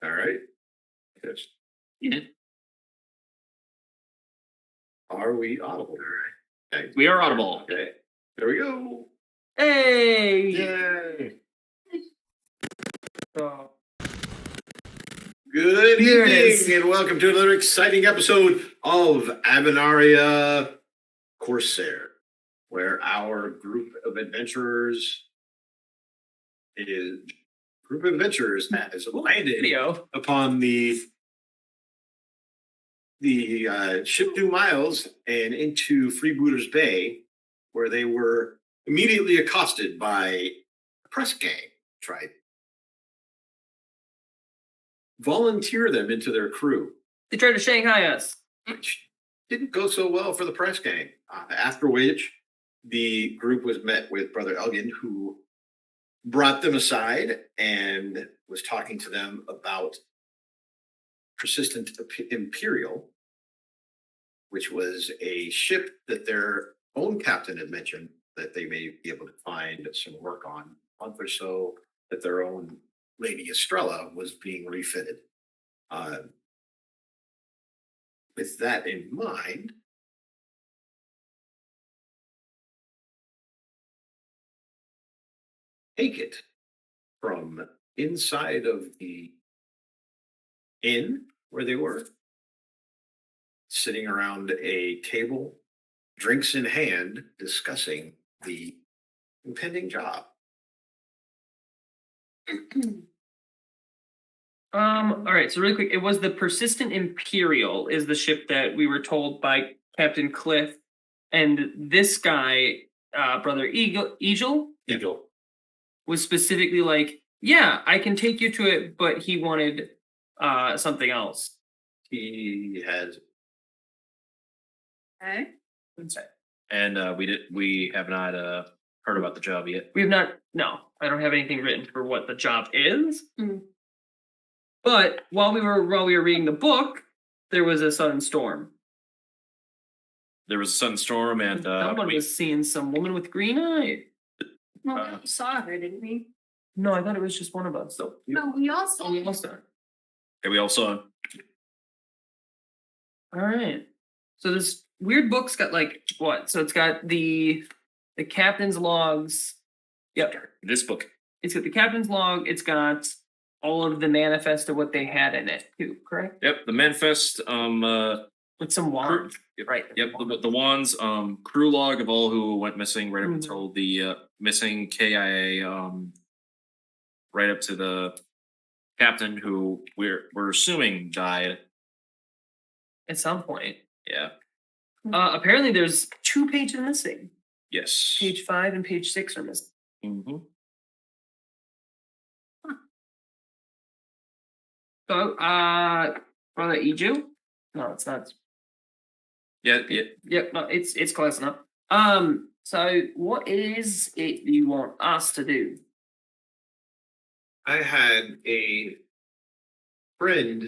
All right. Yes. Yeah. Are we audible? Okay. We are audible. Okay. There we go. Hey! Yay. So, Good Here it is. evening, and welcome to another exciting episode of Avenaria Corsair, where our group of adventurers has landed video. upon the ship due miles and into Freebooters Bay, where they were immediately accosted by a press gang. Tried volunteer them into their crew, They tried to Shanghai us. which didn't go so well for the press gang. After which, the group was met with Brother Elgin, who brought them aside and was talking to them about Persistent Imperial, which was a ship that their own captain had mentioned that they may be able to find some work on a month or so, that their own Lady Estrella was being refitted. With that in mind, take it from inside of the inn where they were, sitting around a table, drinks in hand, discussing the impending job. All right, so really quick, it was the Persistent Imperial is the ship that we were told by Captain Cliff, and this guy, Brother Eagle, was specifically like, yeah, I can take you to it, but he wanted something else. He has Okay. And we have not heard about the job yet. We have not. No, I don't have anything written for what the job is. Mm. But while we were reading the book, there was a sudden storm. There was a sudden storm, and Someone was seeing some woman with green eyes. Well, we saw her, didn't we? No, I thought it was just one of us. So No, we all saw oh, we her. all saw her. we all saw. All right. So this weird book's got like what? So it's got the captain's logs. Yep. This book. It's got the captain's log. It's got all of the manifest of what they had in it too. Correct. Yep, the manifest. With some wands. Yep, Right. Yep, the wands. Crew log of all who went missing right up Mhm. until the missing KIA. Right up to the captain, who we're assuming died. At some point. Yeah. Apparently, there's 2 pages missing. Yes. Page 5 and page 6 are missing. Mm-hmm. So, Brother Iju? No, it's not. Yeah. Yep, no, it's close enough. So what is it you want us to do? I had a friend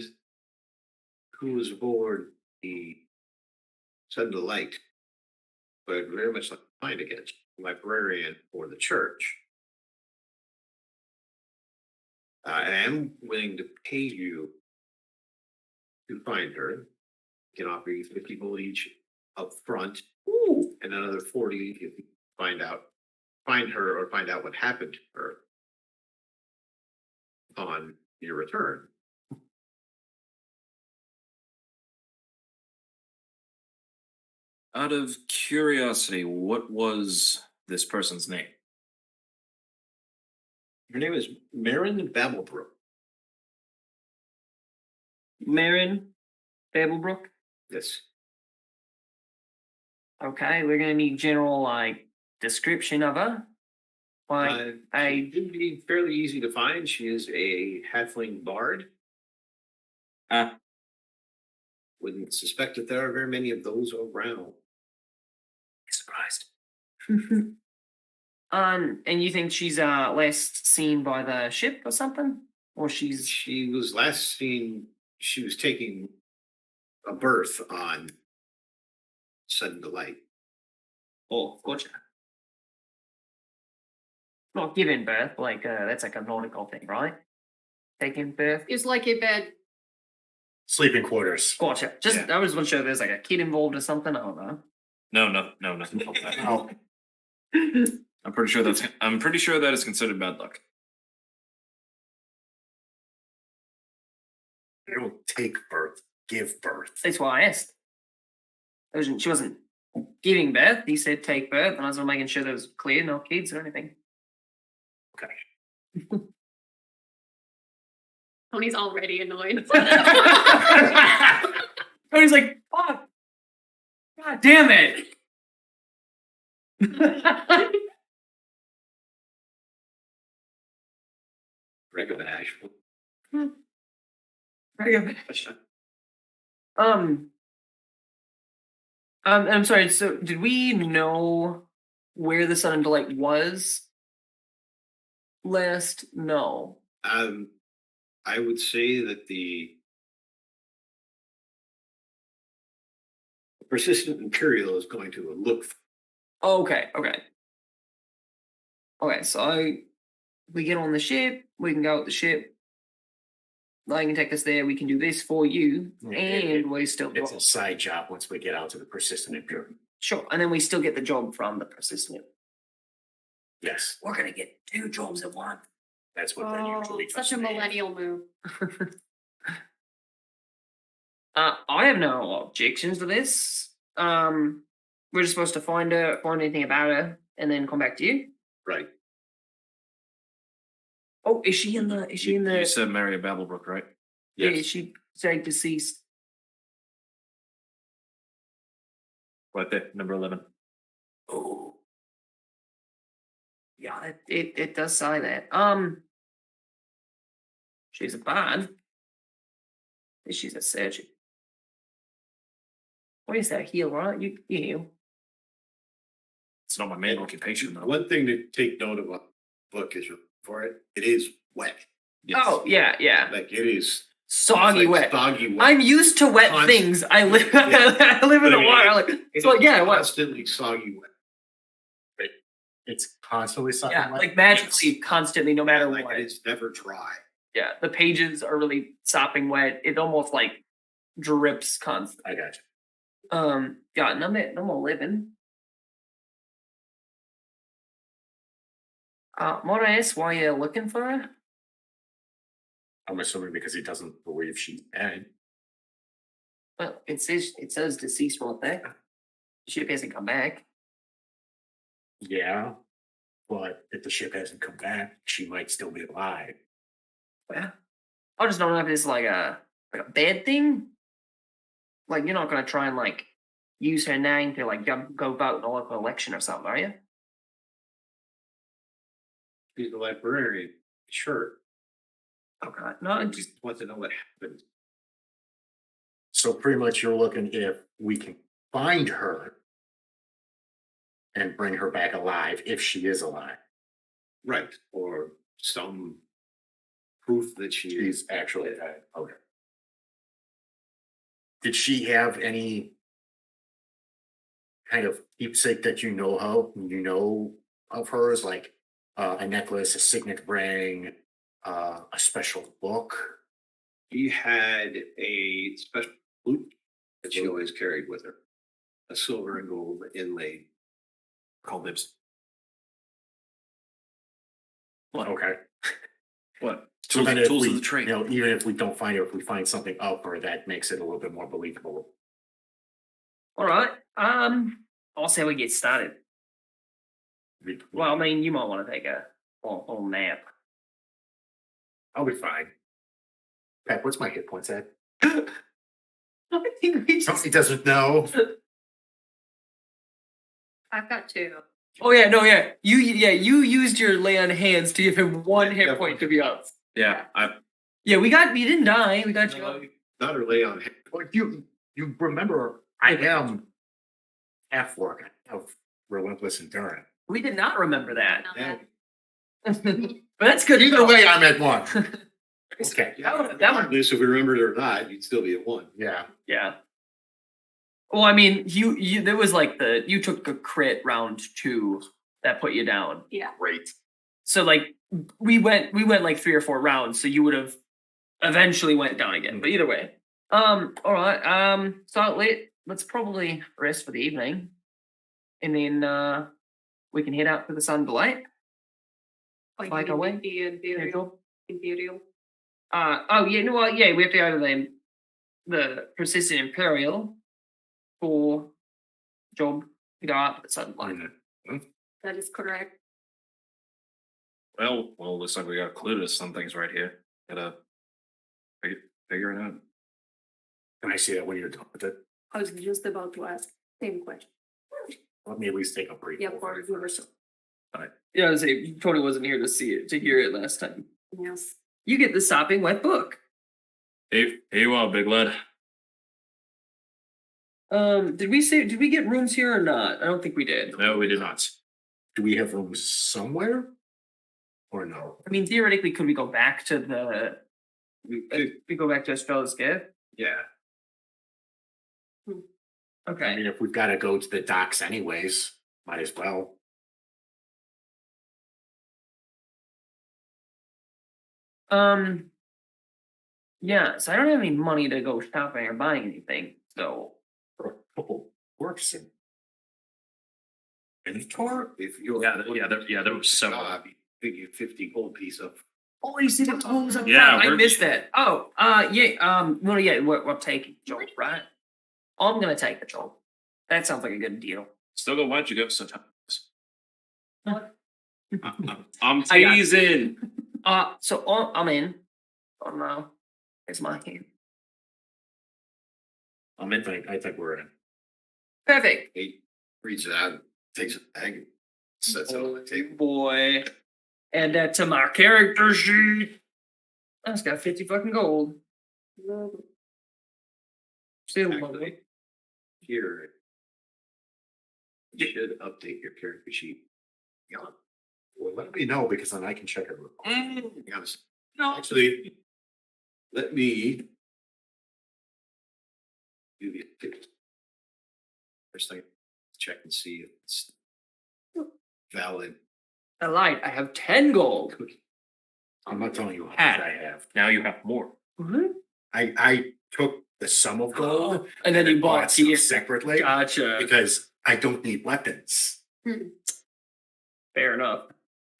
who was aboard the Sudden Delight, but very much like mine against librarian for the church. I am willing to pay you to find her. I can offer you 50 gold each up front, and another 40 if you find her or find out what happened to her upon your return. Out of curiosity, what was this person's name? Her name is Marin Babblebrook. Marin Babelbrook? Yes. Okay, we're gonna need general description of her. She should be fairly easy to find. She is a halfling bard. Wouldn't suspect that there are very many of those around. Surprised. And you think she's last seen by the ship or something? Or she's She was last seen, she was taking a berth on Sudden Delight. oh, gotcha. Not giving birth, that's like a nautical thing, right? taking birth. It's like a bed. Sleeping quarters. Gotcha. Just I was not sure if there's like a kid involved or something. I don't know. No, nothing like that. Oh, I'm pretty sure that is considered bad luck. they don't take birth, give birth. That's why I asked. She wasn't giving birth. He said take birth, and I was making sure that was clear, no kids or anything. Tony's already annoyed. And he's like, "Fuck, God damn it!" Regular ash. I'm sorry. So, did we know where the Sun and Delight was last? No. I would say that the persistent Imperial is going to look. Okay. So we get on the ship. We can go with the ship. I can take us there. We can do this for you, and we still It's a side job once we get out to the persistent impure. sure. And then we still get the job from the persistent. Yes, We're gonna get 2 jobs at once. that's what they Oh, usually. such a millennial move. I have no objections to this. We're just supposed to find anything about her, and then come back to you. Right. Oh, is she in the? Is she in You the? said Mary of Babelbrook, right? Yeah, is she say deceased? Right there, number 11. Oh, yeah, it does say that. She's a bard. She's a surgeon. What is that? Heal, right? You heal. It's not my main occupation, though. One thing to take note of a book is for it. It is wet. Yes. Oh yeah. Like it is Soggy like wet. Soggy wet. I'm used to wet Const- things. I live. Yeah. I live in But I the mean, water. Like, It so is yeah, what? constantly soggy wet. It's constantly something. Yeah, like magically, constantly, no matter Like what. it's never dry. Yeah, the pages are really sopping wet. It almost like drips constantly. I got you. Yeah, number 11. Might I ask why you're looking for her? I'm assuming because he doesn't believe she's dead. Well, it says deceased right there. She hasn't come back. Yeah, but if the ship hasn't come back, she might still be alive. Well, I just don't know if it's like a bad thing. Like you're not gonna try and like use her name to like go vote in a local election or something, are you? She's the librarian. Sure. Okay, no, I just want to know what happened. So pretty much you're looking if we can find her and bring her back alive if she is alive. Right. Or some proof that she is. She's actually dead. Okay. Did she have any kind of keepsake that you know of hers, like a necklace, a signet ring, a special book? She had a special flute that she always carried with her. A silver and gold inlaid. Call dibs. Okay. What? So Tools, then if tools we, of the trade. even if we don't find her, if we find something of her, that makes it a little bit more believable. all right. I'll say we get started. Well, I mean, you might want to take a little nap. I'll be fine. Pat, what's my hit points at? I think we just. He doesn't know. I've got 2. Oh yeah, no, yeah. You used your lay on hands to give him 1 hit Yeah. point. To be honest. Yeah, Yeah, we didn't die. We got you. up. Not her lay on. Well, you remember, I am half work. I have relentless endurance. We did not remember that. Yeah. But that's good. Either way, I'm at 1. Okay. That one. At least if we remembered it or not, you'd still be at 1. Yeah. Yeah. Well, I mean, you there was like you took a crit round 2 that put you down. Yeah. Great. So like we went like 3 or 4 rounds. So you would have eventually went down again. But either way, all right. So let's probably rest for the evening, and then we can head out to the Sun Delight. Like Like away? the Imperial. Imperial. Oh yeah, no, well, yeah, we have to go to the persistent Imperial for job to go out to the Sun Delight. That is correct. Well, looks like we got a clue to some things right here. Gotta figure it out. Can I see that when you're done with it? I was just about to ask same question. Let me at least take a brief. Yeah, overview for first. universal. Yeah, I was saying Tony wasn't here to see it, to hear it last time. Yes. You get the sopping wet book. Hey, you are, big lad. Did we get rooms here or not? I don't think we did. No, we did not. Do we have rooms somewhere? Or no? I mean, theoretically, could we go back to the? We go back to Estrella's gift. Yeah. I Okay. mean, if we've got to go to the docks anyways, might as well. Yeah. So I don't have any money to go shopping or buying anything. So For a couple works and Or if you. there was several. Figure 50 gold piece of. oh, you see the tones up Yeah, front. I we're- missed that. Oh, yeah. Well, yeah, we're taking job, right? I'm gonna take the job. That sounds like a good deal. Still go, why'd you go sometimes? What? I'm I got- teasing. So I'm in. Oh no, it's my game. I think we're in. Perfect. He reads it out, takes a bag, sets it on the table. Boy, add that to my character sheet. That's got 50 fucking gold. Still Actually, here. You should update your character sheet. Yeah. Well, let me know because then I can check it. Yes. No. Actually, let me. Do the first thing, check and see if it's valid. A light. I have 10 gold. I'm not telling you how much Ah. I have. Now you have more. I took the sum of gold And then you bought some here. separately Gotcha. because I don't need weapons. Fair enough.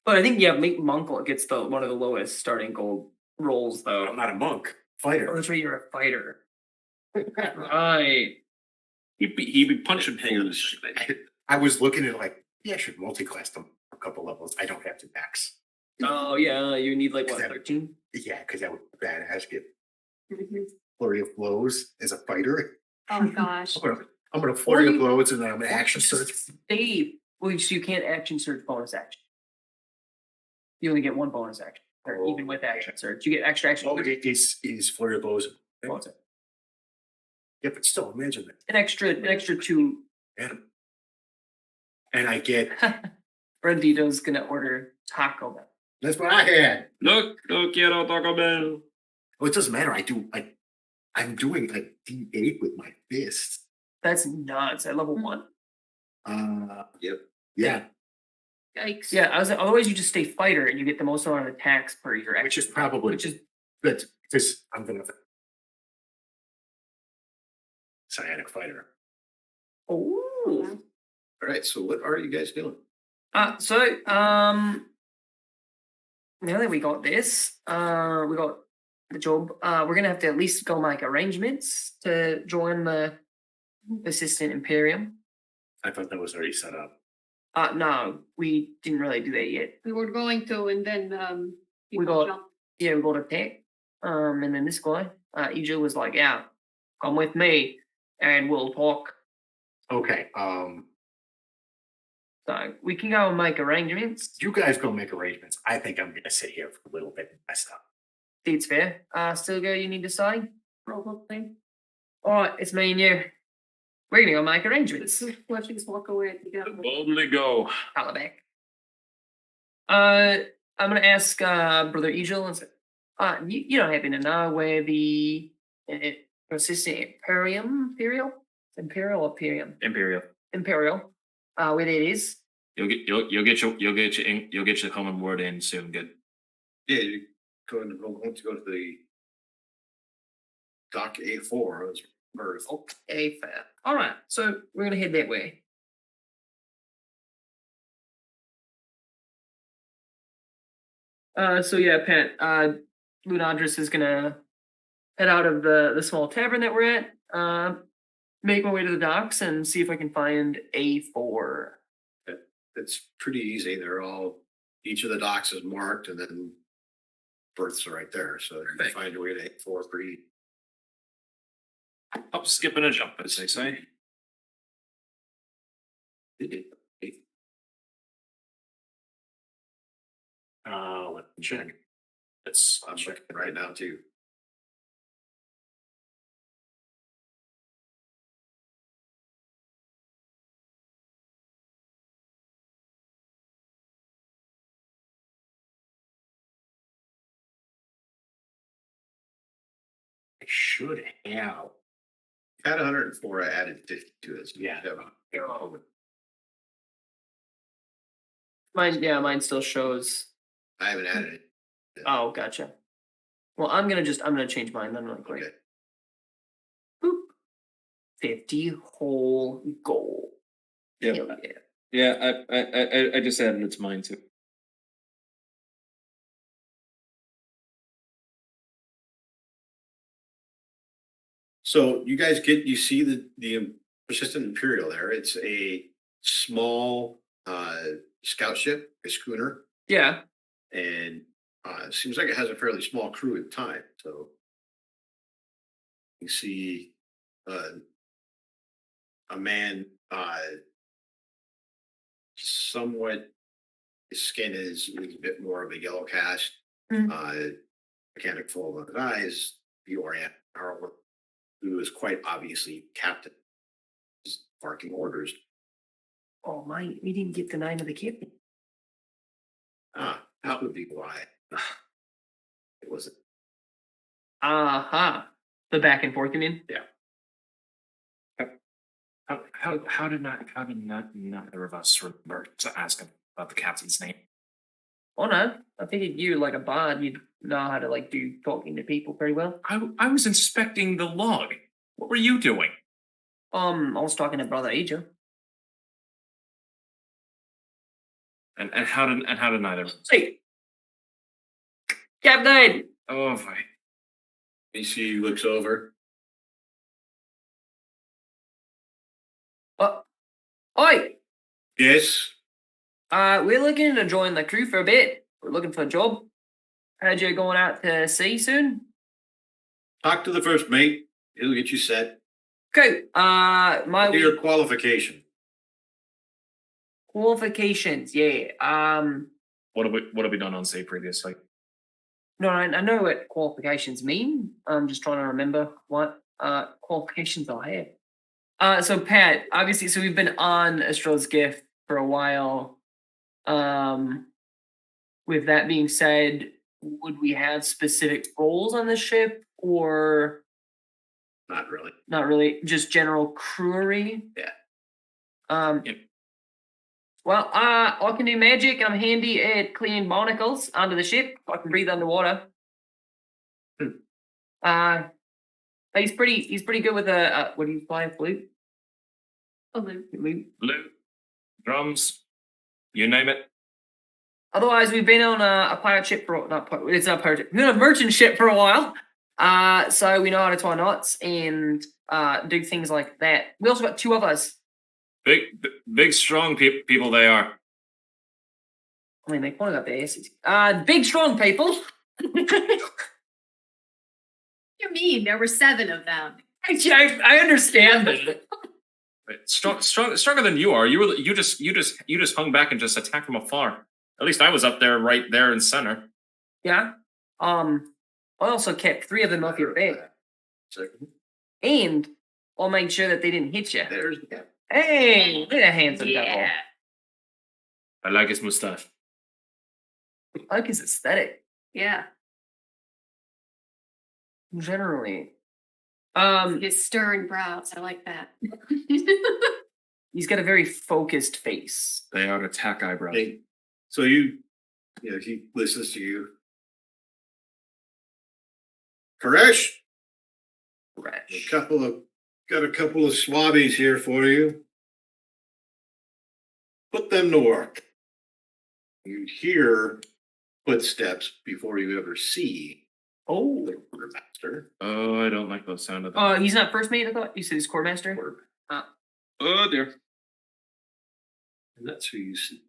But I think Monk gets one of the lowest starting gold rolls though. I'm not a monk, Oh, fighter. that's right, you're a fighter. Right. He be punching Hang on a fools. second. I was looking at like, yeah, I should multi-class them a couple levels. I don't have to max. Oh yeah, you need like what, That- 13? Yeah, because that would be badass. Get Mhm. flurry of blows as a fighter. Oh gosh. I'm gonna flurry of you- blows and then I'm gonna action search. Steve. Well, so you can't action search bonus action. You only get one bonus action. Or even with action search. You get extra action. Oh, he's flurry of blows. bonus action. Yeah, but still, imagine that. An extra 2. Yeah. And I get Brandito's gonna order Taco Bell. that's what I had. No quiero Taco Bell. Oh, it doesn't matter. I'm doing a D8 with my fist. That's nuts at level 1. Yep. Yeah, Yikes. Yeah, otherwise you just stay fighter and you get the most amount of attacks per your action. which is probably which is good because I'm gonna Cyanic fighter. oh. All right. So what are you guys doing? So now that we got this, we got the job. We're gonna have to at least go make arrangements to join the Assistant Imperium. I thought that was already set up. No, we didn't really do that yet. We were going to, and then We people got- jumped. Yeah, we got a tech. And then this guy, EJ was like, "Yeah, come with me, and we'll talk." Okay, So we can go and make arrangements. you guys go make arrangements. I think I'm gonna sit here for a little bit and mess up. It's fair. Still go. You need to say. Probably. All right, it's me and you. We're gonna go make arrangements. Let's just walk away together. Boldly go. Calabac. I'm gonna ask Brother Egil and say, you don't happen to know where the persistent Imperial, where that is? You'll get your common word in soon. Good. Yeah, you're going to go to the dock A4 was berth. Okay, fair. All right, so we're gonna head that way. So yeah, Pat. Lunadris is gonna head out of the small tavern that we're at. Make my way to the docks and see if I can find A4. It's pretty easy. They're all, each of the docks is marked and then berths are right there. So you can Perfect. find your way to A4 pretty. Hop, skip, and a jump, as they say. Let me check. It's I'm checking right now too. I should have. Had 104, I added 50 to it. So Yeah. Mine still shows. I haven't added it. Oh, gotcha. Well, I'm gonna change mine then really quick. Okay. Boop. 50 whole gold. Yeah. Hell yeah. Yeah, I just added it to mine too. So you guys you see the persistent imperial there. It's a small scout ship, a schooner, Yeah. and it seems like it has a fairly small crew at the time. So you see a man somewhat, his skin is a bit more of a yellow cast, mechanic full of his eyes, the Orient Harwood, who is quite obviously captain, is barking orders. Oh my, we didn't get the 9 of the captain. That would be why. It wasn't. Uh-huh. The back and forth, you mean? How did neither of us remember to ask him about the captain's name? Oh no. I figured you, like a bard, you'd know how to like do talking to people pretty well. I was inspecting the log. What were you doing? I was talking to Brother Ajo. And how did neither of us? Hey! Captain! Oh boy. AC looks over. Oi! Yes. We're looking to join the crew for a bit. We're looking for a job. Heard you're going out to sea soon. Talk to the first mate. He'll get you set. Okay. My What are your qualification? qualifications, yeah. What have we done on say previously? No, I know what qualifications mean. I'm just trying to remember what qualifications I have. So Pat, obviously, so we've been on Estrel's Gift for a while. With that being said, would we have specific roles on the ship or Not really. not really? Just general crewery? Yeah. Yep. Well, I can do magic. I'm handy at cleaning barnacles under the ship. I can breathe underwater. But he's pretty good with a what do you play? A flute? A loop. Flute. Lute, drums, you name it. Otherwise, we've been on a pirate ship for it's not a pirate ship. We've been on a merchant ship for a while. So we know how to tie knots and do things like that. We also got 2 others. Big, strong people they are. I mean, they pointed up their asses. Big, strong people. You mean there were 7 of them? I understand that. Stronger than you are. You just hung back and just attacked from afar. At least I was up there, right there in center. Yeah. I also kept 3 of them off your back, So and I made sure that they didn't hit you. there's the cap. Hey, look at that handsome couple. Yeah. I like his mustache. I like his aesthetic Yeah. generally. His stern brows. I like that. He's got a very focused face. They are attack eyebrows. Okay. So he listens to you. Koresh, Fresh. got a couple of swabbies here for you. Put them to work. You hear footsteps before you ever see Oh. the quartermaster. Oh, I don't like the sound of that. He's not first mate, I thought? You said he's quartermaster? Oh dear. And that's who you see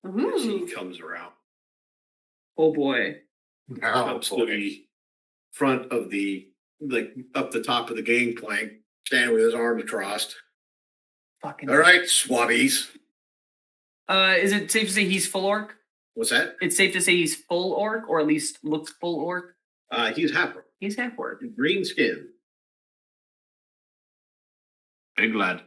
as Ooh. he comes around. Oh boy. Oh, Comes to boy. the front of up the top of the gangplank, standing with his arms crossed. Fucking. All right, swabbies. Is it safe to say he's full orc? What's that? It's safe to say he's full orc, or at least looks full orc. He's half He's half orc. green skin. Big lad.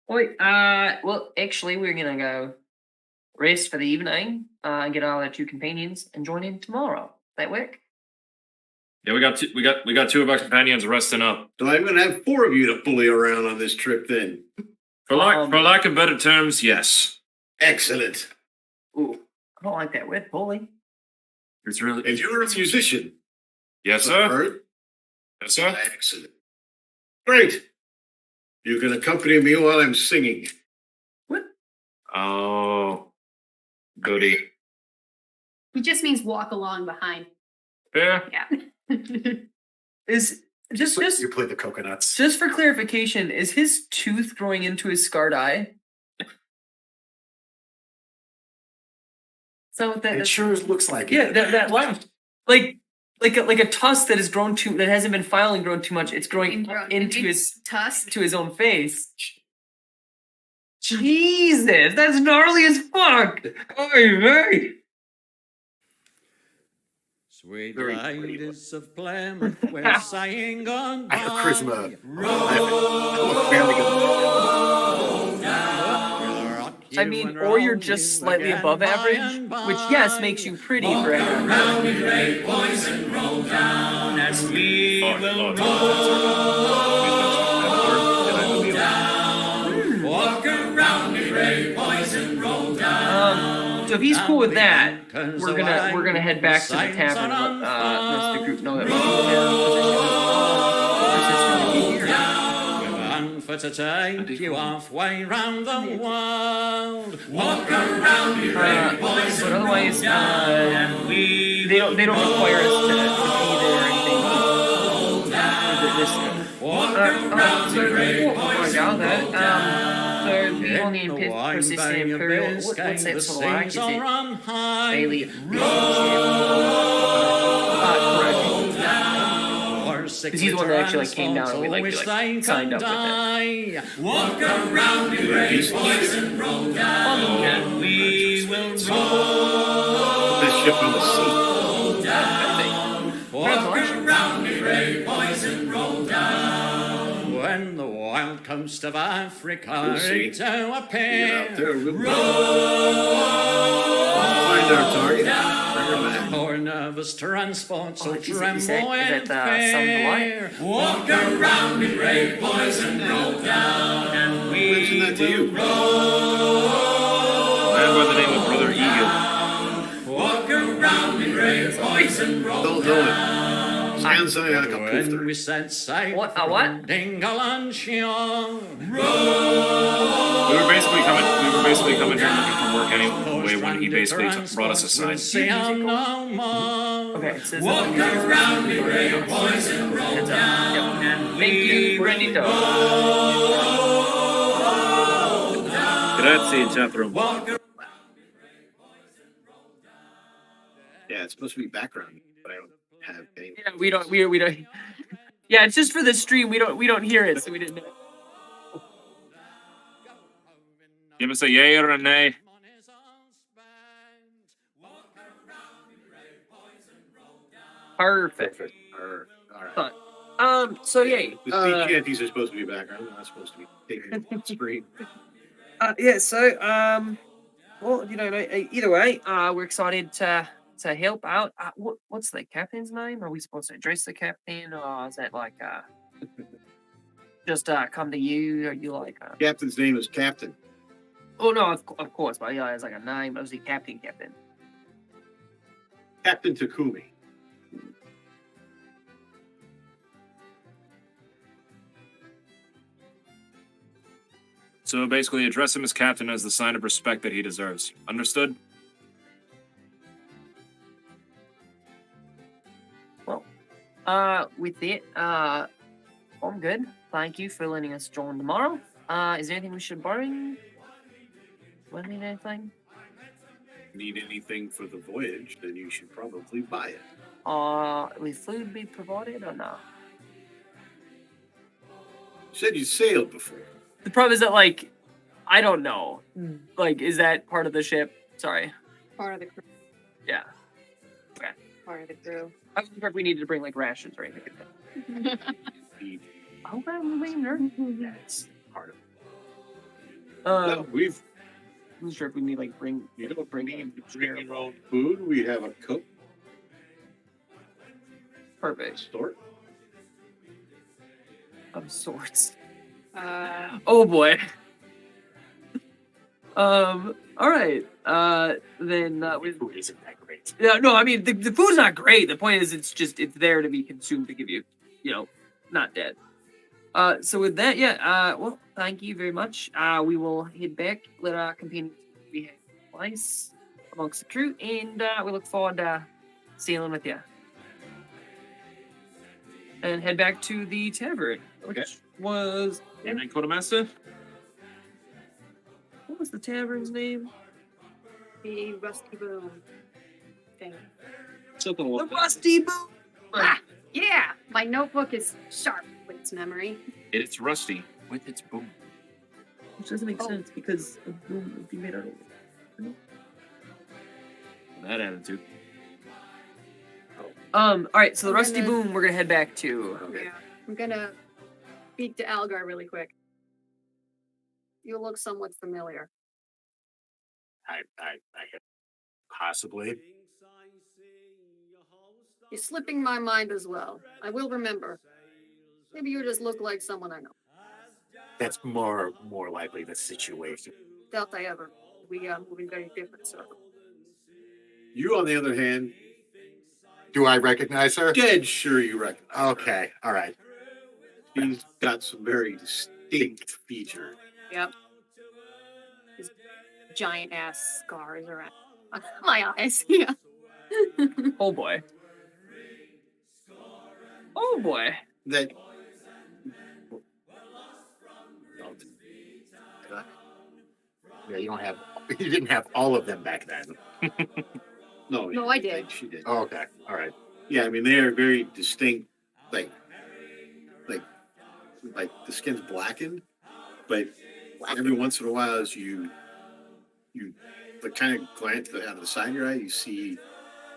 Wait, well, actually, we're gonna go rest for the evening, and get all our two companions and join in tomorrow. That work? Yeah, we got two of our companions resting up. So I'm going to have 4 of you to bully around on this trip then. For lack of better terms, yes. Excellent. Ooh, I don't like that word, bully. It's really. And you're a musician. Yes, I've sir. heard. Yes, sir. Excellent. Great. You can accompany me while I'm singing. Oh, goody. He just means walk along behind. Fair. Yeah. Is just You play the coconuts. just for clarification, is his tooth growing into his scarred eye? So that It sure looks like yeah, it. that like a tusk that has grown too that hasn't been filing grown too much. It's growing into his tusk. to his own face. Jesus, that's gnarly as fuck. Oy vey. Sweet Very ladies of Plymouth, we're sighing on. I have charisma. I mean, or you're just slightly above average, which yes makes you pretty for average. So if he's cool with that, we're gonna head back to the tavern and let the rest of the group know that we do have For to take you halfway round the world. Walk but otherwise, they don't require us to be there or anything. So we only persistent imperial. What's that sort of like? Is it daily? Because he's the one that actually like came down and we signed up with it. Walk around the great boys and roll down, and we will roll This ship on the sea. down. Walk around the great boys and roll down. When the wild coast of Africa We'll see. to Get out appear, there. Find our target. Bring her back. or nervous transports will is tremble that in Sun fear. Walk around the great boys and roll down, and we Mention that to you. Man by the name of Brother Eagle. walk around the great boys and roll Don't do it. Stand side like a When poofter. we set sail What? from What? Dingle and Shore, We were basically coming here looking for work anyway when he basically brought us aside. see no more. Okay, it says Walk around the great boys and roll Heads up. down, Yep. and Thank you, Brandito. Grazie, Jethro. Yeah, it's supposed to be background, but I don't have any. Yeah, we don't. Yeah, it's just for the stream. We don't hear it, so we didn't know. Give us a yay or a nay. Perfect. All right. So yeah. The sea shanties are supposed to be background. They're not supposed to be taken on screen. Yeah. So well, either way, we're excited to help out. What's the captain's name? Are we supposed to address the captain, or is that like just come to you? Or you like? Captain's name is Captain. Oh no, of course, but yeah, it's like a name. Obviously, captain. Captain Takumi. So basically, address him as captain as the sign of respect that he deserves. Understood? With that, I'm good. Thank you for letting us join tomorrow. Is there anything we should bring? Do I need anything? Need anything for the voyage, then you should probably buy it. Will food be provided or not? You said you sailed before. The problem is that, like, I don't know. Like, is that part of the ship? Sorry. Part of the crew. Yeah. Part of the crew. I wasn't sure if we needed to bring, like, rations or anything. The Okay, we waiting there. that's part of it. No, No, we've I'm not sure if we need, like, bring. you don't bring your own food. We have a cook Perfect. store. Of sorts. Oh, Oh boy. All right. Then we. Food isn't that great. Yeah, no, I mean the food's not great. The point is, it's there to be consumed to give you, not dead. So with that, yeah. Well, thank you very much. We will head back. Let our companions behave nice amongst the crew, and we look forward to sailing with you. And head back to the tavern, which was Evening, Quartermaster. what was the tavern's name? the rusty boom thing. Something The like that. Rusty Boom. Ah, yeah, my notebook is sharp with its memory. It's rusty with its boom. Which doesn't make Oh. sense because a boom would be made out of. That attitude. All right. So the I'm Rusty gonna- Boom, we're gonna head back to. Yeah, I'm gonna speak to Algar really quick. You look somewhat familiar. I possibly. You're slipping my mind as well. I will remember. Maybe you just look like someone I know. That's more likely the situation. Doubt I ever. We move in very different circles. You, on the other hand, Do I recognize her? dead sure you recognize. her. Okay, all right. She's got some very distinct features. Yep. His giant ass scars around my eyes. Yeah. Oh boy. Oh boy. That Yeah, you didn't have all of them back then. No, I did. She did. Oh, okay, all right. Yeah, I mean they are very distinct. Like the skin's blackened, but every once in a while, as you like kind of glance out of the side of your eye, you see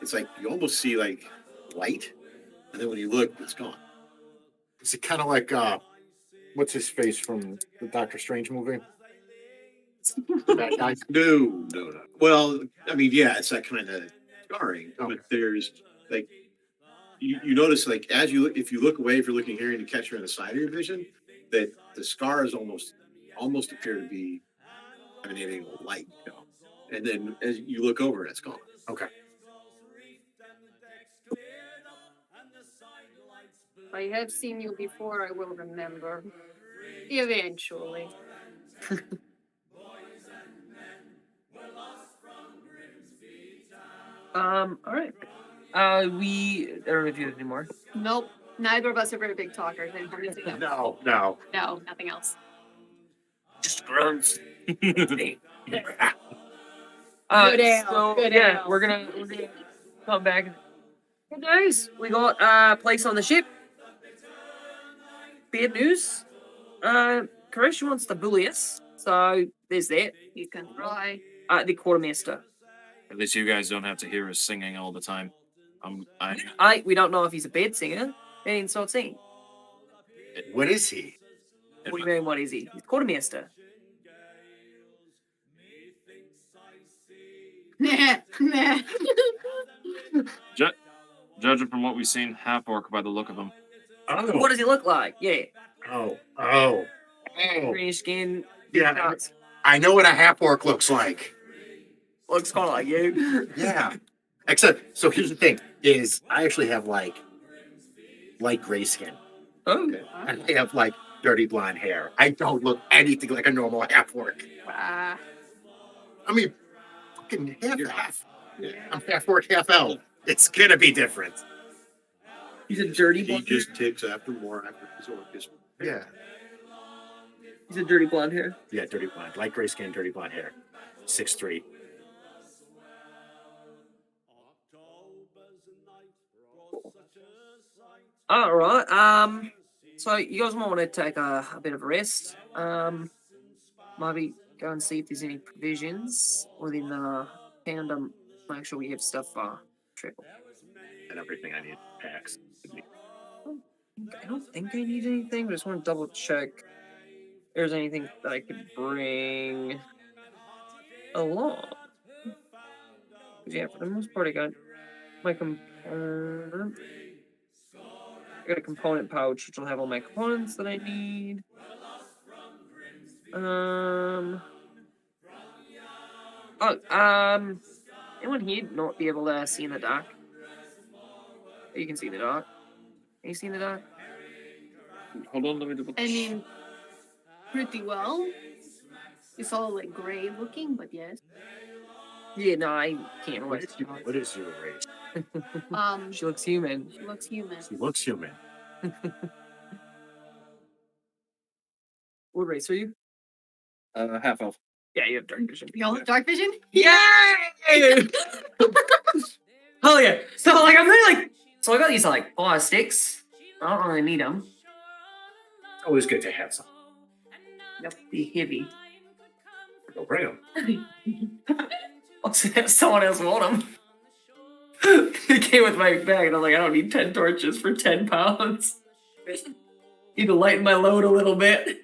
it's like you almost see like light, and then when you look, it's gone. Is it kind of like what's his face from the Doctor Strange movie? That guy? No. Well, I mean, yeah, it's that kind of scarring, Okay. but there's like you notice like as you look, if you look away, if you're looking here and you catch her in the side of your vision, that the scars almost appear to be emanating light, and then as you look over, it's gone. Okay. I have seen you before. I will remember. Eventually. All right. I don't know if you have any more. Nope. Neither of us are very big talkers. Anything else? No. No, nothing else. Just grunts. Good ale, So, good yeah, ale. we're gonna come back. Hey guys, we got a place on the ship. Bad news. Koresh wants to bully us, so there's that. You can try. The quartermaster. At least you guys don't have to hear us singing all the time. We don't know if he's a bad singer. He didn't start singing. What is he? What do you mean? What is he? He's quartermaster. Nah, nah. Judging from what we've seen, half orc by the look of him. Oh. What does he look like? Yeah, Oh. greenish skin. Yeah. Nuts. I know what a half orc looks like. Looks kind of like you. Yeah. Except, so here's the thing: is I actually have like light gray skin, Oh, and I have like dirty blonde hair. I don't look anything like a normal half orc. Ah, I mean, fucking half You're half. yeah. I'm half orc, half elf. It's gonna be different. he's a dirty He blonde. just takes after more after his orc. Yeah. He's a dirty blonde hair. Yeah, dirty blonde, light gray skin, dirty blonde hair. 6'3". All right. So you guys might want to take a bit of a rest. Maybe go and see if there's any provisions within the town to make sure we have stuff for travel. And everything I need packs. I don't think I need anything, but I just want to double check if there's anything that I could bring along. 'Cause, yeah, for the most part, I got my component. I got a component pouch, which will have all my components that I need. Anyone here not be able to see in the dark? You can see in the dark. Can you see in the dark? Hold on, let me double. I mean, pretty well. It's all like gray looking, but yes. Yeah, no, I can't What really. is, what is your race? She looks human. She looks human. He looks human. What race are you? Half elf. Yeah, you have dark vision. Y'all have dark vision? Yay! Hell yeah! So like, I'm really like, so I got these like 5 sticks. I don't really need them. Always good to have some. Yep, be heavy. Go bring them. Someone else want them. It came with my bag, and I'm like, I don't need 10 torches for 10 pounds. Need to lighten my load a little bit.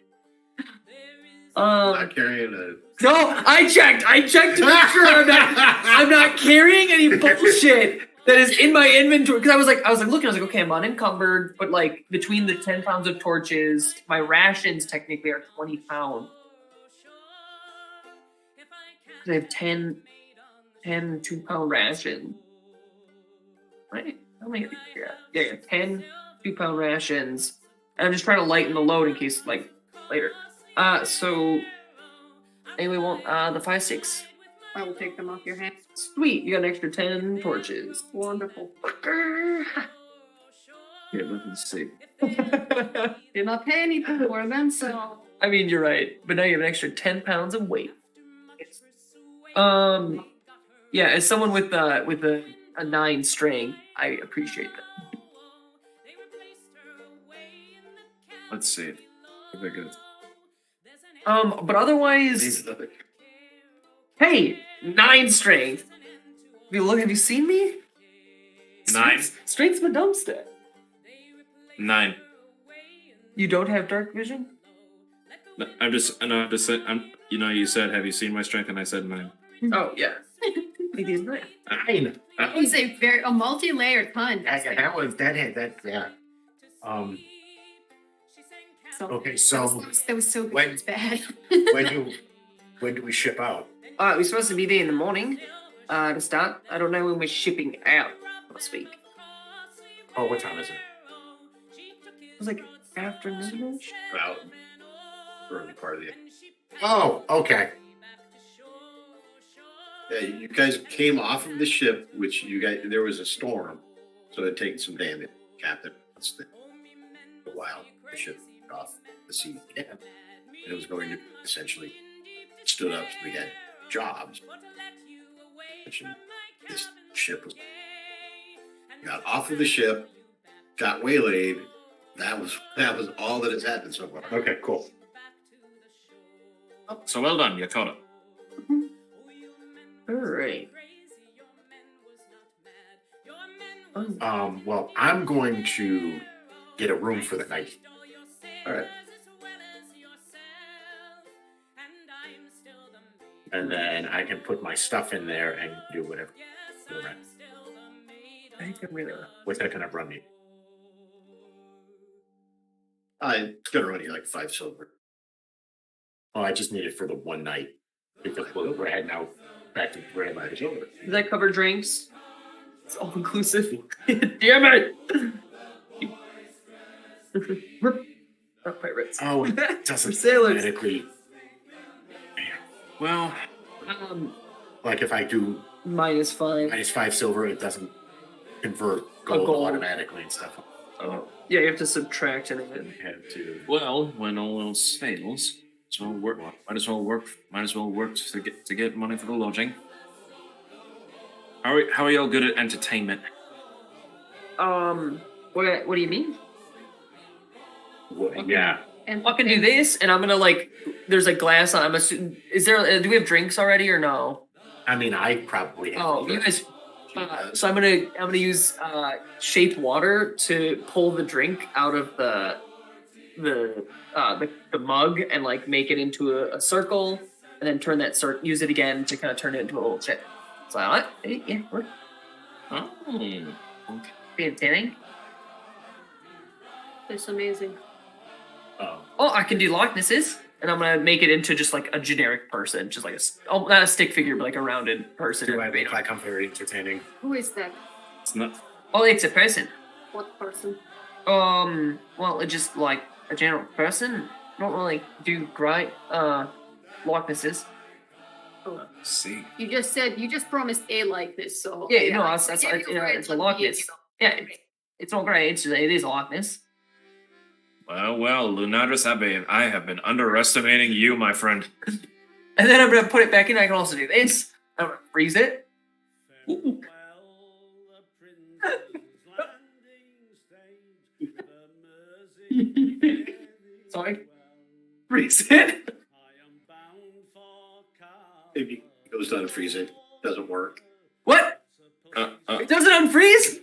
Not carrying a. No, I checked to make sure I'm not carrying any bullshit that is in my inventory. Because I was like looking, I was like, okay, I'm unencumbered, but like between the 10 pounds of torches, my rations technically are 20 pounds. I have 10 2-pound rations. Right? How many? Yeah, 10 2-pound rations. And I'm just trying to lighten the load in case, like, later. So, anybody want the 5 sticks? I will take them off your hands. Sweet, you got an extra 10 torches. Wonderful. Fucker. Yeah, nothing to see. Did not pay anything for them, so I mean, you're right, but now you have an extra 10 pounds of weight. Yeah, as someone with a 9 strength, I appreciate that. Let's see. Very good. But otherwise, hey, 9 strength. Have you seen me? 9. Strength's my dump stat. 9. You don't have dark vision? No, I'm just saying. You said, have you seen my strength? And I said 9. Oh yeah. It is 9. 9. it's a multi-layered pun. Yeah. So, Okay, so that was so good. when- It's bad. when do we ship out? We're supposed to be there in the morning. To start. I don't know when we're shipping out, so to speak. Oh, what time is it? It was like afternoonish. About early part of the. Oh, okay. Yeah, you guys came off of the ship, which there was a storm, so it had taken some damage. Captain, it's a while the ship off the sea again, and it was going to essentially stood up. So we had jobs. This ship was got off of the ship, got waylaid. That was all that has happened so far. Okay, cool. So well done, you caught it. Alright. Well, I'm going to get a room for the night. All right. And then I can put my stuff in there and do whatever. I think I'm really. What's that gonna run me? It's gonna run you like 5 silver. Oh, I just need it for the one night because we're heading out back to we're heading out to Silver. Does that cover drinks? It's all inclusive. Damn it! We're not pirates. Oh, it We're doesn't sailors. automatically. Well, Like if I do -5. -5 silver, it doesn't convert gold, gold. automatically and stuff. Yeah, you have to subtract anything. I have to. well, when all else fails, so work. Might as well work to get money for the lodging. How are y'all good at entertainment? What do you mean? Yeah. And I can do this, and I'm gonna like. There's a glass on. I'm assuming. Is there? Do we have drinks already or no? I mean, I probably have. Oh, you guys. So I'm gonna use shaped water to pull the drink out of the mug and like make it into a circle, and then turn that use it again to kind of turn it into a little chip. So yeah, we're Oh, okay. entertaining. it's amazing. Oh, I can do likenesses, and I'm gonna make it into just like a generic person, just like not a stick figure, but like a rounded person. Do I look like I'm very entertaining? Who is that? It's not. Oh, it's a person. What person? Well, it's just like a general person. Don't really do great likenesses. See. You just promised a likeness, so Yeah, no, that's give you credit it's a for likeness. being, Yeah, it's not great. It is a likeness. Well, Lunadris Abbey, I have been underestimating you, my friend. And then I'm gonna put it back in. I can also do this. I'm gonna freeze it. Ooh. Sorry. Freeze it. If it goes to unfreeze it, doesn't work. What? It doesn't unfreeze?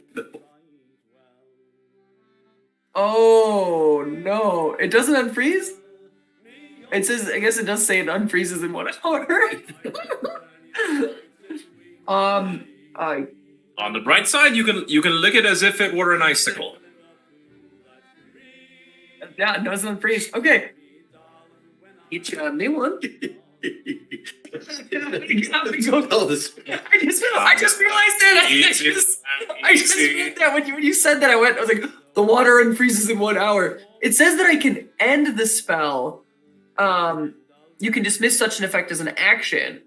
Oh no! It doesn't unfreeze. It says. I guess it does say it unfreezes in 1 hour. I. On the bright side, you can lick it as if it were an icicle. Yeah, it doesn't unfreeze. Okay. Get you a new one. Tell this. I just realized that. I just realized that when you said that, I was like, the water unfreezes in 1 hour. It says that I can end the spell. You can dismiss such an effect as an action.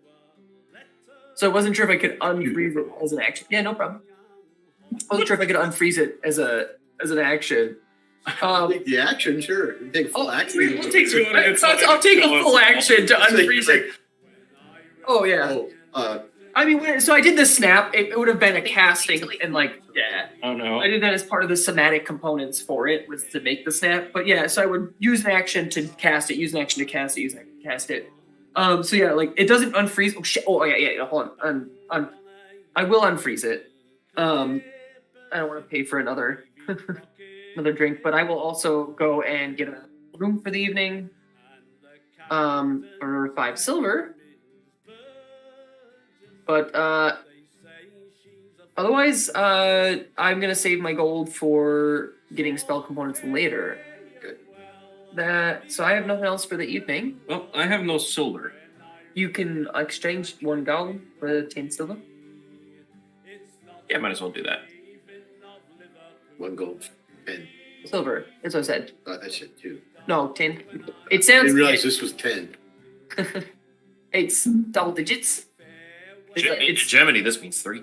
So I wasn't sure if I could unfreeze it as an action. Yeah, no problem. I wasn't sure if I could unfreeze it as an action. Take the action, sure. Take full action. I'll take a full action to unfreeze it. Oh yeah. I mean, so I did the snap. It would have been a casting and like, yeah. Oh no. I did that as part of the somatic components for it, was to make the snap. But yeah, so I would use an action to cast it, use an action to cast it, use an action to cast it. So yeah, like it doesn't unfreeze. Oh shit! Oh yeah. Hold on. I will unfreeze it. I don't want to pay for another another drink, but I will also go and get a room for the evening. For 5 silver. But otherwise, I'm gonna save my gold for getting spell components later. So I have nothing else for the evening. Well, I have no silver. You can exchange 1 gold for 10 silver. Yeah, might as well do that. 1 gold, 10. Silver, that's what I said. I said 2. No, 10. It I sounds. didn't realize this was 10. It's double digits. In Germany, this means 3.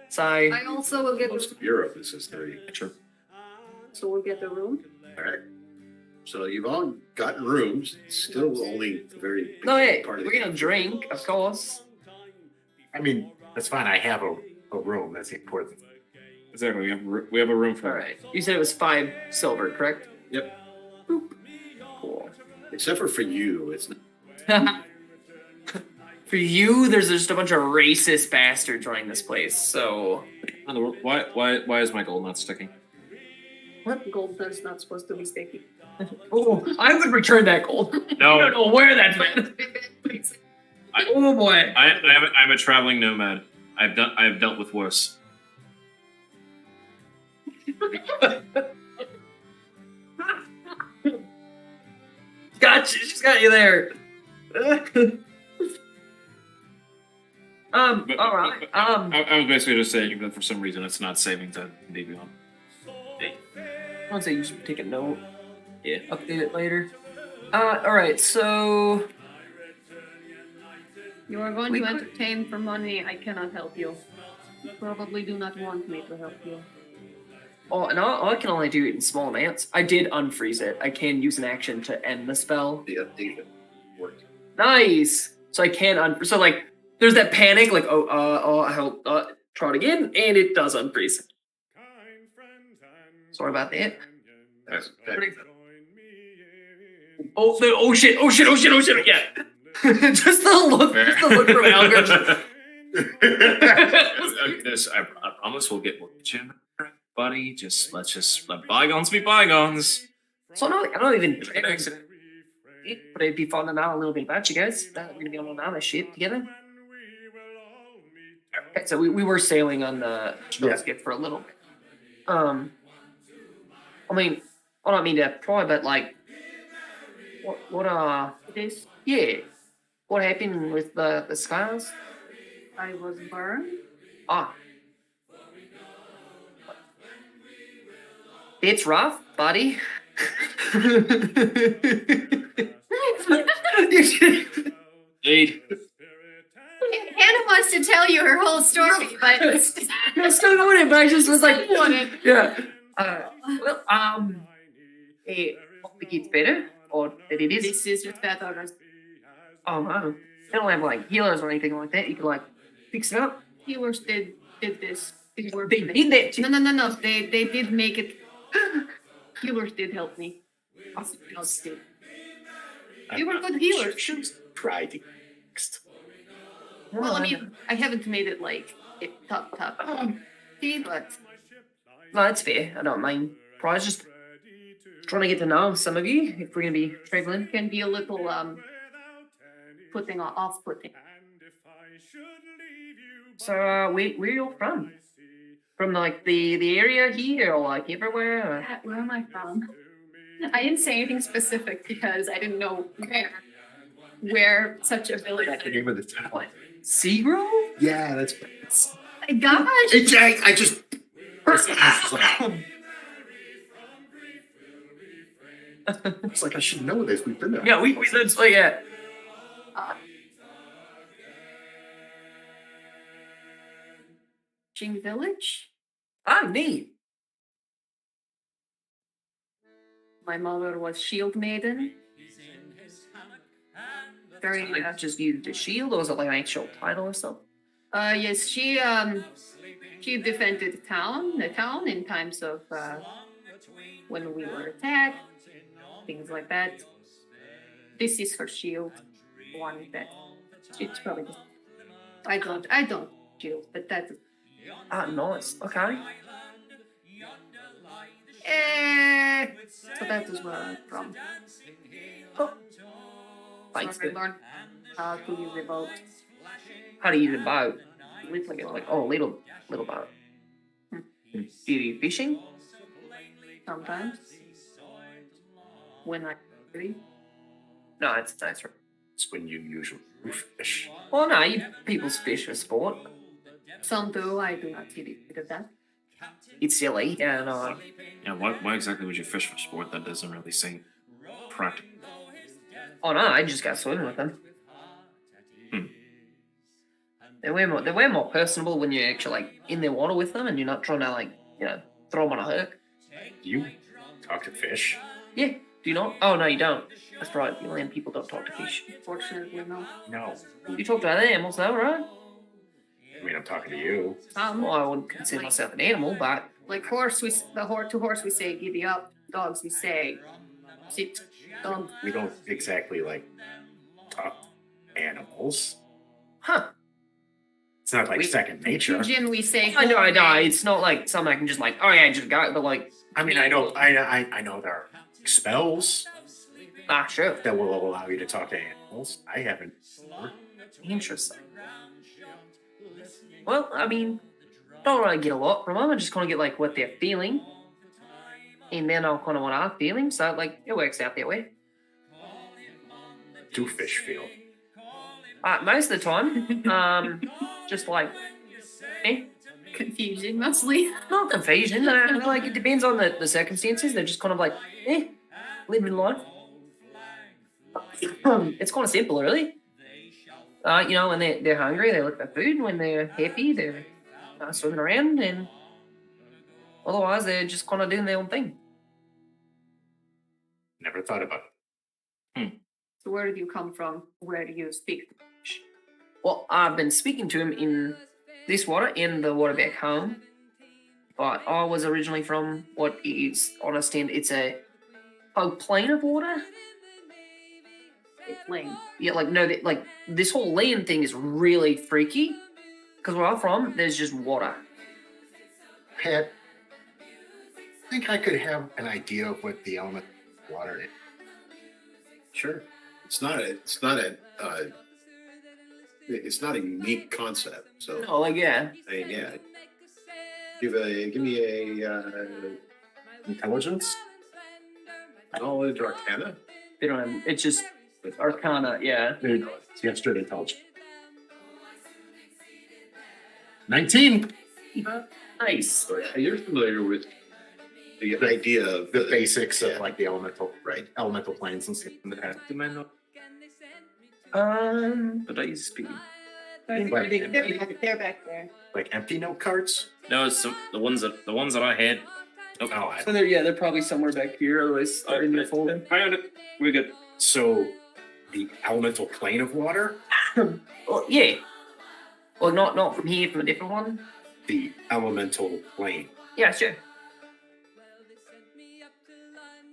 So I also will get Most of Europe, this is 3. Sure. so we'll get the room. All right. So you've all gotten rooms. Still only a very no, hey, part of we're the gonna drink, of course. I mean, that's fine. I have a room. That's important. Exactly. We have a room for All right. You said it was 5 silver, correct? Yep. Boop. Cool. Except for you, it's not. For you, there's just a bunch of racist bastards running this place. So Why is my gold not sticking? What gold is not supposed to be sticky? oh, I would return that gold. No. I don't know where that's been. Oh boy. I'm a traveling nomad. I've dealt with worse. Gotcha. She's got you there. But- All right. I was basically just saying that for some reason it's not saving to Devion. I'll say you should take a note. Yeah. Update it later. All right. So You are going We to could- entertain for money. I cannot help you. You probably do not want me to help you. oh, and I can only do it in small amounts. I did unfreeze it. I can use an action to end the spell. The update worked. Nice. So I can unfreeze. So like, there's that panic. Like, I hope. Try it again, and it does unfreeze. Sorry about that. That's Oh shit! Yeah. Just the look. Just the look from Algar. I promise we'll get you, buddy. Let's just let bygones be bygones. So I don't even. But it'd be fun to know a little bit about you guys. We're gonna be on another ship together. Okay, so we were sailing on the skip for a little bit. I mean, I don't mean to pry, but like, what This, yeah, what happened with the scars? I was burned. Ah, it's rough, buddy. Indeed. Hannah wants to tell you her whole story, but I still know it, but I just was like, wanted. yeah. Hope it gets better, or that it is. This is just that others. Oh no, they don't have like healers or anything like that. You can like fix it up. Healers did this. It worked. They did that. No. They did make it. Healers did help me. Healers did. They were good healers. Try to next. Well, I mean, I haven't made it like it top. See, but No, that's fair. I don't mind. Probably just trying to get to know some of you if we're gonna be traveling. can be a little off-putting. So, where you all from? From like the area here, or like everywhere? Or? Where am I from? I didn't say anything specific because I didn't know where such a village. That's the name of the town. What? Seagrove? Yeah, that's. My gosh! I just. It's like I should know this. We've been there. Yeah, we that's like yeah. Jing Village. Ah, neat. My mother was Shield Maiden. Very Like just used a shield, or was it like an actual title or something? yes, she defended the town in times of when we were attacked, things like that. This is her shield. One that it's probably just, I don't shield, but that's Ah, nice. Okay. so that is where I'm from. Oh. Thanks. So I learned how to use a boat. How do you use a boat? Little Like little boat. Do you do fishing? sometimes when I No, it's right. It's when you usually fish. Well, no, you people's fish for sport. some do. I do not see the bit of that. It's silly, and Yeah, why exactly would you fish for sport? That doesn't really seem practical. oh no, I just got swimming with them. They're way more personable when you're actually like in the water with them, and you're not trying to like throw them on a hook. You talk to fish. Yeah, do you not? Oh no, you don't. That's right. You land people don't talk to fish. Fortunately, no. No. You talk to other animals, though, right? I mean, I'm talking to you. Well, I wouldn't consider myself an animal, but Like horse, to horse we say giddy up. Dogs we say sit. Dog. We don't exactly like talk animals. huh? It's not like We- second nature. Pigeon we say. I know. "Hooray." It's not like something I can just like, oh yeah, just go. But like, I mean, I know there are spells sure, that will allow you to talk to animals. I haven't. interesting. Well, I mean, don't really get a lot from them. I just kind of get like what they're feeling, and then I'll kind of what I'm feeling. So like, it works out that way. Do fish feel? Most of the time, just like, eh, Confusion mostly. not confusion. Like it depends on the circumstances. They're just kind of like, living life. It's kind of simple, really. You know, when they're hungry, they look for food. When they're happy, they're swimming around, and otherwise, they're just kind of doing their own thing. Never thought about it. So where do you come from? Where do you speak? Well, I've been speaking to him in this water, in the water back home. But I was originally from what is, I understand, it's a plane of water. Lane. Yeah, like no, like this whole land thing is really freaky. Because where I'm from, there's just water. Pat, I think I could have an idea of what the element of water is. Sure. It's not a unique concept. So Oh, like yeah. yeah. Give me a Intelligence? knowledge arcana. They don't have. It's just Arcana. Yeah. There you go. Yeah, straight intelligence. 19. Nice. So, yeah, you're familiar with the idea of The basics yeah. of like the elemental Right. elemental planes and stuff. But I used to speak. They're back there. Like empty note cards. No, it's the ones that I had. Oh, So they're probably somewhere back here. Otherwise, they're in your folder. Found it. We're good. so the elemental plane of water, Well, yeah. Well, not from here, from a different one. the elemental plane. Yeah, sure.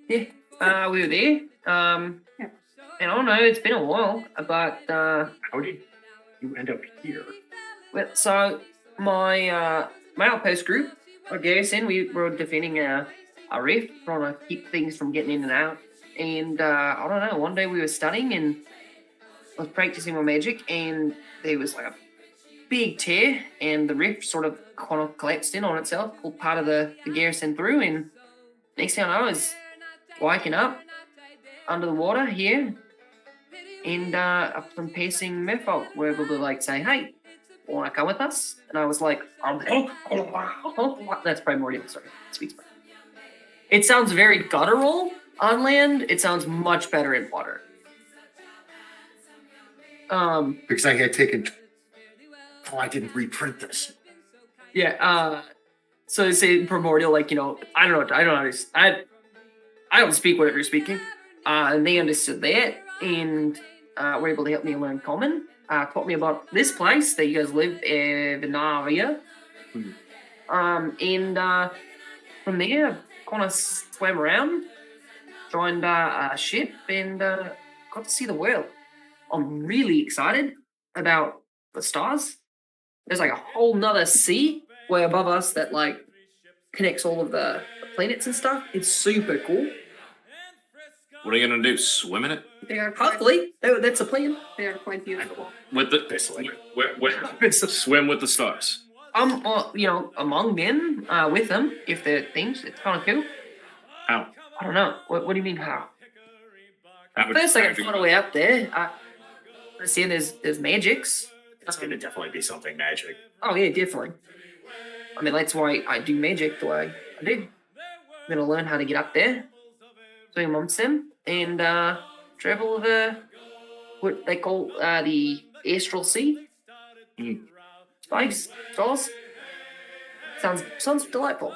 Yeah, we were there. And I don't know, it's been a while, but How did you end up here? well, so my outpost group, I guess, and we were defending a reef, trying to keep things from getting in and out. And I don't know, one day we were studying and I was practicing my magic, and there was like a big tear, and the reef sort of kind of collapsed in on itself, pulled part of the garrison through, and next thing I know, I was waking up under the water here, and some passing merfolk were able to like say, "Hey, want to come with us?" And I was like, "That's primordial." Sorry, speaks. It sounds very guttural on land. It sounds much better in water. Because I had taken. Oh, I didn't reprint this. Yeah. So they say primordial, like, you know, I don't know. I don't speak whatever you're speaking. And they understood that, and were able to help me learn common. Taught me about this place that you guys live in, Venaria. And from there, kind of swam around, joined a ship, and got to see the world. I'm really excited about the stars. There's like a whole nother sea way above us that like connects all of the planets and stuff. It's super cool. What are you gonna do? Swim in it? They are quite, Hopefully, that's a plan. they are quite beautiful. With the swim with the stars. I'm, you know, among them, with them, if they're things. It's kind of cool. How? I don't know. What do you mean how? How would- First, I gotta find a way up there. I understand there's magics. It's going to definitely be something magic. Oh yeah, definitely. I mean, that's why I do magic the way I do. I'm gonna learn how to get up there, swim amongst them, and travel the what they call the astral sea. Space, stars. Sounds delightful.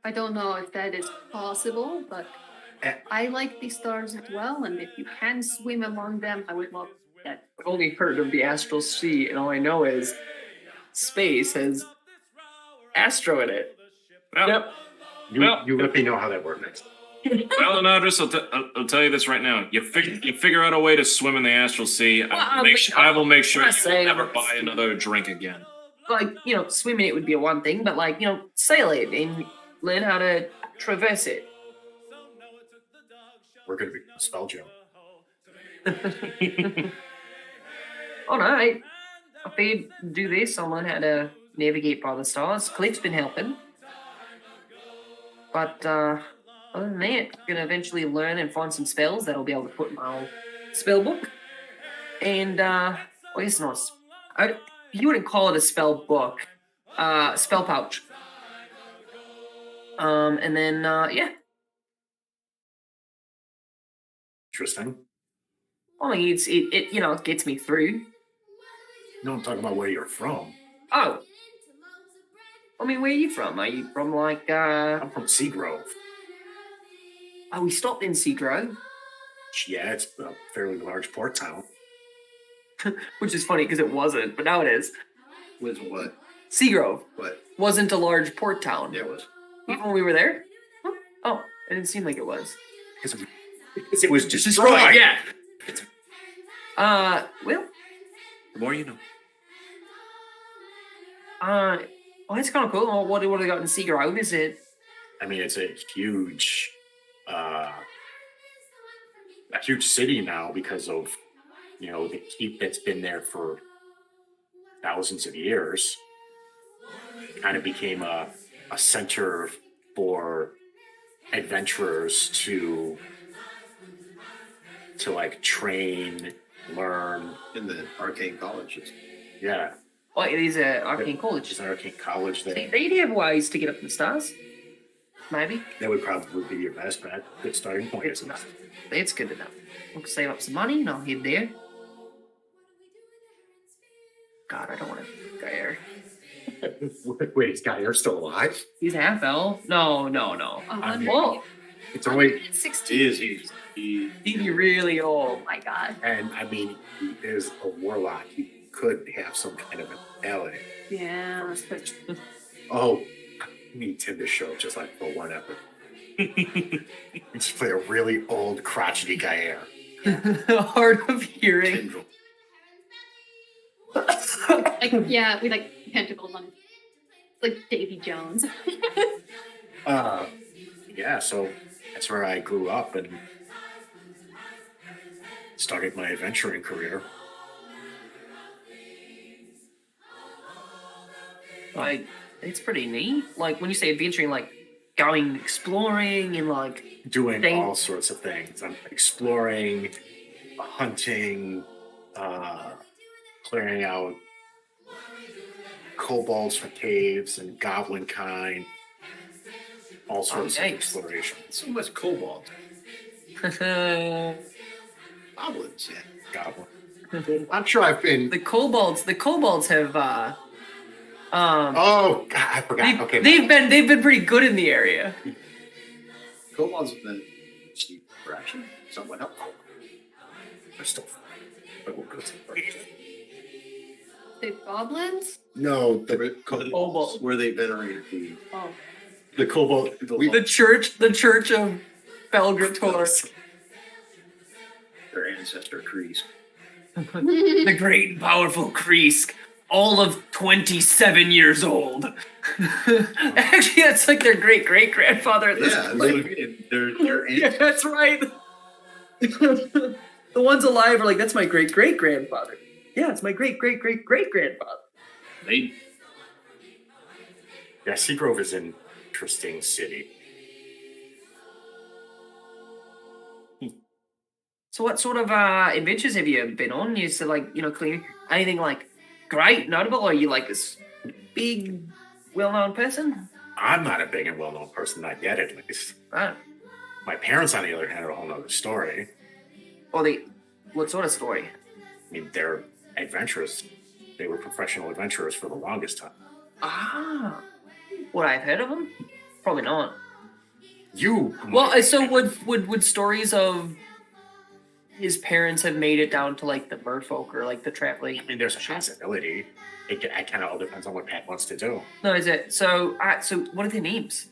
I don't know if that is possible, but I like the stars as well, and if you can swim among them, I would love that. I've only heard of the astral sea, and all I know is space has astro in it. Well, Yep. You let me know how that works. well, Anadris, I'll tell you this right now. You figure out a way to swim in the astral sea. I will make sure I'm you not saying never I'm- buy another drink again. Like, you know, swimming it would be a one thing, but like, you know, sail it and learn how to traverse it. We're going to be spell jam. Oh no, I figured do this, I'll learn how to navigate by the stars. Cliff's been helping. But other than that, I'm gonna eventually learn and find some spells that I'll be able to put in my old spell book. And Well, it's not. You wouldn't call it a spell book. Spell pouch. And then yeah. Interesting. I mean, it you know it gets me through. No, I'm talking about where you're from. Oh. I mean, where are you from? Are you from like I'm from Seagrove. Oh, we stopped in Seagrove, Yeah, it's a fairly large port town. which is funny because it wasn't, but now it is. Was what? Seagrove What? wasn't a large port town. Yeah, it was. Even when we were there? Oh, it didn't seem like it was. Because it was destroyed. Yeah. Well, The more you know. well, it's kind of cool. What do they got in Seagrove? Is it? I mean, it's a huge city now because of, you know, the keep that's been there for thousands of years. Kind of became a center for adventurers to like train, learn. In the arcane colleges. Yeah, Oh, it is a arcane college. which is an arcane college there. They have ways to get up in the stars. Maybe. That would probably be your best bet. Good starting point. It's not. It's good enough. We'll save up some money and I'll head there. God, I don't want to go there. Wait, is Gaia still alive? He's half elf. No. 100. Whoa. It's only, 16. He He'd be really old. Oh my god. and I mean, he is a warlock. He could have some kind of an ally. Yeah. Oh, I need Tim to show up just like for one episode. Just play a really old, crotchety Gaia. Hard of hearing. Tendril. Like, yeah, we like pentacles on like Davy Jones. Yeah, so that's where I grew up and started my adventuring career. Like, it's pretty neat. Like, when you say adventuring, like, going exploring and, like, Doing Thing- all sorts of things. I'm exploring, hunting, clearing out kobolds from caves and goblin kind. All sorts of yikes. exploration. So much cobalt. the Goblins, yeah. Goblin. I'm sure I've been. kobolds have, Oh, God, I forgot. Okay, they've been pretty good in the area. Kobolds have been cheap for actually somewhat helpful. they're still. But we'll go to The goblins? No, The Kobolds. kobolds, where they venerate Oh. the kobold. The church of Belgrator. their ancestor Kreese. The great and powerful Kreesk, all of 27 years old. Actually, that's like their great grandfather at this Yeah, that's point. what I mean. They're Yeah, that's right. The ones alive are like, that's my great grandfather. Yeah, it's my great grandfather. They Yeah, Seagrove is an interesting city. So what sort of adventures have you been on? You said like, clean anything like great, notable, or are you like this big, well-known person? I'm not a big and well-known person, not yet at least. Right. My parents, on the other hand, are a whole nother story. Or what sort of story? I mean, they're adventurers. They were professional adventurers for the longest time. Ah, would I have heard of them? Probably not. You. Well, so would stories of his parents have made it down to like the merfolk or like the traveling? I mean, there's a possibility. It kind of all depends on what Pat wants to do. No, is it? So what are their names?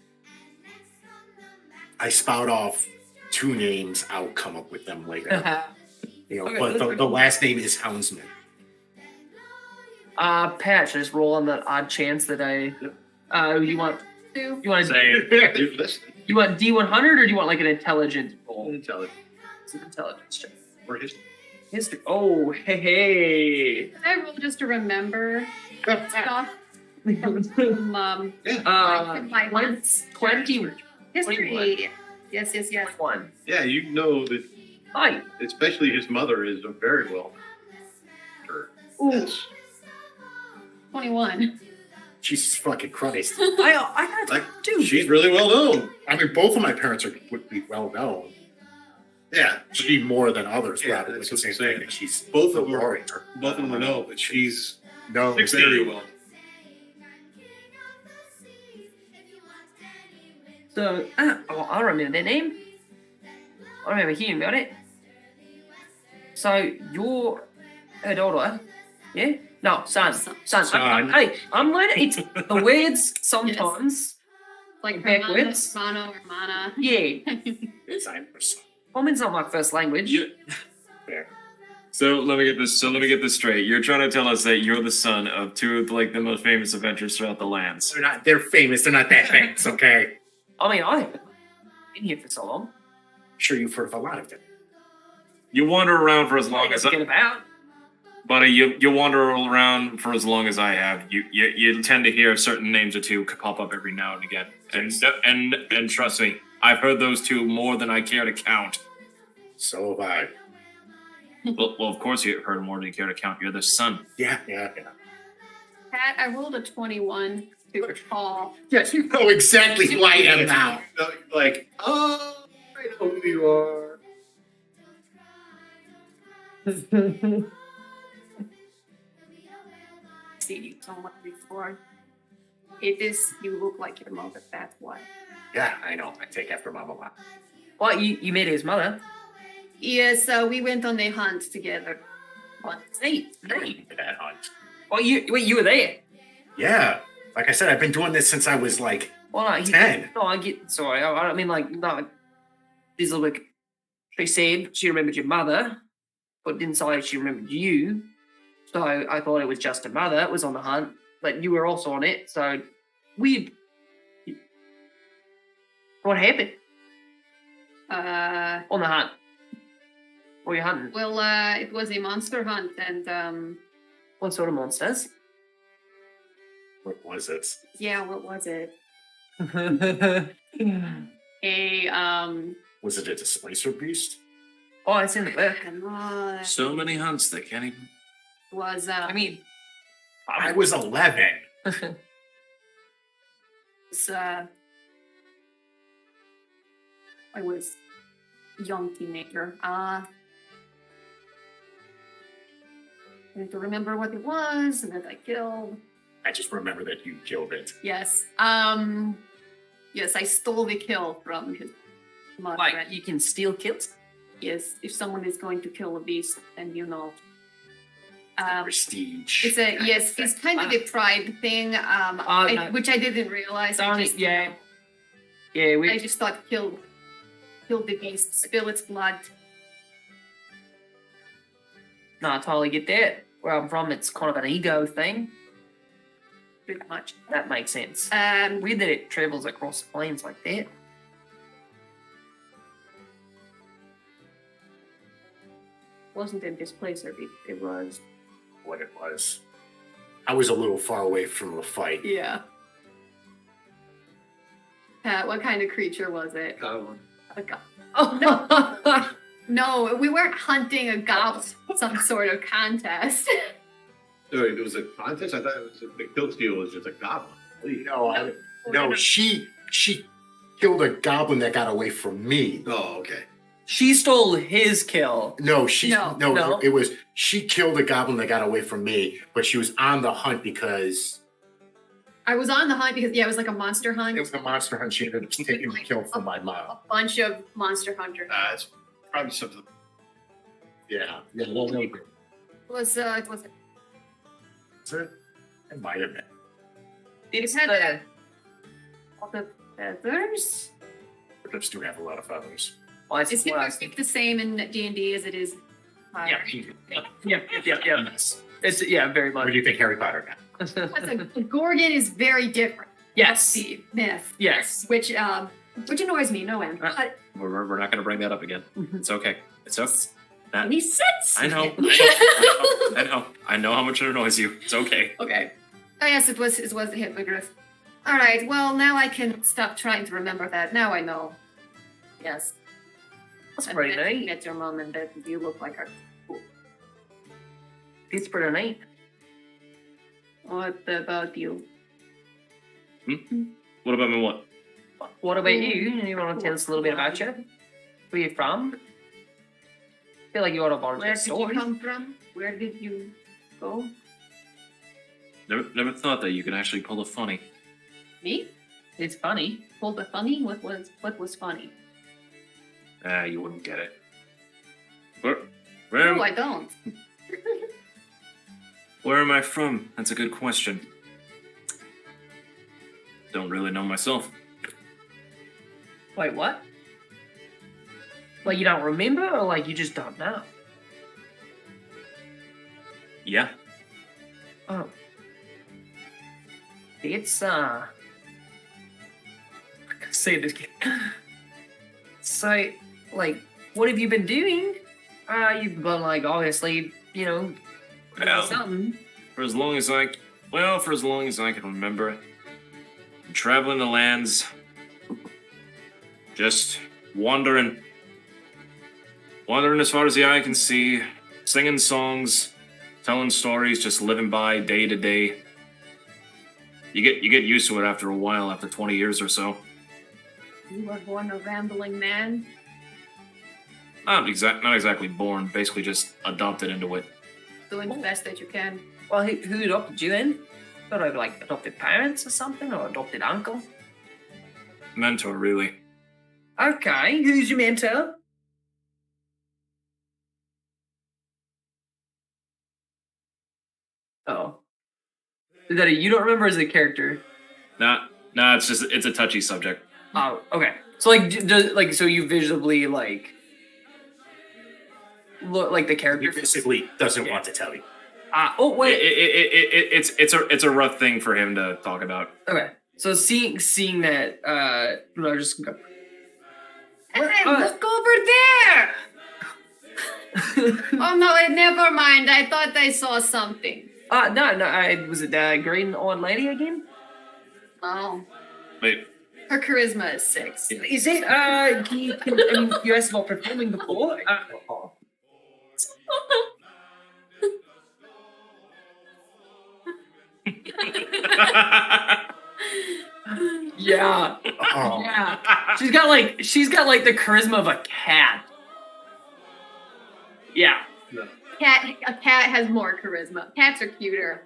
I spout off two names. I'll come up with them later. Okay, But that's the last name is Houndsman. Patch, just roll on the odd chance that I. You want Two. Say Dude, listen. you want D100 or do you want like an intelligence roll? Intelligence It's an intelligence check. or history. History. Oh, hey. Can I roll just to remember stuff hey. from my once? 20. History. Yes. One. Yeah, you know that Hi. especially his mother is a very well Ooh. 21. Jesus fucking Christ. I Like, got two. she's really well known. I mean, both of my parents would be well known. Yeah, She more than others, Yeah, probably. that's The what same I'm saying. thing. She's both a of them are warrior. both of them are known, but she's No, very well. So, I remember their name. I remember hearing about it. So, you're her daughter, yeah? No, son. Son. Hey, I'm learning. It's the words sometimes. Like Backwards. Hermano, Hermana. Yeah. Cypress. Woman's not my first language. You, Fair. so let me get this. So let me get this straight. You're trying to tell us that you're the son of two of like the most famous adventurers throughout the lands. They're famous. They're not that famous, okay? I mean, I haven't been here for so long. Sure, you've heard of a lot of them. You wander around for as long Like, as get about. buddy. You wander around for as long as I have. You tend to hear certain names or two pop up every now and again. And trust me, I've heard those two more than I care to count. So have I. Well, of course you heard more than you care to count. You're the son. Yeah. Pat, I rolled a 21 to recall. Yes, you know exactly who I am now. Like, oh, I know who you are. Seen you so much before. It is, you look like your mother, that's why. Yeah, I know. I take after Mama a lot. Well, you met his mother. Yes, we went on a hunt together once. Neat. That hunt. Well, you were there. Yeah. Like I said, I've been doing this since I was like Well, no, 10. No, I get. Sorry, I don't mean like no. This is like she said she remembered your mother, but didn't say she remembered you. So I thought it was just her mother. It was on the hunt, but you were also on it. So weird. What happened on the hunt? What were you hunting? Well, it was a monster hunt, and What sort of monsters? What was it? yeah, what was it? Oh, A Was it a displacer beast? it's in the book. So many hunts they can't even. Was I mean, I was 11. was, I was a young teenager. I need to remember what it was and that I killed. I just remember that you killed it. Yes. Yes, I stole the kill from his mother. like and you can steal kills. yes, if someone is going to kill a beast, then you know. Prestige. It's a yes. It's kind of a pride thing, no. which I didn't realize. I Darn just, it, yeah. Yeah, I just thought kill the beast, spill its blood. No, I totally get that. Where I'm from, it's kind of an ego thing. Pretty much. That makes sense. Um, Weird that it travels across the plains like that. wasn't in displacer. It was. What it was. I was a little far away from the fight. Yeah. Pat, what kind of creature was it? A go- Oh no! No, we weren't hunting a goblin. Some sort of contest. So it was a contest. I thought it was the kill steal was just a goblin. No, she killed a goblin that got away from me. Oh, okay. She stole his kill. No, No. it was she killed a goblin that got away from me, but she was on the hunt because I was on the hunt because it was like a monster hunt. it was a monster hunt. She ended up taking the kill from my mom. A bunch of monster hunters. It's probably something. Yeah. It was It might have been. it had all the feathers. Lips do have a lot of feathers. Well, that's Is what I was it thinking. the same in D&D as it is? Yeah. It's very Where much. do you think Harry Potter got? A Gorgon is very different. Yes. The myth. Yes. Which annoys me no end. But We're not going to bring that up again. It's okay. It's okay. That, he sits. I know. I know how much it annoys you. It's okay. Okay. Oh yes, it was the hippogriff. All right. Well, now I can stop trying to remember that. Now I know. Yes. That's pretty neat. Met your mom and that you look like her. It's pretty neat. What about you? What about me? What? What about you? You want to tell us a little bit about you? Where you from? I feel like you ought to Where volunteer did you story. come from? Where did you go? Never thought that you could actually pull a funny. Me? It's funny. Pulled the funny? What was funny? Ah, you wouldn't get it. Where No, I don't. where am I from? That's a good question. Don't really know myself. Wait, what? Like you don't remember, or like you just don't know? Yeah. Oh. It's say this again. So, like, what have you been doing? You've been like obviously, you know, doing Well, something. for as long as I can remember, I'm traveling the lands, just wandering as far as the eye can see, singing songs, telling stories, just living by day to day. You get used to it after a while, after 20 years or so. You were born a rambling man. Not exactly born, basically just adopted into it. Doing the best that you can. Well, who adopted you then? Got over like adopted parents or something, or adopted uncle? Mentor, really. Okay, who's your mentor? Oh, is that you don't remember as a character? Nah, it's a touchy subject. Oh, okay. So like so you visibly like look like the He character. basically doesn't want to tell you. Oh wait. It's a rough thing for him to talk about. Okay. So seeing that, no, just go. Hey, look over there! Oh no, never mind. I thought I saw something. No. Was it the green old lady again? Oh, Wait, her charisma is 6. Is it? I mean, you asked about performing before. Yeah, Oh, yeah. She's got like the charisma of a cat. Yeah. A cat has more charisma. Cats are cuter.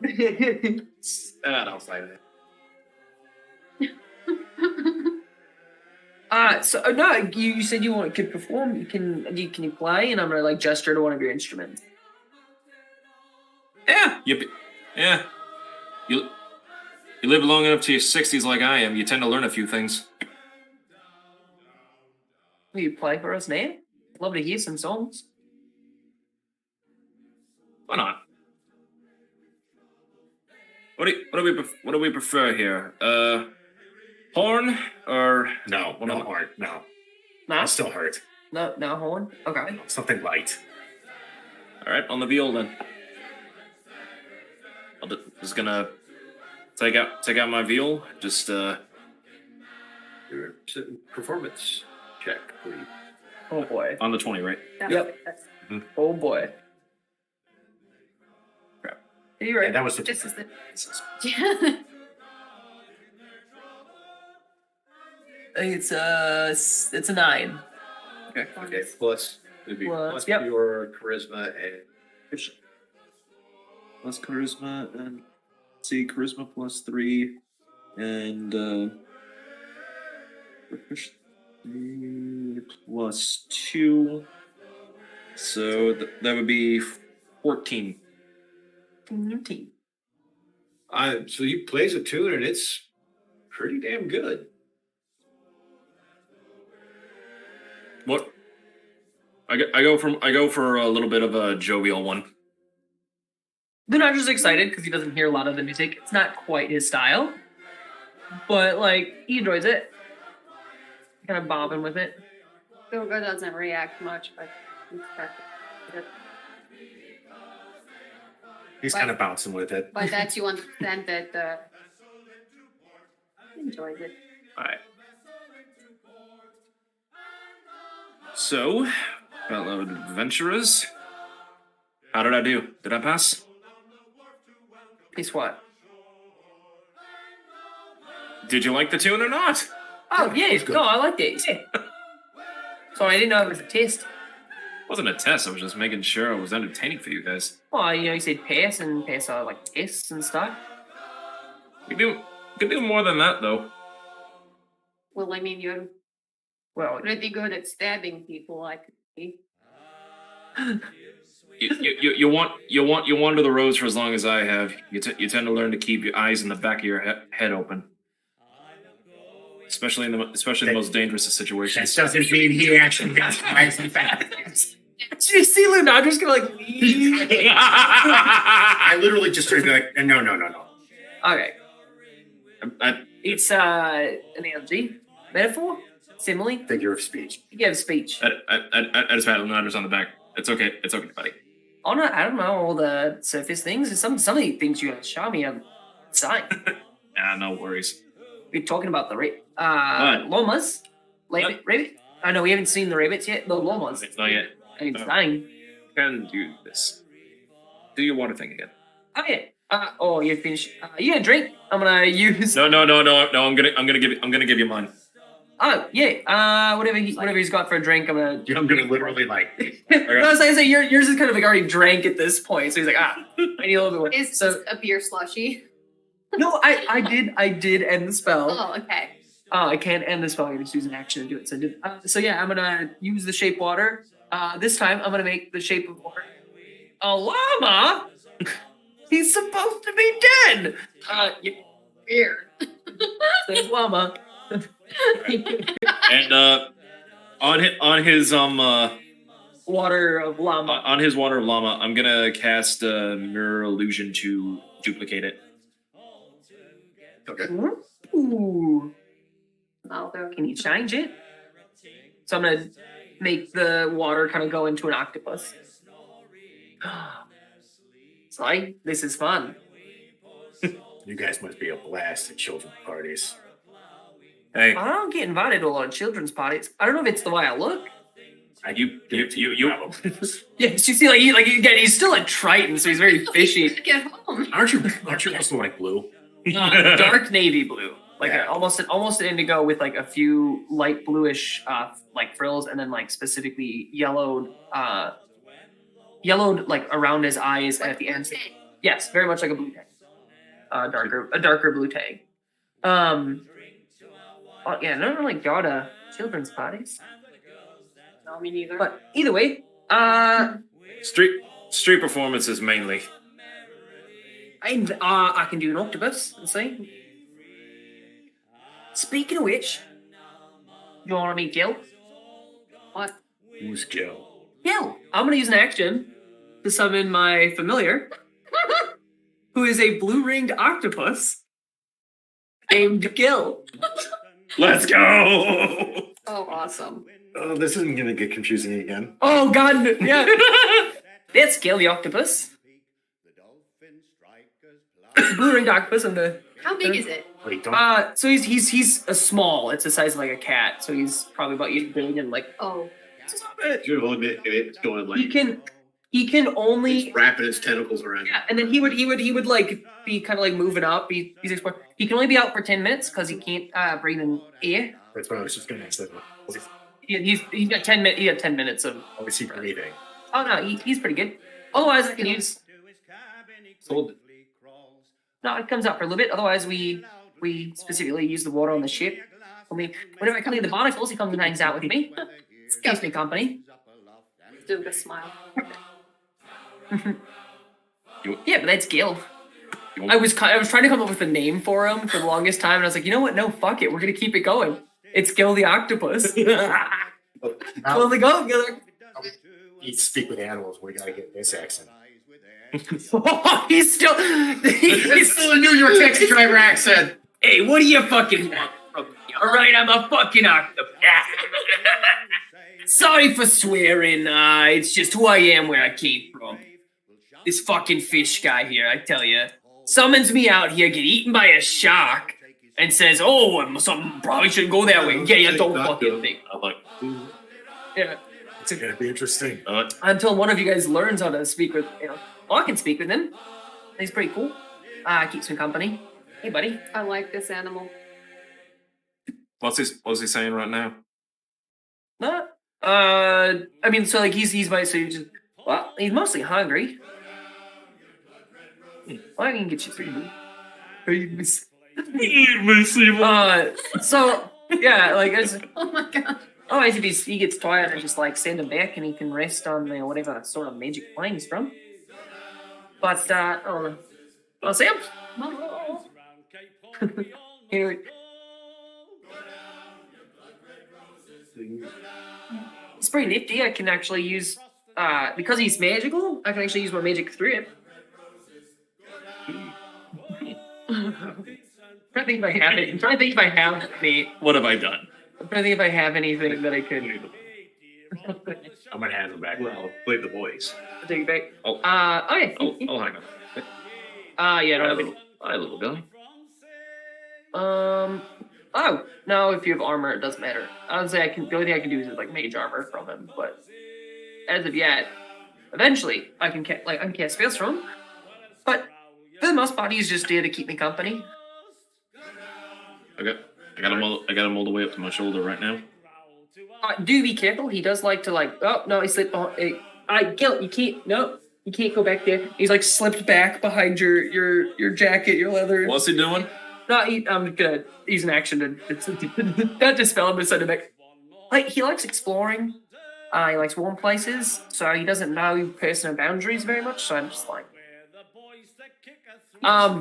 Outside of that. So no, you said you could perform. Can you play? And I'm gonna like gesture to one of your instruments. yeah, you live long enough to your 60s like I am. You tend to learn a few things. Will you play for us now? Love to hear some songs. Why not? What do we prefer here? Horn or no, One no of the- heart, no. No, I'll still hurt. no horn. Okay. Something light. all right on the viol then? Just gonna take out my viol. Just Your performance check, please. Oh boy. on the 20, right? Yep. Oh boy. Crap. Are you Yeah, ready? that was the This is the. It's a 9. Okay. Plus, it'd be Plus, plus yep. your charisma and Plus charisma and see charisma plus 3 and proficiency plus 2. So that would be 14. so you plays a tune and it's pretty damn good. What? I go for a little bit of a jovial one. They're not just excited because he doesn't hear a lot of the music. It's not quite his style, but like he enjoys it. Kind of bobbing with it. Goga doesn't react much, but He's kind of bouncing with it. by that you understand that he enjoys it. All right. So, fellow adventurers, how did I do? Did I pass? Guess what? Did you like the tune or not? Oh yeah, no, I liked it. Yeah. Sorry, I didn't know it was a test. It wasn't a test. I was just making sure it was entertaining for you guys. Well, you said pass and pass are like tests and stuff. We could do more than that though. Well, I mean, you're Well, pretty good at stabbing people, I could see. You wander the roads for as long as I have. You tend to learn to keep your eyes in the back of your head open, especially in the most dangerous of situations. doesn't mean he actually got eyes and back. did you see Leonardo's gonna like leave? I literally just turned to be like, no. Okay. I, It's an analogy, metaphor, simile, Figure of speech. figure of speech. I just pat Leonardo's on the back. It's okay, buddy. Oh no, I don't know all the surface things. Some of the things you show me are insane. No worries. We're talking about the llamas, rabbit. I know we haven't seen the rabbits yet. The llamas, It's not yet. insane. Can do this. Do your water thing again. Oh yeah. You finished. You gonna drink? I'm gonna use. No. I'm gonna give you mine. Oh yeah. Whatever he's got for a drink, I'm gonna. I'm gonna literally like. I was saying yours is kind of like already drank at this point, so he's like, I need a little bit more. It's So just a beer slushy. no, I did end the spell. Oh, okay. I can't end the spell. I just use an action to do it. So I did. So yeah, I'm gonna use the shape water. This time I'm gonna make the shape of water a llama. He's supposed to be dead. Yeah, Weird. there's llama. And on his Water of llama. on his water of llama, I'm gonna cast mirror illusion to duplicate it. Okay. Ooh. Now they're Can you change it? So I'm gonna make the water kind of go into an octopus. Sorry, this is fun. You guys must be a blast at children's parties. Hey, I don't get invited to a lot of children's parties. I don't know if it's the way I look. you. Yeah, you see, again, he's still a Triton, so he's very fishy. get home. Aren't you also like blue? Dark navy blue, like Yeah. almost an indigo with like a few light bluish like frills, and then like specifically yellowed like around his eyes and at the ends. Yes, very much like a blue tag. A darker blue tag. Yeah, I don't really go to children's parties. No, me neither. But either way, Street performances mainly. I can do an octopus and see. Speaking of which, you want to meet Gil? What? Who's Gil? Gil! I'm gonna use an action to summon my familiar, who is a blue-ringed octopus named Gil. Let's go. Oh, awesome. Oh, this isn't gonna get confusing again. Oh God, yeah. That's Gil the octopus. Blue-ringed octopus. How big is it? Wait, don't. So he's a small. It's the size of like a cat. So he's probably about 8 big and like Oh, Should have only been, it's going like he can only wrapping his tentacles around. yeah. And then he would like be kind of like moving up. He's exploring. He can only be out for 10 minutes because he can't breathe in air. That's what I was just gonna say. He's got 10 minutes. He got 10 minutes of. Oh, is he breathing? Oh no, he's pretty good. Otherwise, I can use. No, it comes out for a little bit. Otherwise, we specifically use the water on the ship. Whenever I come in the barnacles, he comes and hangs out with me. Keeps me company. do the smile. Yeah, but that's Gil. I was trying to come up with a name for him for the longest time, and I was like, you know what? No, fuck it. We're gonna keep it going. It's Gil the octopus. Well, they go, Gil. You speak with animals. We gotta get this accent. He's still a New York taxi driver accent. Hey, what do you fucking want from me? All right, I'm a fucking octopus. Sorry for swearing. It's just who I am, where I came from. This fucking fish guy here, I tell you, summons me out here, get eaten by a shark, and says, "Oh, something probably shouldn't go that way." Yeah, don't fucking think. I'm like, Yeah. It's gonna be interesting. Until one of you guys learns how to speak with, I can speak with him. He's pretty cool. Keeps me company. Hey, buddy. I like this animal. What's he saying right now? Not. I mean, so like he's so just well, he's mostly hungry. Well, I can get you food. So yeah, like it's. Oh my god. Otherwise, if he gets tired, I just like send him back and he can rest on whatever sort of magic plane he's from. But I don't know. Well, Sam. Here. It's pretty nifty. I can actually use because he's magical. I can actually use my magic through him. I'm trying to think if I have it. I'm trying to think if I have any. What have I done? I'm trying to think if I have anything that I could. I'm gonna hand them back. Well, play the voice. I'll take it back. Oh. Okay. Oh, hang on. Yeah, I don't have any. Hi, little guy. Oh no! If you have armor, it doesn't matter. I would say I can. The only thing I can do is like mage armor from him, but as of yet, eventually I can cast spells from him. But for the most part, he's just there to keep me company. I got him all the way up to my shoulder right now. Do be careful. He does like to Oh no, he slipped. Gil, you can't. No, you can't go back there. He's like slipped back behind your jacket, your leather. What's he doing? No, I'm gonna use an action to not dispel him, but send him back. Like he likes exploring. He likes warm places, so he doesn't know personal boundaries very much. So I'm just like,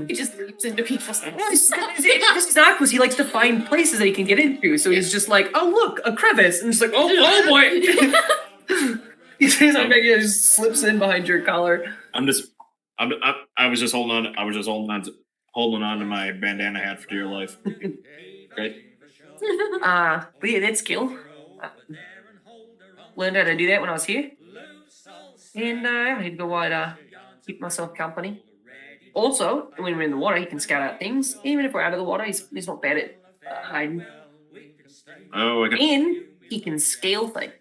He just leaps into people's it's just not because he likes to find places that he can get into. So he's just like, oh look, a crevice, and it's like, oh boy. He just slips in behind your collar. I was just holding on to my bandana hat for dear life. Great. But yeah, that's skill. Learned how to do that when I was here, and I had to go out keep myself company. Also, when we're in the water, he can scout out things. Even if we're out of the water, he's not bad at hiding. Oh, I got. And he can scale things.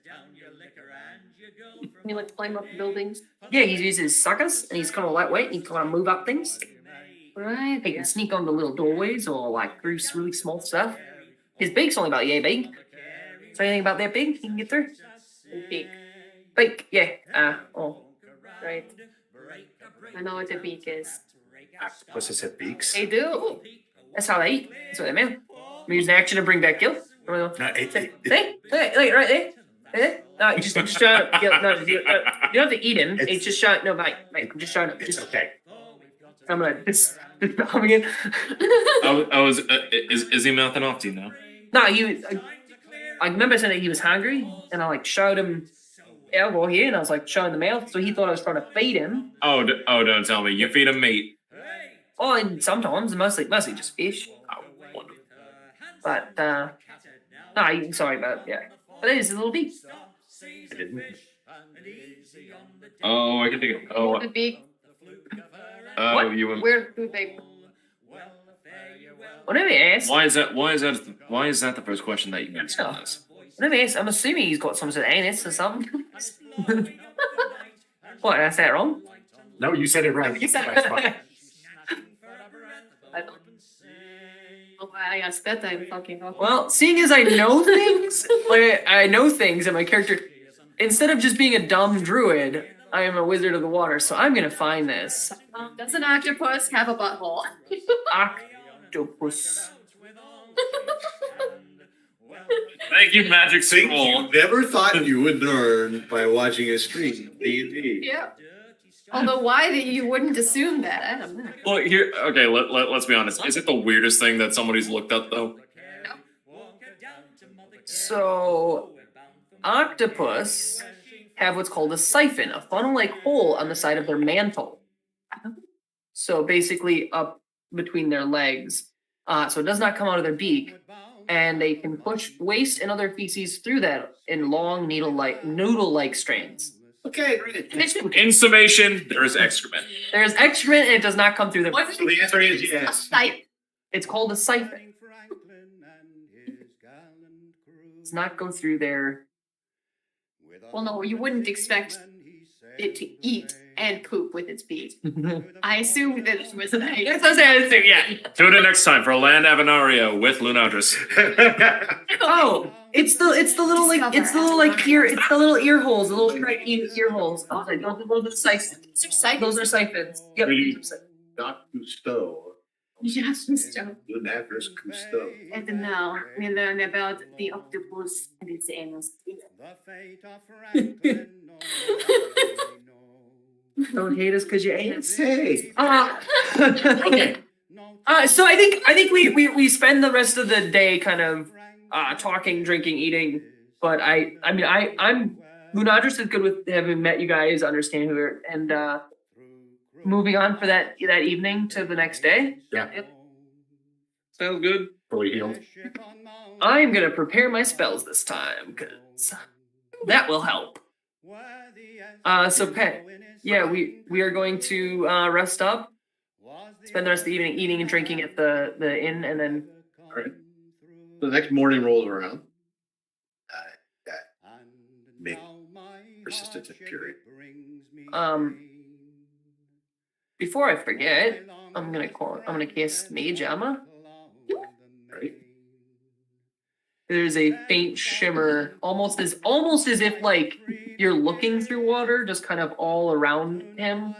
You like to climb up buildings. Yeah, he uses suckers, and he's kind of lightweight, and he can kind of move up things. Right. He can sneak onto little doorways or like through really small stuff. His beak's only about big. So anything about that big, he can get through. Beak. Beak, yeah. Right. I know what a beak is. Octopuses have beaks. They do. That's how they eat. That's what they mean. We use an action to bring back Gil. No, See, right there. No, you just shut up. Gil. No, you don't have to eat him. It's just shut. No, mate, I'm just showing up. it's okay. I'm gonna just again. I was. Is he mouthing off to you now? No, I remember saying that he was hungry, and I like showed him elbow here, and I was like showing the mouth, so he thought I was trying to feed him. Oh, don't tell me you feed him meat. Oh, and sometimes, mostly just fish. Oh, wonderful. But no, sorry about But it is a little deep. I didn't. Oh, I can think of. Oh, The beak. What? You. Where do they? Whenever he asks, Why is that the first question that you asked on this? whenever he asks, I'm assuming he's got some sort of anus or something. What? Did I say it wrong? No, you said it right. That's fine. I don't. Oh, I asked that I'm fucking off. Well, seeing as I know things, and my character, instead of just being a dumb druid, I am a wizard of the water, so I'm gonna find this. Does an octopus have a butthole? Octopus. Thank you, Magic Thing Scroll. you never thought you would learn by watching a stream of D&D. Yeah. Although why that you wouldn't assume that, I don't know. Look here. Okay, let's be honest. Is it the weirdest thing that somebody's looked up though? So, octopus have what's called a siphon, a funnel-like hole on the side of their mantle. So basically up between their legs. So it does not come out of their beak. And they can push waste and other feces through that in long noodle-like strands. Okay, great. In summation, there is excrement. There's excrement and it does not come through their What's So the answer is yes. It's called a siphon. Does not go through their Well, no, you wouldn't expect it to eat and poop with its beak. I assumed that it was nice. Yes, I said, yeah. Tune in next time for Land Avanaria with Lunadris. Oh, it's the little like ear holes, the little ear holes. Oh, those are siphons. Those are siphons. Yep. Doc Cousteau. Yes, Mr. Lunadris Cousteau. And now we learn about the octopus and its anus. Don't hate us because you ate us. Hey. Okay. So I think we spend the rest of the day kind of talking, drinking, eating. But I'm Lunadris is good with having met you guys, understand who we're, and moving on for that evening to the next day. Yeah. Yep. Sounds good. Fully healed. I'm gonna prepare my spells this time because that will help. So Pet, yeah, we are going to rest up, spend the rest of the evening eating and drinking at the inn, and then All right. The next morning rolls around. That make persistent period. before I forget, I'm gonna cast Mage Armor. Right. There's a faint shimmer, almost as if like you're looking through water, just kind of all around him.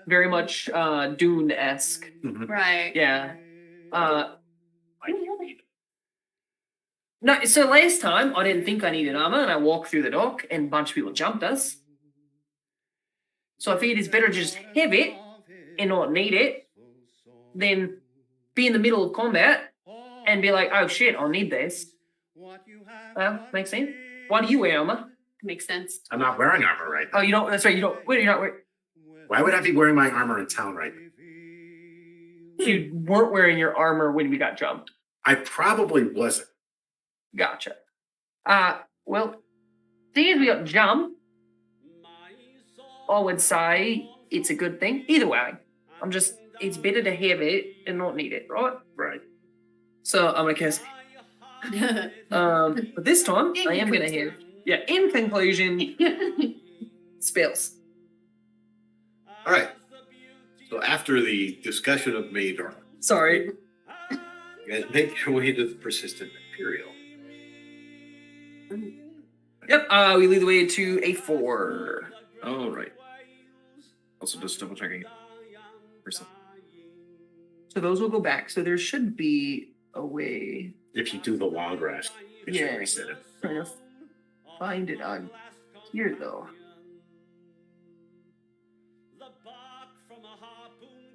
Very much Dune-esque. Right. Yeah. No, so last time I didn't think I needed armor, and I walked through the dock, and a bunch of people jumped us. So I figured it's better to just have it and not need it than be in the middle of combat and be like, oh shit, I'll need this. Well, makes sense. Why do you wear armor? Makes sense. I'm not wearing armor right now. Oh, you don't. That's right. You don't. Wait, you're not wearing. Why would I be wearing my armor in town right now? You weren't wearing your armor when we got jumped. I probably wasn't. Gotcha. Well, seeing as we got jumped, I would say it's a good thing. Either way, it's better to have it and not need it, right? Right. So I'm gonna cast. But this time I am gonna have. Yeah. In conclusion, spells. All right. So after the discussion of Mage Armor, Sorry. you guys make your way to the persistent Imperial. Yep. We lead the way to a 4. All right. Also, just double checking. So those will go back. So there should be a way. If you do the long rest, it should Yeah. reset it. Trying to find it on here though.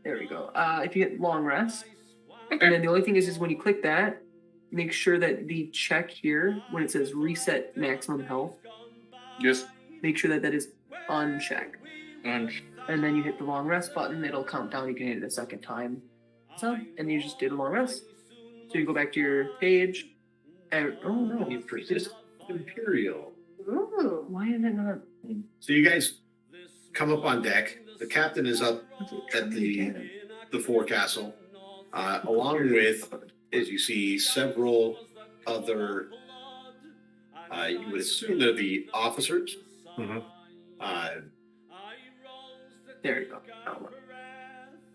There we go. If you hit long rest, and then the only thing is when you click that, make sure that the check here, when it says reset maximum health, Yes. make sure that is unchecked. And And then you hit the long rest button, it'll count down. You can hit it a second time. So, and you just did a long rest. So you go back to your page. And, oh no, You persistent Imperial. Ooh. why is it not? So you guys come up on deck. The captain is up at the forecastle, along with, as you see, several other. You would assume they're the officers. Mhm. There you go.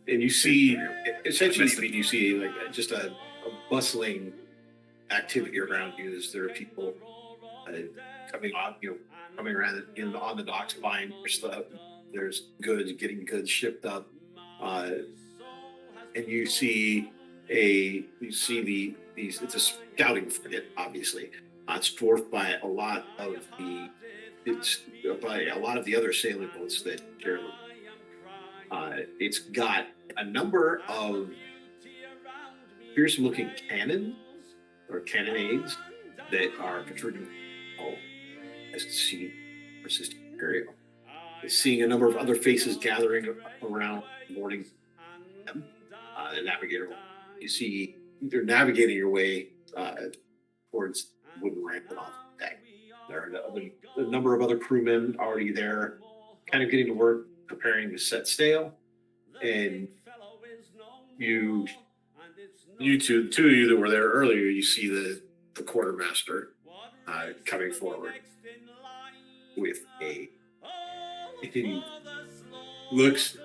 And you see, essentially, you see like just a bustling activity around you. As there are people coming around on the docks buying your stuff. There's goods, getting goods shipped up, and you see it's a scouting frigate, obviously. It's dwarfed by a lot of the other sailing boats that carry. It's got a number of fearsome-looking cannon or cannonades that are protruding. As to see persistent Imperial. Seeing a number of other faces gathering around, boarding them. The navigator. You see they're navigating your way towards the wooden ramp off the deck. There are a number of other crewmen already there, kind of getting to work, preparing to set sail. And you two, the two of you that were there earlier, you see the quartermaster coming forward with a looks,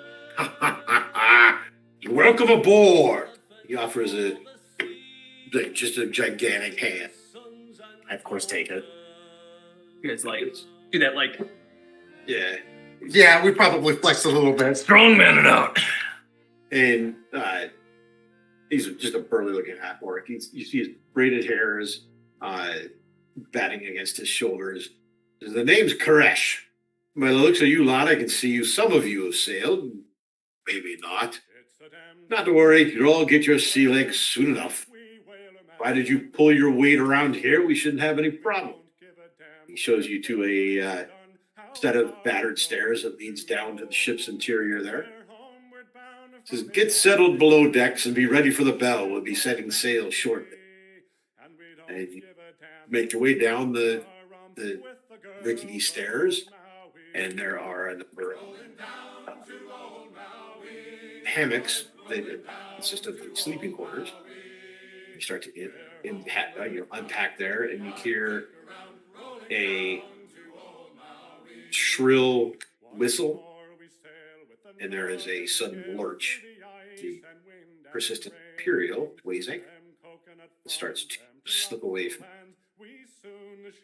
welcome aboard. He offers just a gigantic hand. I, of course, take it. You guys like do that like Yeah. Yeah, we probably flexed a little bit. Strong man it out. And he's just a burly looking half orc. You see his braided hairs batting against his shoulders. The name's Koresh. By the looks of you lot, I can see some of you have sailed. Maybe not. Not to worry, you'll all get your sea legs soon enough. Provided you pull your weight around here, we shouldn't have any problem. He shows you to a set of battered stairs that leads down to the ship's interior there. Says, get settled below decks and be ready for the bell. We'll be setting sail shortly. And you make your way down the rickety stairs, and there are a number of hammocks that consist of sleeping quarters. You start to unpack there, and you hear a shrill whistle, and there is a sudden lurch. The persistent Imperial weighs anchor. It starts to slip away from you.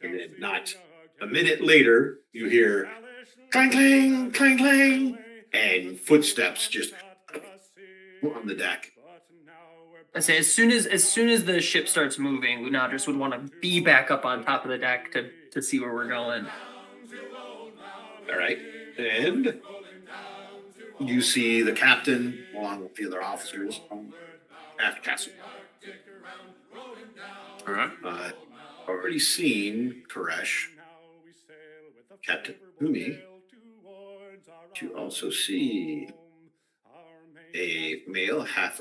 And then not a minute later, you hear clang, clang, clang, clang, and footsteps just on the deck. I say as soon as the ship starts moving, Lunadris would want to be back up on top of the deck to see where we're going. All right. And you see the captain along with the other officers on aft castle. All right. Already seen Koresh, Captain Umi. You also see a male half.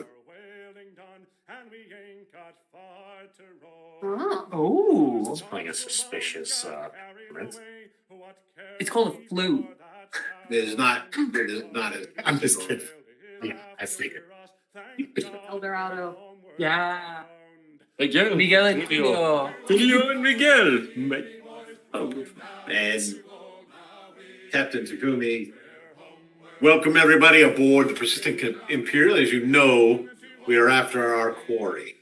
Oh. It's playing a suspicious prince. It's called a flute. It is not as. I'm just kidding. Yeah, I figured. Eldorado. Yeah. Again. Miguel and Julio. Julio and Miguel. And Captain Takumi, welcome everybody aboard the Persistent Imperial. As you know, we are after our quarry.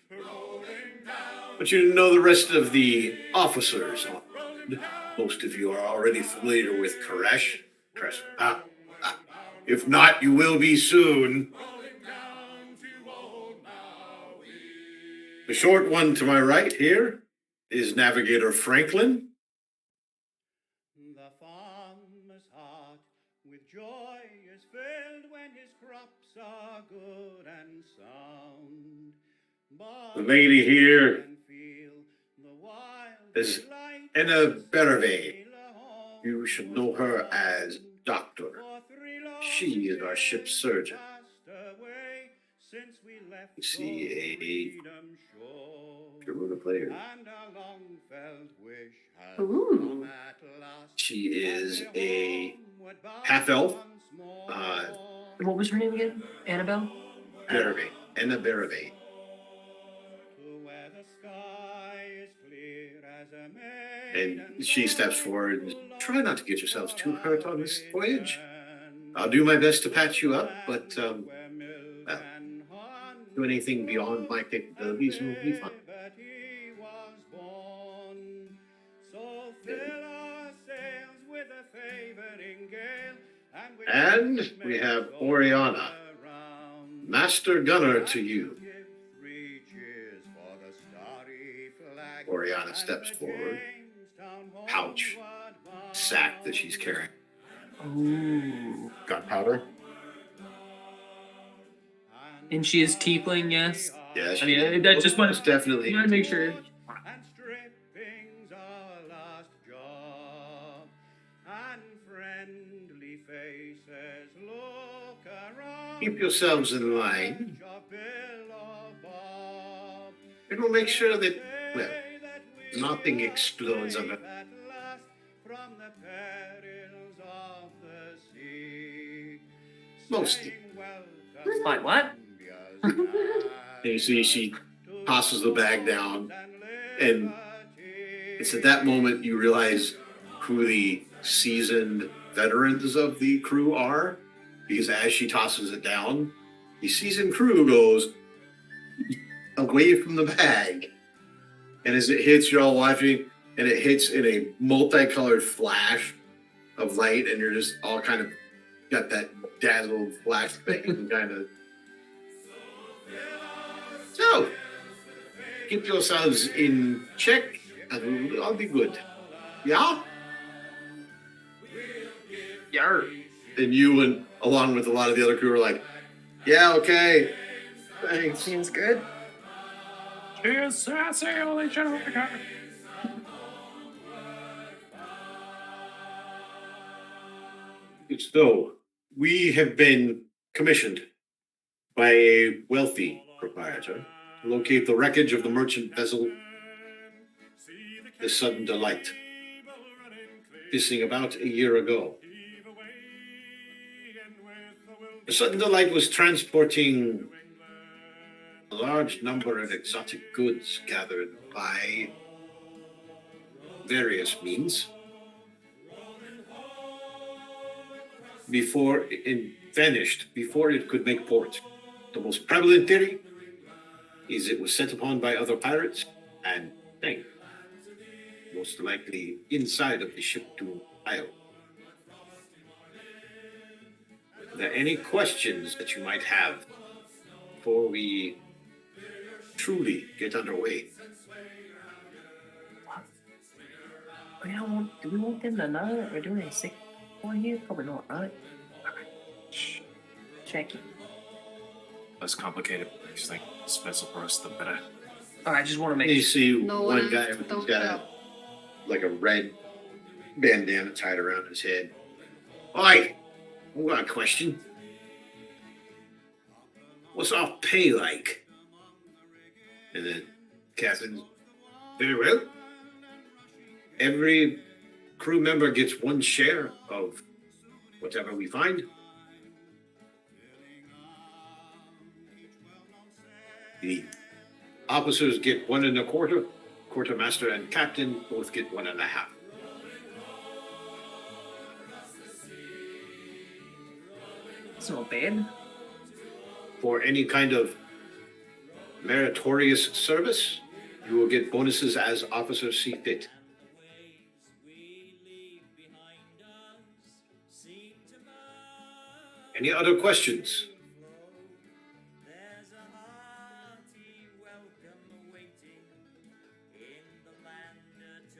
But you know the rest of the officers on board. Most of you are already familiar with Koresh. If not, you will be soon. The short one to my right here is Navigator Franklin. The farmer's heart with joy is filled when his crops are good and sound. The lady here Can feel the wild is delight Enna of Berave. sailor home. You should know her as Doctor. For 3 long She is our ship's surgeon. passed away since we left You see a Freedom Shore. Kiruna player. And a long felt wish has Ooh. come at last. She is a half-elf. What was her name again? Annabelle? Berave. Enna Berave. To where the sky is clear as a And she steps forward and try not to get yourselves too hurt on this voyage. I'll do my best to patch you up, but well, do anything beyond my capabilities will be fine. And we have Oriana, Master Gunner to you. Oriana steps forward, pouch, sack that she's carrying. Ooh. Gunpowder. And she is tiefling, yes. Yeah, I mean, that just was definitely. You want to make sure. And stripping's our last job. And friendly faces look around. Keep yourselves in line, and we'll make sure that, well, nothing explodes on it. Mostly. Wait, what? And you see she tosses the bag down, and it's at that moment you realize who the seasoned veterans of the crew are. because as she tosses it down, the seasoned crew goes away from the bag. And as it hits, you're all watching, and it hits in a multicolored flash of light, and you're just all kind of got that dazzled flash thing kind of. So, keep yourselves in check, and we'll all be good. Yeah? Yar. And you and along with a lot of the other crew are like, yeah, okay. Thanks. Seems good. Cheers, sassy, holy shit, oh my God. So, we have been commissioned by a wealthy proprietor to locate the wreckage of the merchant vessel, the Sudden Delight, missing about a year ago. The Sudden Delight was transporting a large number of exotic goods gathered by various means before it vanished, before it could make port. The most prevalent theory is it was set upon by other pirates and sank, most likely inside of the ship to Ohio. Are there any questions that you might have before we truly get underway? Do we want them to know that we're doing a sick one here? Probably not, right? Check it. Less complicated. Just think the vessel for us, the better. I just want to make You see No one one guy else who's don't got know. like a red bandana tied around his head. Oi, I've got a question. What's our pay like? And then Captain, very well. Every crew member gets one share of whatever we find. The officers get 1 1/4. Quartermaster and captain both get 1 1/2. It's not bad. For any kind of meritorious service, you will get bonuses as officers see fit. Any other questions?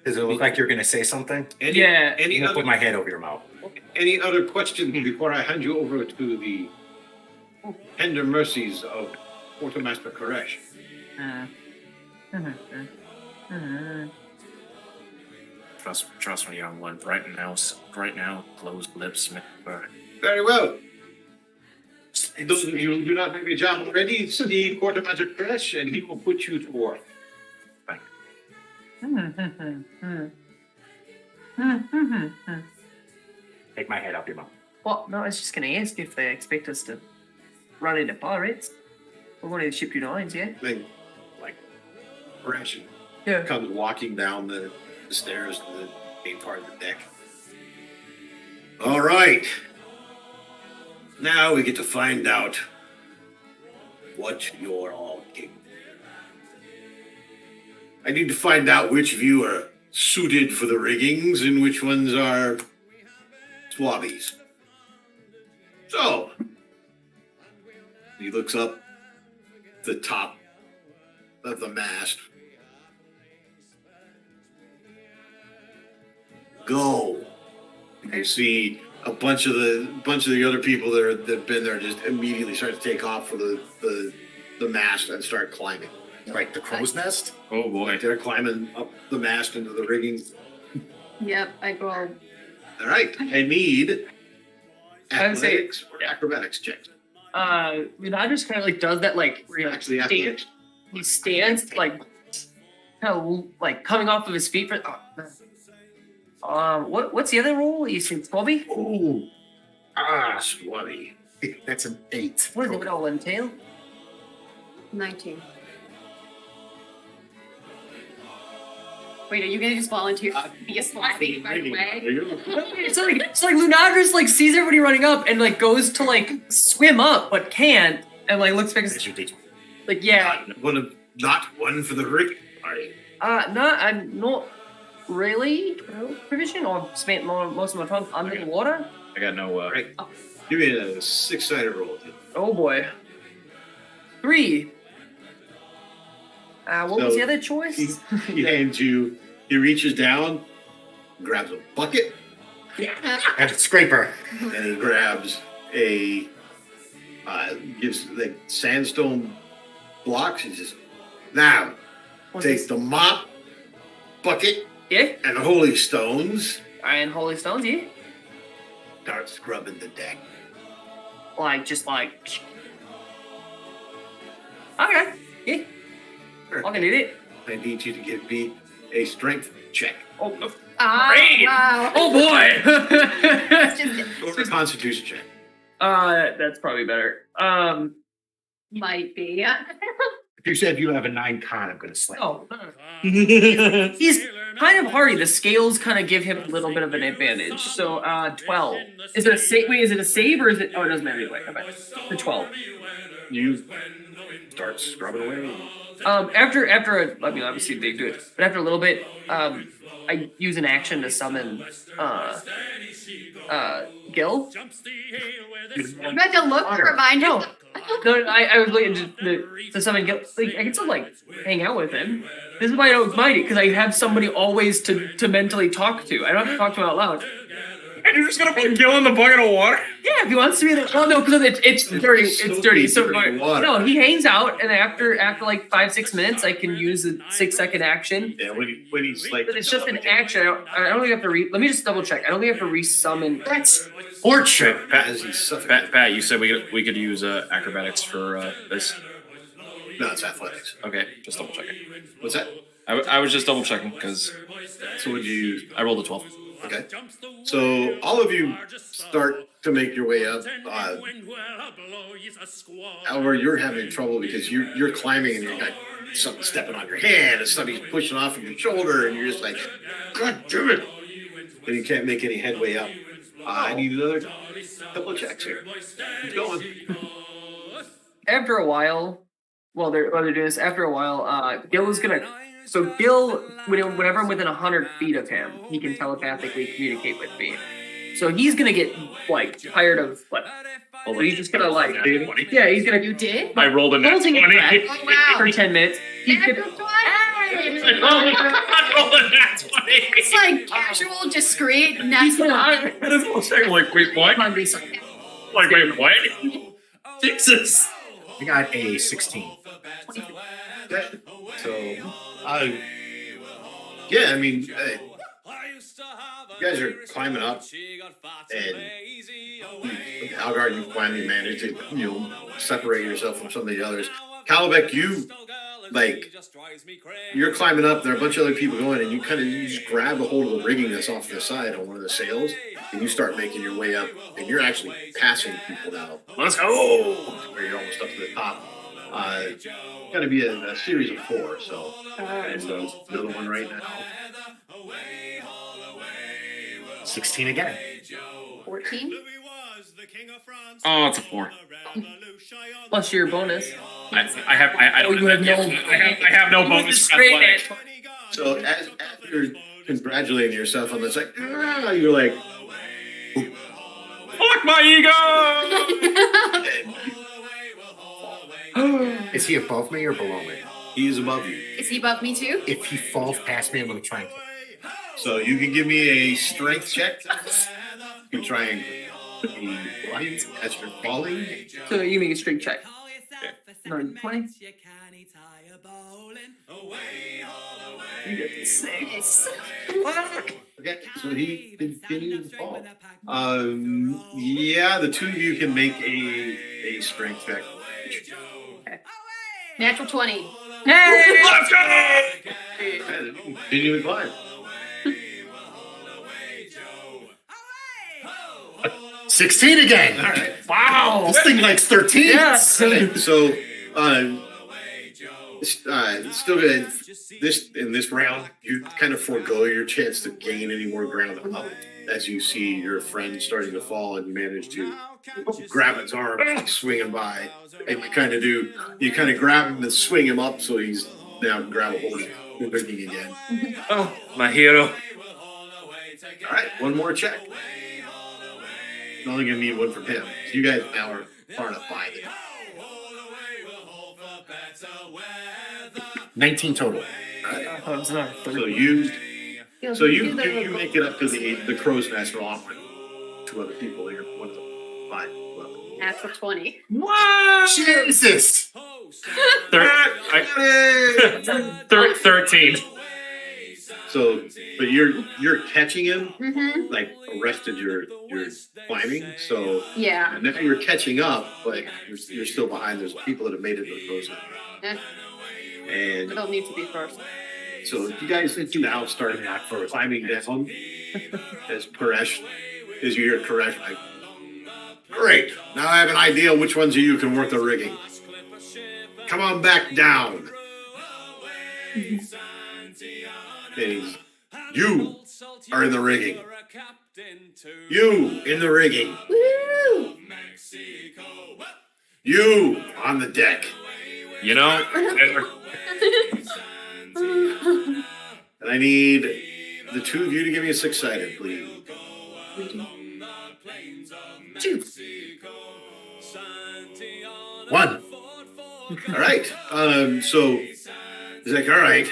Does it look like you're going to say something? Any, Yeah. I'm Any going to put other, my head over your mouth. any other questions before I hand you over to the tender mercies of Quartermaster Koresh? Trust me, young one. Right now, closed lips. Very well. Those of you who do not have a job already, see Quartermaster Koresh, and he will put you to work. Take my head off your mouth. Well, no, I was just going to ask if they expect us to run into pirates. We're one of the shipyard lines, yeah? Then, like, Koresh Yeah. comes walking down the stairs to the main part of the deck. All right. Now we get to find out what you're all capable of. I need to find out which of you are suited for the riggings and which ones are swabbies. So, he looks up the top of the mast. Go. You see a bunch of the other people that've been there just immediately start to take off for the mast and start climbing. Like the crow's nest? Oh boy. They're climbing up the mast into the rigging. Yep, I go. All right. I need I would say- athletics or acrobatics checks. Renard just kind of like does that, like, where he, like, Actually, stand- athletics. he stands, like, kind of, like, coming off of his feet for. What's the other rule? You said Bobby? Oh, swabby. That's an 8. What does it all entail? 19. Wait, are you gonna just volunteer to be a sloppy right away? It's like Lunadris like sees everybody running up and like goes to like swim up but can't and like looks back That's your D20. like yeah. Not one for the Hurling. All right. I'm not really provision or spent most of my time under the water. I got no. All right. Give me a 6-sided roll. Oh boy. 3. What was So, the other choice? He hands you. He reaches down, grabs a bucket, And a scraper. and he grabs a gives like sandstone blocks. He says, "Now take the mop, bucket, Yeah. and holy stones. And holy stones, yeah. Start scrubbing the deck." Like just like okay. Yeah. I can do it. I need you to give me a strength check Oh, Ah, wow. oh boy. or a Constitution check. That's probably better. Might be. If you said you have a 9 con, I'm gonna slap. Oh, he's kind of hardy. The scales kind of give him a little bit of an advantage. So, 12. Is it a save? Wait, is it a save or is it? Oh, it doesn't matter either way. Okay, the 12. You start scrubbing away. After I mean, obviously they do it, but after a little bit, I use an action to summon, Gil. You had to look to remind him. No, I was looking to summon Gil. Like, I can still like hang out with him. This is why I don't mind it because I have somebody always to mentally talk to. I don't have to talk to him out loud. And you're just gonna put Gil in the bucket of water? Yeah, if he wants to be there. Well, no, because it's dirty. It's dirty. So dirty water. no, he hangs out, and after like 5-6 minutes, I can use a 6-second action. Yeah, when he's like, But it's just an action. I don't think I have to let me just double check. I don't think I have to resummon. That's fortune. As he's suffocating. Pat, you said we could use acrobatics for this. No, it's athletics. Okay, just double checking. What's that? I was just double checking because So would you use? I rolled a 12. Okay. So all of you start to make your way up. However, you're having trouble because you're climbing and you're got something stepping on your hand and somebody's pushing off of your shoulder and you're just like, God damn it! And you can't make any headway up. I need another couple of checks here. Keep going. After a while, while they're doing this, after a while, Gil is gonna. So Gil, whenever I'm within 100 feet of him, he can telepathically communicate with me. So he's gonna get like tired of like. So he's just gonna like. Yeah, he's gonna. You did? I rolled a nat Holding it 20. back Oh, wow. for 10 minutes. He's Natural gonna, 20. I rolled a nat 20. It's like casual, discreet, he's nice. gonna, That is what I'm saying. Like, wait, what? Hungry, so Like, wait, what? Jesus. I got a 16. Okay. So, yeah, I mean, you guys are climbing up, and Algar, you finally managed to, separate yourself from some of the others. Calabec, you're climbing up. There are a bunch of other people going, and you just grab a hold of the rigging that's off to the side on one of the sails, and you start making your way up, and you're actually passing people now. Let's go. Where you're almost up to the top. Going to be a series of 4, so another one right now. 16 again. 14. Oh, it's a 4. plus your bonus. I don't. Oh, you have no. I have no bonus. Straight athletic. at So as you're congratulating yourself on this, like, you're like, Fuck my ego. Is he above me or below me? he is above you. Is he above me too? If he falls past me, I'm gonna try and kill him. So you can give me a strength check. You can try and be blind as you're falling. So you make a straight check. No, 20. You get 6. Okay, so he continues to fall. Yeah, the two of you can make a strength check. Natural 20. Hey! Let's go. Continue to climb. 16 again. All right. Wow. This thing likes 13. Yes. Okay, so It's still good. In this round, you kind of forego your chance to gain any more ground as you see your friend starting to fall, and you manage to grab his arm, swing him by, and you kind of grab him and swing him up so he's now grab a hold of the rigging again. Oh, my hero. All right, one more check. I'm only gonna need one from him. You guys now are far enough behind it. 19 total. Oh, it's not So 30. you Do the- make it up to the crow's nest along with two other people. You're one of the five. Well, After 20. Jesus! 13. so, but you're catching him, Mm-hmm. like arrested your climbing. So Yeah. now you're catching up, but you're still behind. There's people that have made it to the crow's nest. Eh, I And don't need to be first. so you guys now start climbing down as Koresh, as you hear Koresh like, great, now I have an idea which ones of you can work the rigging. Come on back down. And you are in the rigging. You in the rigging. Woo! You on the deck. You know, And I need the two of you to give me a 6-sided, please. Two. 1. All right. So he's like, all right,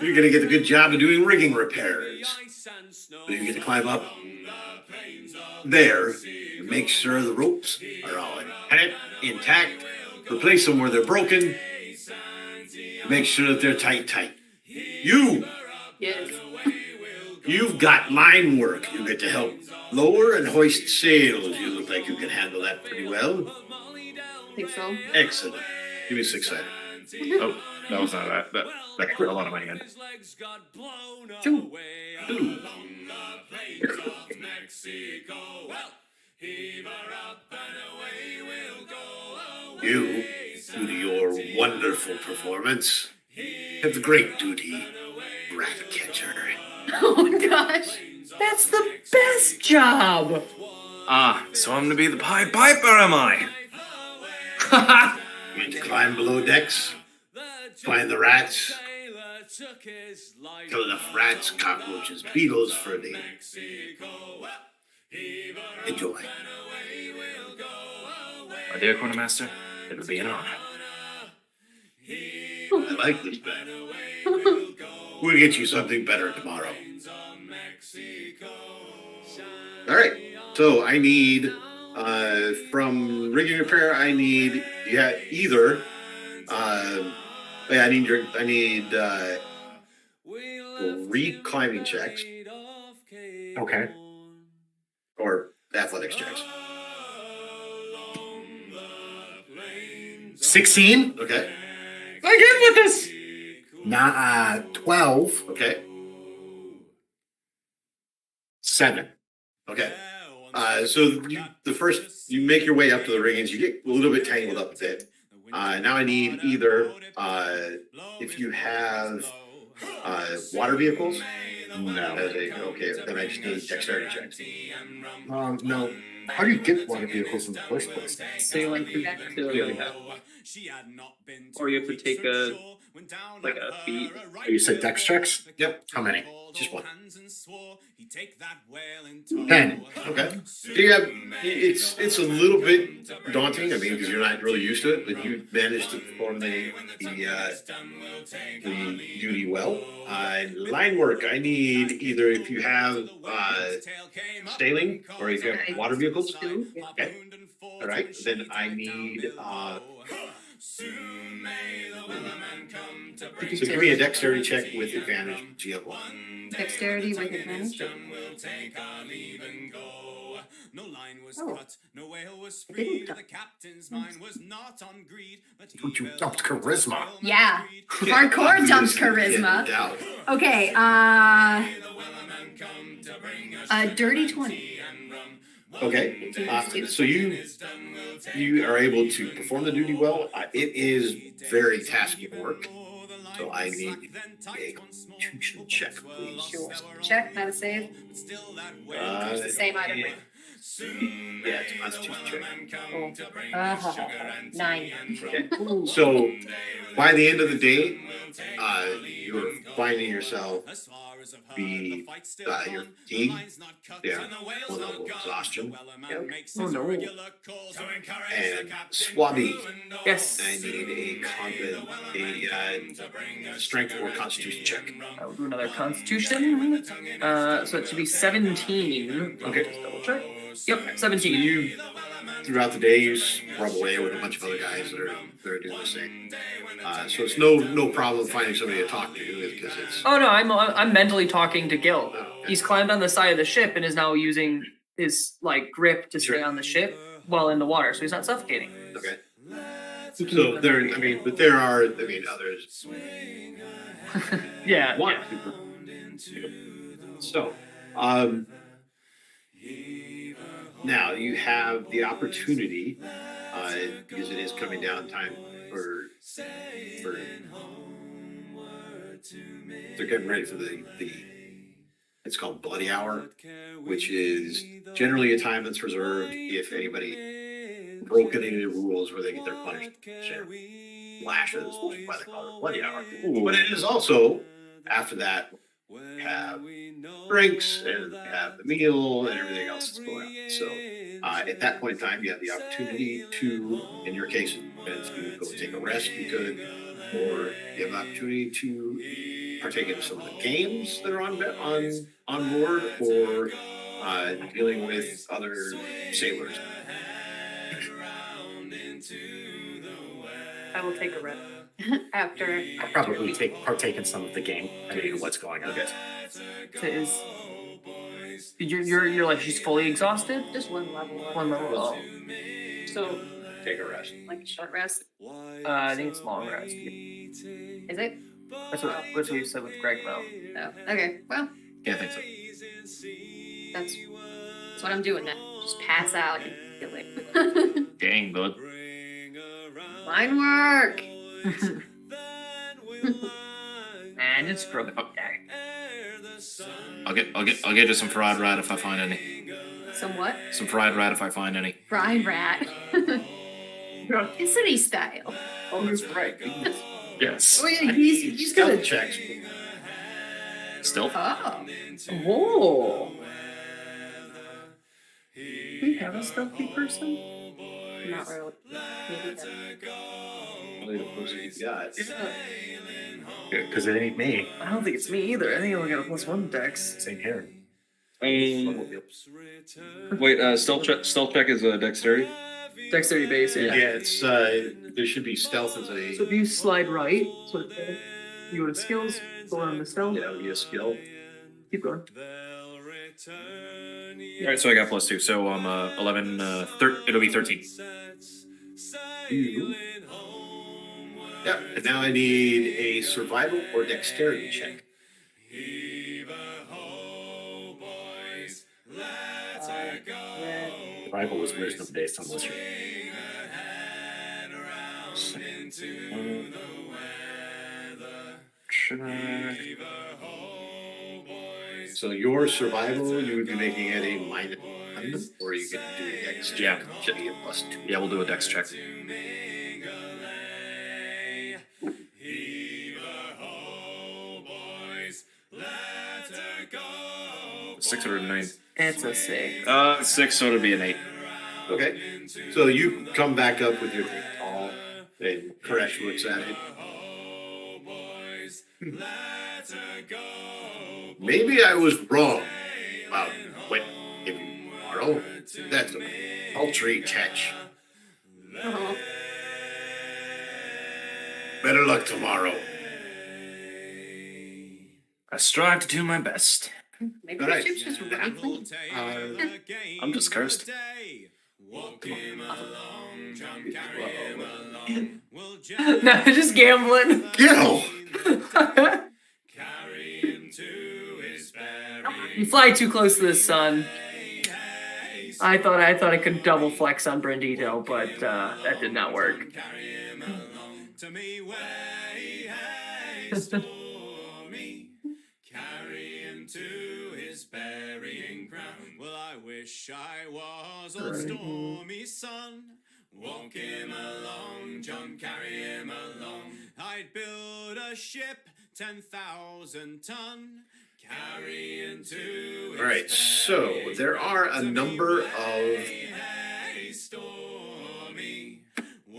you're gonna get the good job of doing rigging repairs. So you get to climb up there and make sure the ropes are all intact. Replace them where they're broken. Make sure that they're tight. Yes. You've got line work. You get to help lower and hoist sails. You look like you can handle that pretty well. Think so. Excellent. Give me a 6-sided. oh, that was not that. That fell out of my hand. 2. You, due to your wonderful performance, have the great duty, rat catcher. Oh gosh. That's the best job. So I'm gonna be the Pied Piper, am I? You get to climb below decks, find the rats, kill enough rats, cockroaches, beetles for the enjoy. My dear quartermaster, it would be an honor. I like this bed. We'll get you something better tomorrow. All right. So I need from rigging repair. I need either. I need 3 climbing checks Okay. or athletics checks. 16? Okay. I get with this. 12. Okay. 7. Okay. So you make your way up to the riggings. You get a little bit tangled up with it. Now I need either if you have water vehicles. No. Okay, then I just need dexterity checks. No. How do you get water vehicles in the first place? Sailing through or you have to take a feat. Oh, you said dex checks? Yep. How many? Just one. 10. Okay. So you have it's a little bit daunting. I mean, because you're not really used to it, but you managed to perform the duty well. Line work. I need either if you have sailing or if you have water vehicles. Okay. All right. Then I need. So give me a dexterity check with advantage. You have 1. Dexterity with advantage. Oh. I didn't Don't you dumped charisma? Yeah. Hardcore dumps charisma. Okay, a dirty 20. Okay, so you are able to perform the duty well. It is very tasking work, so I need a constitution check, please. Sure. Check, not a save. Uh, Same either way. yeah, it's a constitution check. Cool. 9. Okay. So by the end of the day, you're finding yourself be you're fatigued, yeah, one level of exhaustion, Oh no. and Swabby, Yes. I need a strength or constitution check. I will do another constitution. So it should be 17. Okay. Just double check. Yep, So 17. you, throughout the day, you scrub away with a bunch of other guys that are doing the same. So it's no problem finding somebody to talk to because it's. Oh no, I'm mentally talking to Gil. Oh, okay. He's climbed on the side of the ship and is now using his like grip to stay Sure. on the ship while in the water, so he's not suffocating. Okay. So but there are, others. Yeah. One. Yeah. So, now you have the opportunity, because it is coming down time for they're getting ready for the it's called bloody hour, which is generally a time that's reserved if anybody broken any of the rules where they get their punishment, lashes, which is why they call it bloody hour. But it is also after that have drinks and have the meal and everything else that's going on. So at that point in time, you have the opportunity to, in your case, if you go take a rest, you could, or you have the opportunity to partake in some of the games that are on board, or dealing with other sailors. I will take a rest after. I'll probably partake in some of the game, depending on what's going on. Okay. So is you're like she's fully exhausted? Just one level. Up. One level. Oh. So, Take a rest. like a short rest. I think it's long rest. Is it? That's what you said with Greg though. Oh, okay. Well, Yeah, I think so. that's what I'm doing now. Just pass out and kill it. Dang, bud. Fine work. Man, just scrub it back. I'll get you some fried rat if I find any. Somewhat. Some fried rat if I find any. Fried rat. City style. Oh, that's right. Yes. Oh yeah, he's Stealth gonna. checks. Still? Oh. Whoa. We have a stealthy person? Not really. Maybe that. Only the person you got. Because it ain't me. I don't think it's me either. I think I only got a +1 dex. Same here. Wait, stealth check is dexterity. Dexterity base, Yeah, yeah. it's there should be stealth as So a if you slide right, so you go to skills, go on the stealth, a skill. keep going. All right, so I got +2, so I'm 11. It'll be 13. Yeah, and now I need a survival or dexterity check. Survival was wisdom based on wisdom. So your survival, you would be making it a -1, or you could do a dex check. Yeah. Should be a +2. Yeah, we'll do a dex check. 6 or a 9. It's a 6. 6, so it'll be an 8. Okay. So you come back up with your call, and Koresh looks at it. Maybe I was wrong about what if tomorrow. That's a paltry catch. Oh. Better luck tomorrow. I strive to do my best. Maybe All the right. ship's just really clean. I'm just cursed. No, just gambling. Gil! You fly too close to the sun. I thought I could double flex on Brandito, but that did not work. Carry him to his burying ground. Well, I wish I was old stormy sun. Walk him along, John, carry him along. I'd build a ship 10,000 ton. Carry him to All right, so there are a number of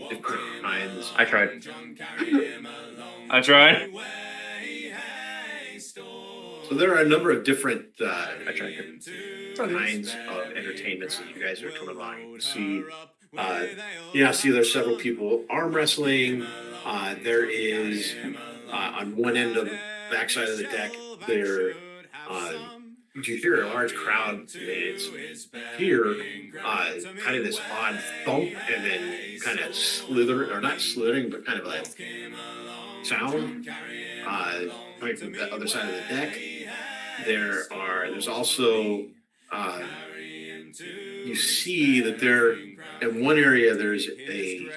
different kinds. I tried. I tried. So there are a number of different Okay. kinds of entertainments that you guys are coming along. See, see, there's several people arm wrestling. There is on one end of the backside of the deck. There, you hear a large crowd. It's here, kind of this odd thump, and then kind of slither, or not slithering, but kind of like sound coming from the other side of the deck. There's also you see that there in one area there's a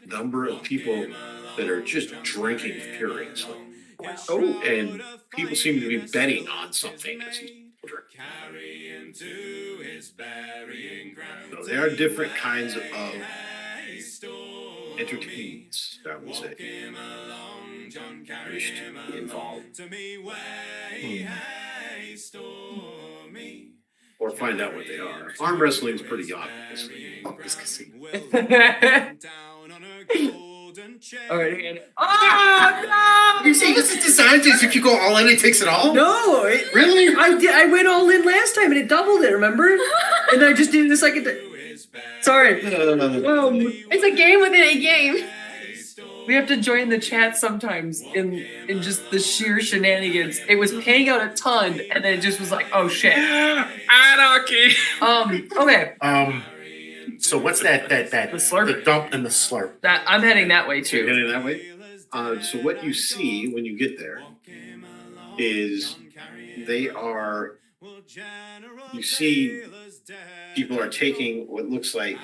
number of people that are just drinking furiously. Oh, and people seem to be betting on something as he's drinking. So there are different kinds of entertainments, I would say, wish to be involved. Or find out what they are. Arm wrestling is pretty obvious. All right, again. Oh You say this is designed to, if you go all in, it takes it all? No, Really? I did. I went all in last time and it doubled it. Remember? And I just did it the second time. Sorry. It's a game within a game. We have to join the chat sometimes in just the sheer shenanigans. It was paying out a ton, and then it just was like, oh shit, Anarchy. Okay. So what's that? The slurp? The dump and the slurp. That I'm heading that way So you're too. heading that way? So what you see when you get there is you see people are taking what looks like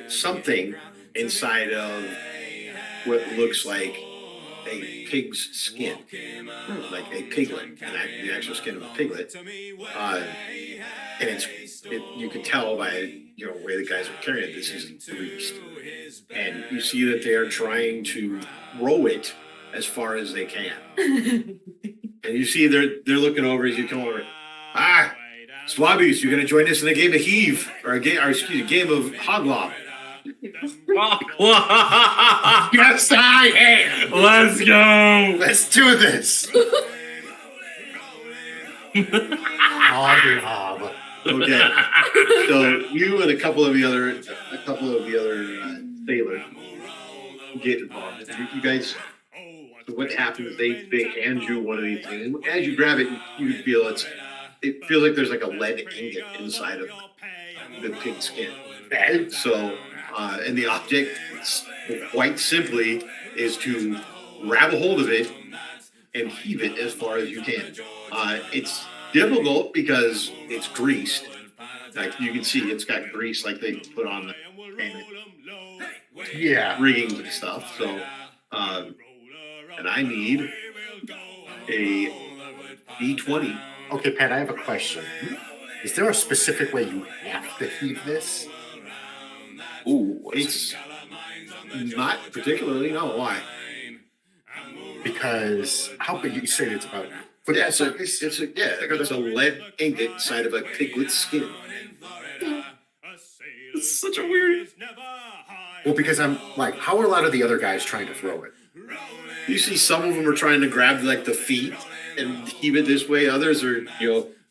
something inside of what looks like a pig's skin, like a piglet, the actual skin of a piglet. And you can tell by the way the guys are carrying it, this isn't greased. And you see that they are trying to row it as far as they can. And you see they're looking over as you come over. Swabbies, you're gonna join us in a game of heave, or a game of hoglob. Yes, I am. Let's go. Let's do this. Okay. So you and a couple of the other sailors get involved. You guys. So what happens? They hand you one of these things. As you grab it, you feel it feels like there's like a lead ingot inside of the pig skin. So, and the object, quite simply, is to grab a hold of it and heave it as far as you can. It's difficult because it's greased. Like you can see, it's got grease like they put on the rigging and stuff. So, and I need a D20. Okay, Pat, I have a question. Is there a specific way you have to heave this? Ooh, it's not particularly. No, why? Because how big you say it's about? Yeah, so it's a lead ingot inside of a piglet's skin. It's such a weird. Well, because I'm like, how are a lot of the other guys trying to throw it? You see, some of them are trying to grab like the feet and heave it this way. Others are,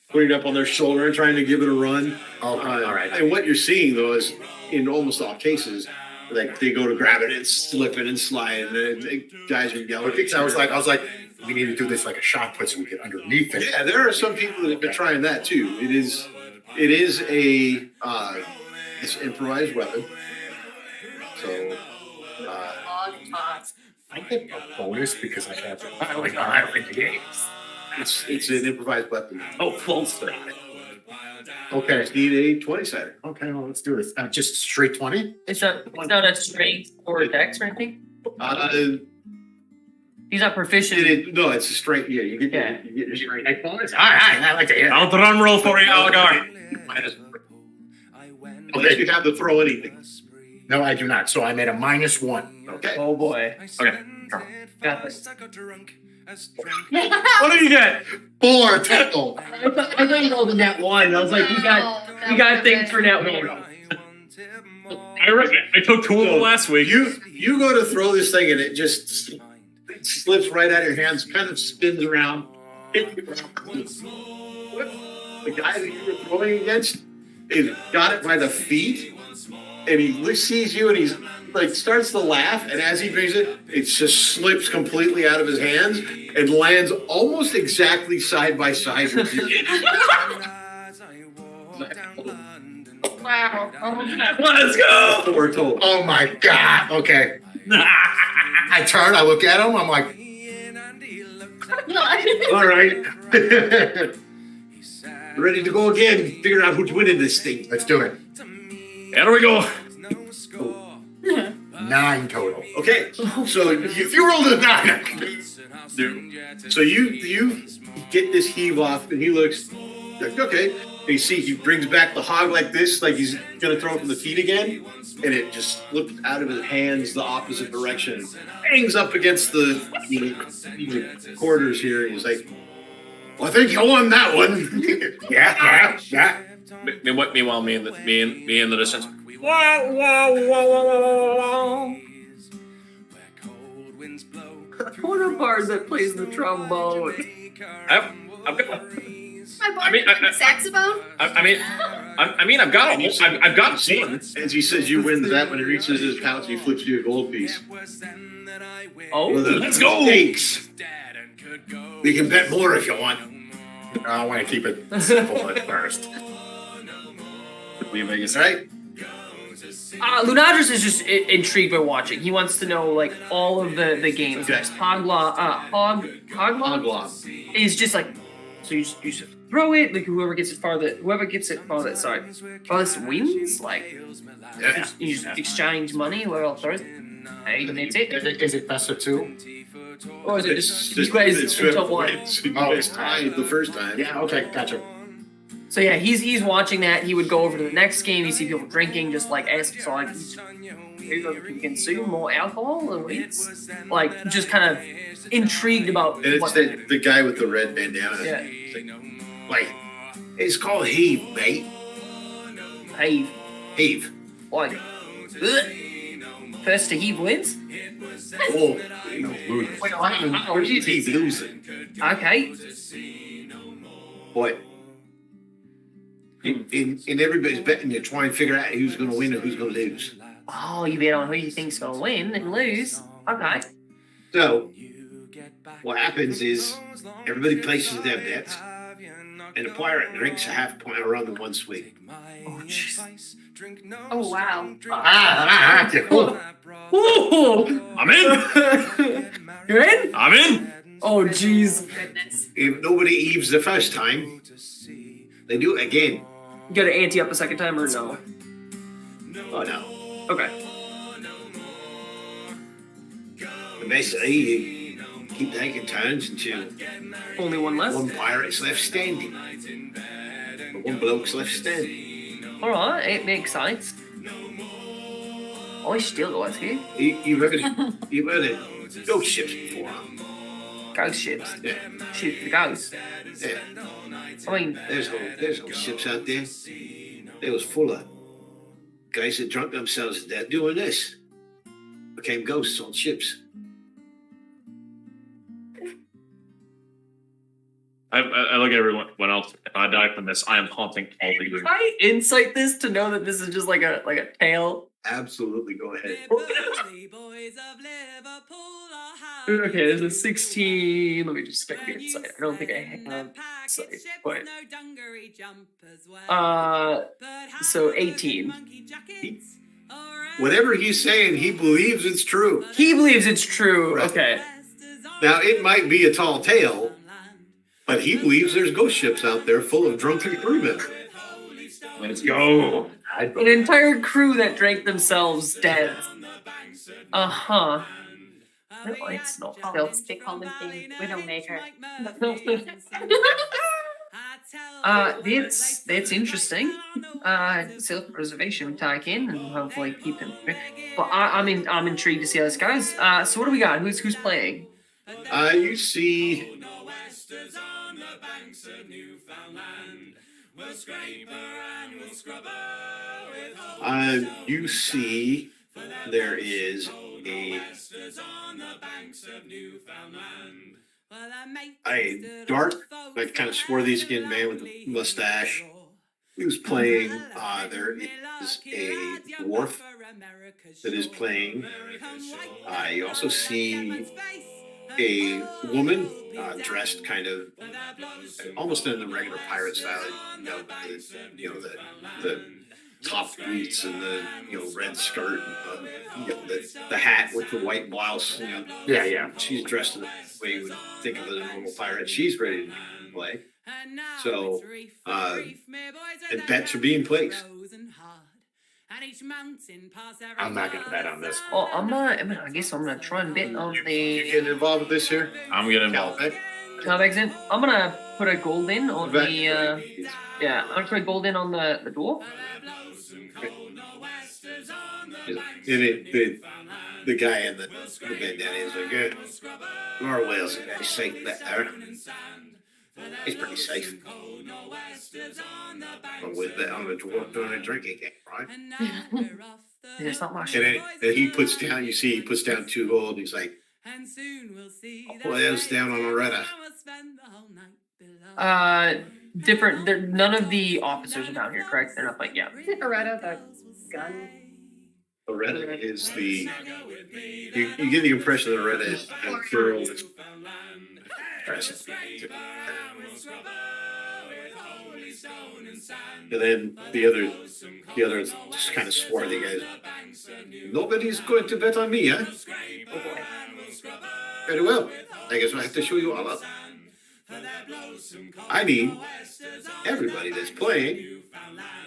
putting it up on their shoulder and trying to give it a run. Okay, all right. And what you're seeing though is, in almost all cases, like they go to grab it and slip it and slide, and the guys are yelling. I was like, we need to do this like a shot put so we get underneath it. Yeah, there are some people that have been trying that too. It is a it's an improvised weapon. So I get a bonus because I have to win the games. It's an improvised weapon. Oh, full stop. Okay. Just need a 20-sider. Okay, well, let's do this. Just straight 20? It's not a strength or a dex or anything. He's not proficient. No, it's a straight. Yeah, you get Yeah. your straight. All right, I like to hear. I'll drum roll for you, Algar. Unless you have to throw anything. No, I do not. So I'm at a -1. Okay. Oh boy. Okay. Got this. What do you get? 4 total. I thought you rolled a net one. I was like, you got things for net one. I took 2 of them last week. You go to throw this thing and it just slips right out of your hands, kind of spins around. The guy that you were throwing against got it by the feet, and he sees you and he's like starts to laugh, and as he brings it, it just slips completely out of his hands and lands almost exactly side by side with you. Wow. Let's go. 4 total. Oh my God. Okay. I turn, I look at him, I'm like, All right. Ready to go again. Figure out who's winning this thing. let's do it. There we go. 9 total. Okay. So If you rolled a 9, So you get this heave off, and he looks like, okay. And you see he brings back the hog like this, like he's gonna throw it from the feet again, and it just slips out of his hands the opposite direction, hangs up against the quarters here, and he's like, "Well, I think you won that one." yeah. Meanwhile, me in the distance. What a part that plays the trombone. I've got. My boy, I mean, saxophone? I've got I've got one. As he says you win that, when he reaches his pouch, he flips you a gold piece. Oh, Let's go. Thanks. We can bet more if you want. I want to keep it simple at first. Leave Vegas. All right. Lunadris is just intrigued by watching. He wants to know like all of the games. Okay. Hoglaw is just like, so you just throw it, like whoever gets it farthest wins. Like you just exchange money, whoever else throws it. Hey, and that's it. Is it best of 2? Or is it just you guys until one? You guys tied the first time. Yeah, okay, gotcha. So yeah, he's watching that. He would go over to the next game. You see people drinking, just like ask, so like, you can consume more alcohol, and it's like just kind of intrigued about. And it's the guy with the red bandana. Yeah. Like, it's called heave, mate. Heave, Heave. like, first to heave wins. Oh, Wait, oh, he's losing. okay. Boy. And everybody's betting to try and figure out who's going to win and who's going to lose. Oh, you bet on who you think's gonna win and lose. Okay. So, what happens is everybody places their bets, and the pirate drinks a half point of rum in one swig. Oh, jeez. Oh, wow. Oh, I'm in. you're in? I'm in. Oh, jeez. Goodness. If nobody eaves the first time, they do it again. You gotta ante up a second time or no? Oh no. Okay. But basically, you keep taking turns until Only one left. one pirate's left standing. Or one bloke's left standing. All right, it makes sense. I still like here. You've heard of ghost ships before, huh? Ghost ships. Yeah. Shoot the ghosts. Yeah. I mean, There's whole ships out there. They was full of guys that drunk themselves to death doing this. Became ghosts on ships. I look at everyone else. If I die from this, I am haunting all of you. can I insight this to know that this is just like a tale? Absolutely, go ahead. Okay, there's a 16. Let me just check the insight. I don't think I have insight, but so 18. Whatever he's saying, he believes it's true. He believes it's true. Right. Okay. Now, it might be a tall tale, But he believes there's ghost ships out there full of drunken crewmen. Let's go. An entire crew that drank themselves dead. Uh-huh. Well, it's not stealth. They call them thing Widowmaker. That's interesting. Self-preservation take in and hopefully keep him. But I'm intrigued to see how this goes. So what do we got? Who's playing? You see you see there is a dark, like kind of swarthy skinned man with a mustache who's playing. There is a dwarf that is playing. You also see a woman dressed kind of almost in the regular pirate style. The top boots and the red skirt, and the hat with the white blouse. Yeah. She's dressed in the way you would think of as a normal pirate. She's ready to play. So, and bets are being placed. I'm not gonna bet on this. Oh, I guess I'm gonna try and bet on You the getting involved with this here? I'm getting involved. Calbeck? Calbeck's in. I'm gonna put a gold in on Vet- the yeah. I'm gonna put a gold in on the dwarf. The guy in the bandana is like, yeah, Norwell's a very safe bet there. He's pretty safe. But with that on the dwarf doing a drinking game, right? There's not much. And he puts down, you see, he puts down 2 gold. And he's like, well, that's down on Loretta. Different. None of the officers are down here, correct? They're not like yeah. Isn't Loretta the gun? Loretta is the. You get the impression that Loretta is a girl that's dressed. And then the other just kind of swarthy guys. Nobody's going to bet on me, huh? Oh boy. Very well. I guess I have to show you all up. I need everybody that's playing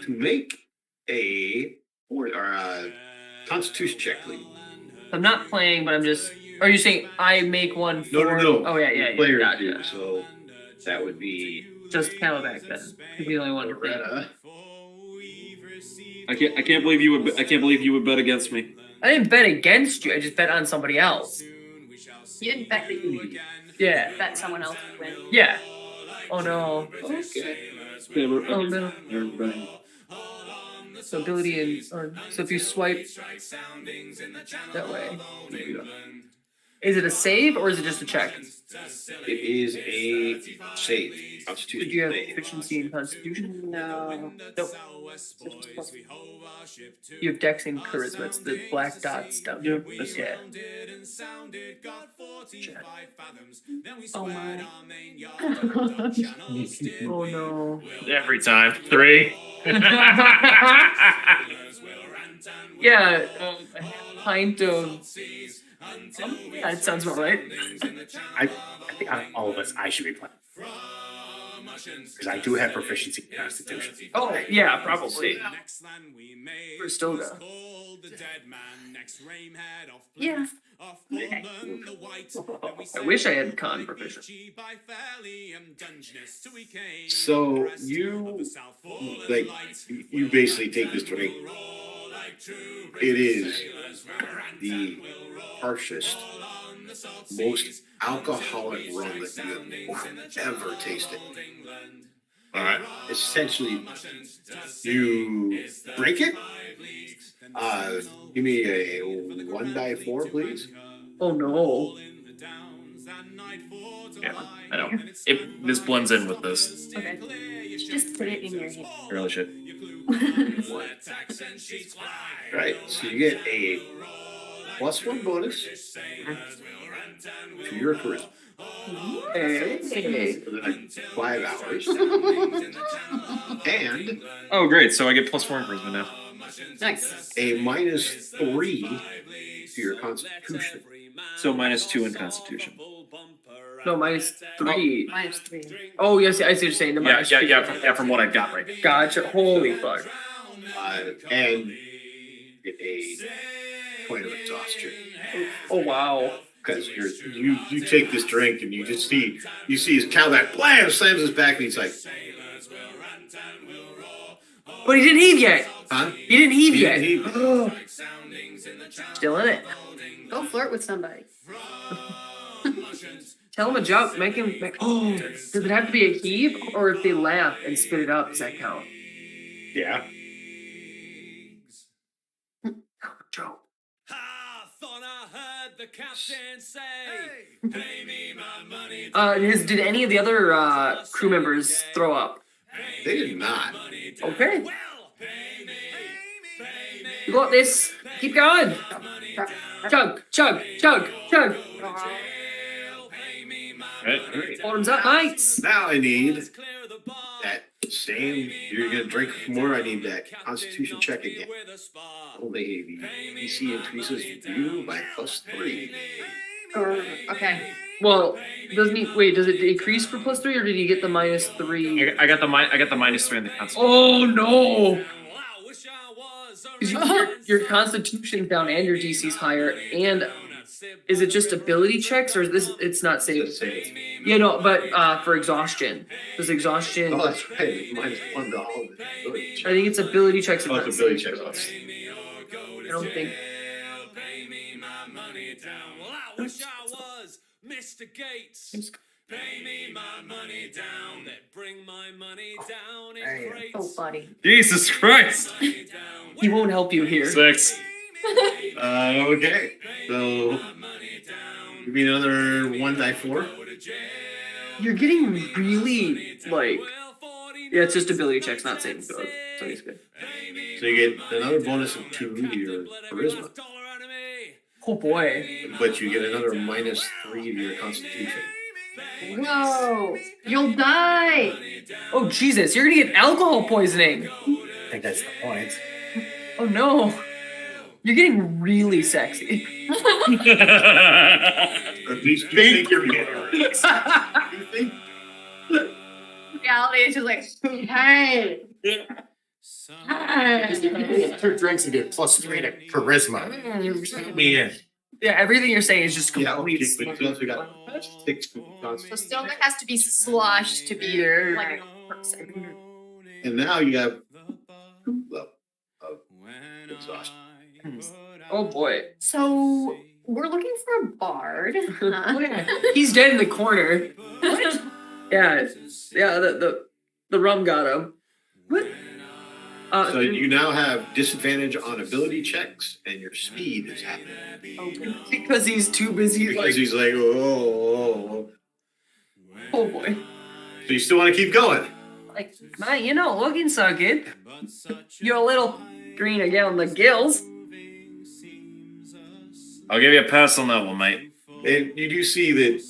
to make a Constitution check, please. I'm not playing, but I'm just. Are you saying I make one for? No. Oh yeah. Players Gotcha. do. So that would be Just Calbeck then. He'd be the only one to play. Loretta. I can't believe you would bet against me. I didn't bet against you. I just bet on somebody else. You didn't bet that you would Yeah. bet someone else would win. Yeah. Oh no. Okay. Oh no. Everybody. So ability and so if you swipe that way, is it a save or is it just a check? It is a save. Constitution Did you have save. efficiency and constitution? No. Nope. You have dex and charisma. It's the black dots down here. Yeah. Check. Oh my. Oh no. Every time. 3. Yeah, a pint of. That sounds about right. I think out of all of us, I should be playing. Because I do have proficiency in Constitution. Oh yeah, probably. For Stoga. Yeah. I wish I had con proficient. So you basically take this drink. It is the harshest, most alcoholic rum that you have ever tasted. All right. Essentially, you drink it. Give me a 1d4, please. Oh no. Yeah, I know. This blends in with this. Okay. Just put it in your hand. Really should. Right. So you get a +1 bonus to your charisma. Hey. For the next 5 hours. And Oh, great. So I get +4 charisma now. Nice. a -3 to your constitution. So -2 in Constitution. No, -3. -3. Oh, yes, I see what you're saying. The Yeah, minus yeah, three. yeah. From what I got right. Gotcha. Holy fuck. And get a point of exhaustion. Oh, wow. Because you take this drink and you see his cowback, blam, slams his back, and he's like, But he didn't heave yet. huh? He didn't heave He yet. didn't Still in it. Go flirt with somebody. Tell him a joke. Make him. Oh, does it have to be a heave, or if they laugh and spit it up, does that count? Yeah. Joke. Did any of the other crew members throw up? They did not. Okay. You got this. Keep going. Chug, chug, chug, chug. Bottoms up, mates. Now I need that same. You're gonna drink more. I need that Constitution check again. Only the DC increases you by +3. Okay. Well, doesn't he? Wait, does it decrease for +3, or did he get the -3? I got the -3 in the concept. Oh no! 'Cause your Constitution's down and your DC's higher, and is it just ability checks, or is this? It's not saved. Yeah, no, but for exhaustion, does exhaustion? Oh, that's right. -1 to all of it. I think it's ability checks. and Oh, not it's ability saved. checks. I don't think. Mr. Gates, pay me my money down. Then bring my money down in crates. So funny. Jesus Christ. He won't help you here. 6. Okay. So give me another 1 die 4. You're getting really like. Yeah, it's just ability checks, not saving throws. So he's good. So you get another bonus of 2 to your charisma, Oh boy. but you get another -3 to your Constitution. No, you'll die. Oh Jesus, you're gonna get alcohol poisoning. I think that's the point. Oh no. You're getting really sexy. At least you think you're getting it. You think? Reality is just like, hey. Hey. 2 drinks and get +3 to charisma. Me in. Yeah, everything you're saying is just Yeah, complete. okay, but you also got 6 So Constitution. still there has to be sloshed to be like a person. And now you have 2 level of exhaustion. Oh boy. So we're looking for a bard. Huh? He's dead in the corner. Yeah, yeah. The rum got him. What? So you now have disadvantage on ability checks, and your speed is happening. Because he's too busy. Because he's like, oh. Oh boy. So you still want to keep going? Like, man, you're not looking so good. You're a little green again on the gills. I'll give you a pass on that one, mate. And you do see that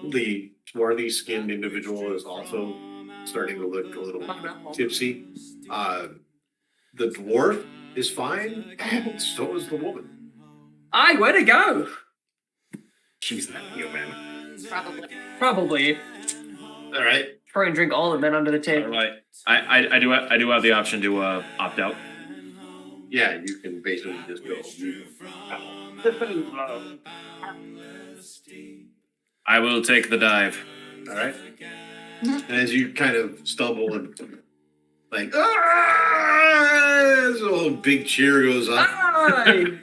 the swarthy skinned individual is also starting to look a little tipsy. The dwarf is fine, and so is the woman. Aye, way to go. She's not human. Probably. Probably. All right. Try and drink all the men under the All table. right. I do have the option to opt out. Yeah, you can basically just go. I will take the dive. All right. And as you kind of stumble and like, this little big cheer goes up. Aye.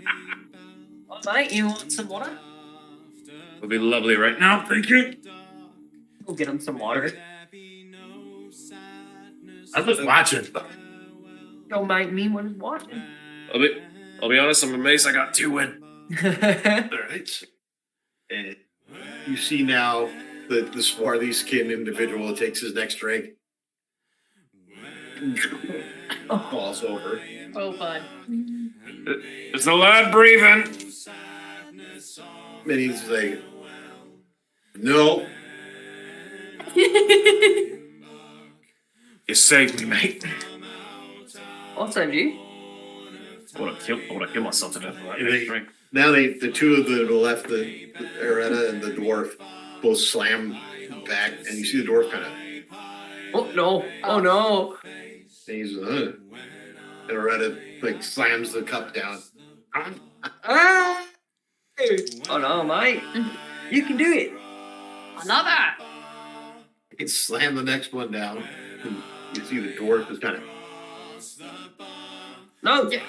Oh, mate, you want some water? It'll be lovely right now. Thank you. We'll get him some water. I'm just watching. Don't mind me when he's watching. I'll be honest, I'm amazed I got 2 in. All right. And you see now the swarthy skinned individual takes his next drink. Falls over. Oh, fun. It's a lad breathing. And he's like, no. You saved me, mate. What time, you? I would have killed myself to death for that They- drink. Now the two of the left, the Aretta and the dwarf, both slam back, and you see the dwarf kind of. Oh no! Oh no! He's and Aretta like slams the cup down. Ah! Oh no, mate! You can do it. Another. He slam the next one down. And you see the dwarf is kind of. No. Take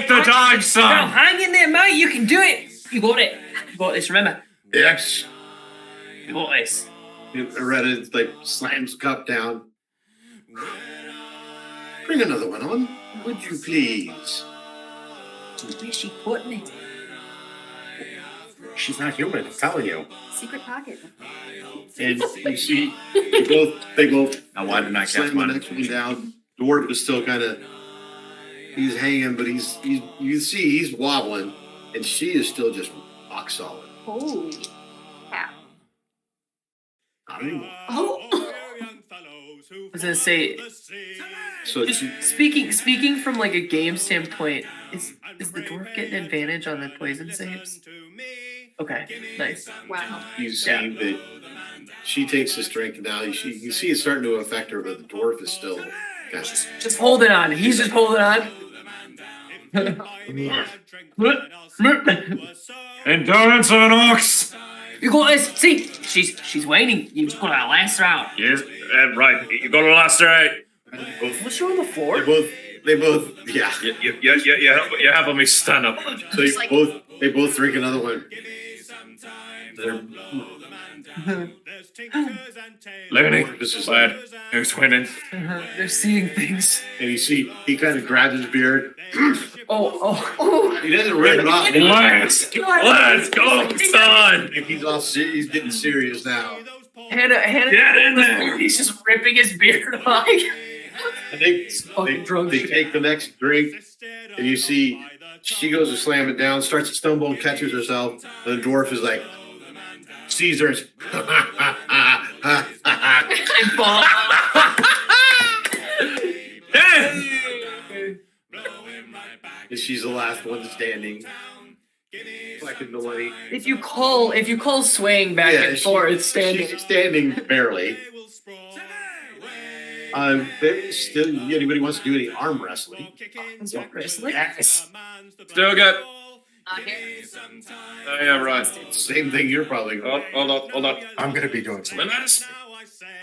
the dodge, No, son. hang in there, mate. You can do it. You got it. You got this. Remember, Yes. you got this. Aretta like slams the cup down. Bring another one on, would you please? Where's she putting it? She's not human, I'm telling you. Secret pocket. And you see they both Now, why didn't I catch slam the mine? next one down. Dwarf is still kind of he's hanging, but he's you see he's wobbling, and she is still just rock solid. Oh. Yeah. Not anymore. Oh. I was gonna say, So just she, speaking from like a game standpoint, is the dwarf getting advantage on the poison saves? Okay, nice. Wow. you see that she takes this drink, and now you see it's starting to affect her, but the dwarf is still kind of. Just holding on. He's just holding on. Endurance on ox. You got this. See, she's waning. You just gotta last her out. Yes, right. You got to last right. What's she on the floor? They both, yeah. You helping me stand up. So they both drink another one. They're Lenny, This is lad, who's winning? They're seeing things. and you see he kind of grabs his beard. Oh. He doesn't rip it off. Let's go, son. He's all he's getting serious now. Hannah. Get in there. He's just ripping his beard off. And they Fucking drunk shit. take the next drink, and you see she goes to slam it down, starts to stumble and catches herself. And the dwarf is like, sees her and and she's the last one standing. Collecting the money. If you call swaying back and forth, standing. She's standing barely. Anybody wants to do any arm wrestling? Wrestling? Yes. Still good. Okay. Oh, yeah, right. Same thing you're probably going. Hold on. I'm gonna be doing something. Lettuce.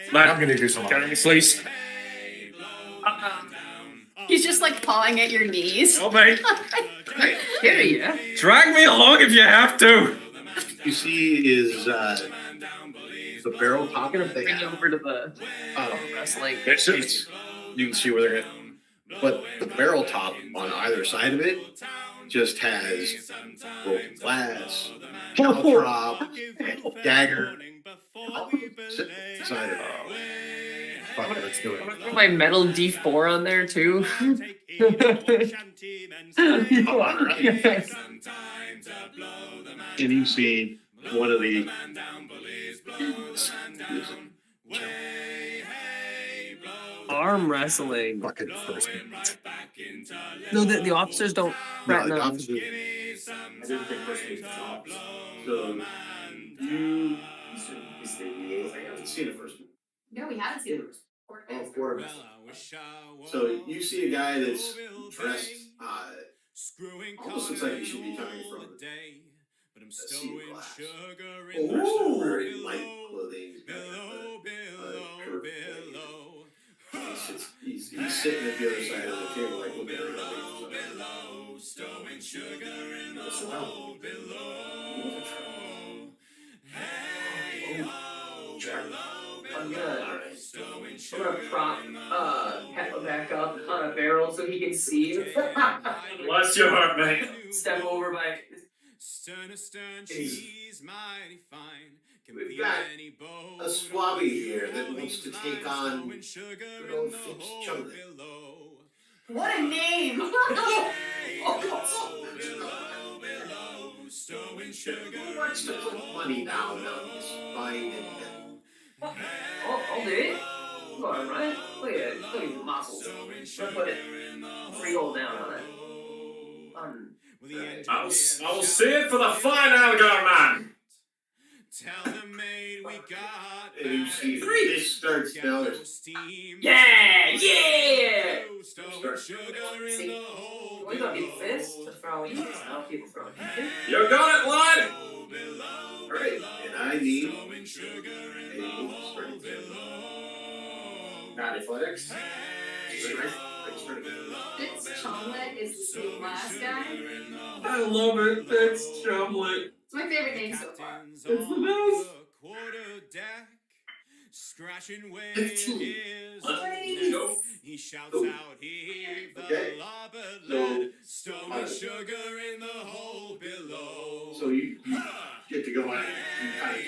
I'm Lad, gonna do something. carry me, please. He's just like pawing at your knees. Oh, mate. Carry ya. Drag me along if you have to. You see is the barrel top of the Bring you over to the wrestling. You can see where they're at. But the barrel top on either side of it just has broken glass, caltrop, dagger. All sitting inside of it. Fuck it, let's do it. Put my metal D4 on there too. And you see one of the Arm wrestling. Fucking first minute. No, the officers don't threaten them. I didn't think first meeting was off. So you I haven't seen it first. No, we haven't seen it. Oh, quarterback. So you see a guy that's dressed almost looks like he should be coming from a sea of glass. Oh, very light clothing. He's got a curved blade. He's sitting at the other side of the table, like looking at everybody. What's around? I'm gonna prop Peppa back up on a barrel so he can see. Bless your heart, mate. Step over my. We've got a swabby here that wants to take on good old Fitz Chunga. What a name! Who wants to put money down on his spine and I'll do it. Go on, right? Look at the muscles. I'll put it 3 gold down on it. I'll see it for the fine alligator man. Tell the maid we got And you see Three. this starts now. Yeah. Stowing sugar in See, the hole we got below. big fists to throw in. Now people throwing. You got it, lad. All right, and I need Stowing sugar in the a hole strength. below. Not athletics. This Chomlet is the last guy. I love it. It's Chumley. It's my favorite name so far. Captain's It's the on best. the quarter deck, scratching away 15. his Nice. neck. He shouts out, heave the Okay. larboard So, lead, stowing sugar in the hole below. So you get to go on and you kind of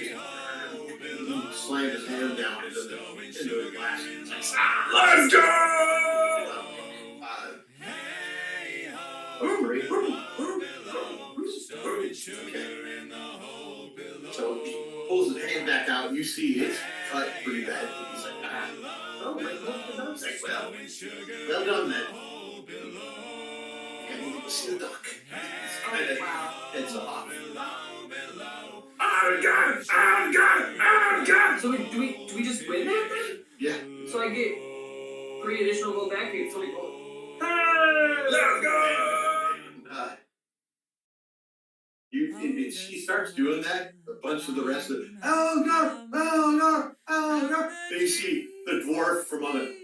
just slam his hand down into the glass. Let's go. Stowing sugar in the hole below. So he pulls his hand back out. You see it's cut pretty bad. And he's like, oh, my God. It's like, well done then. And you can see the duck. It's off. So do we just win that then? Yeah. So I get 3 additional gold back here. So we go. Let's go. She starts doing that. A bunch of the rest of it. Oh God! Oh no! Oh no! Then you see the dwarf from on it.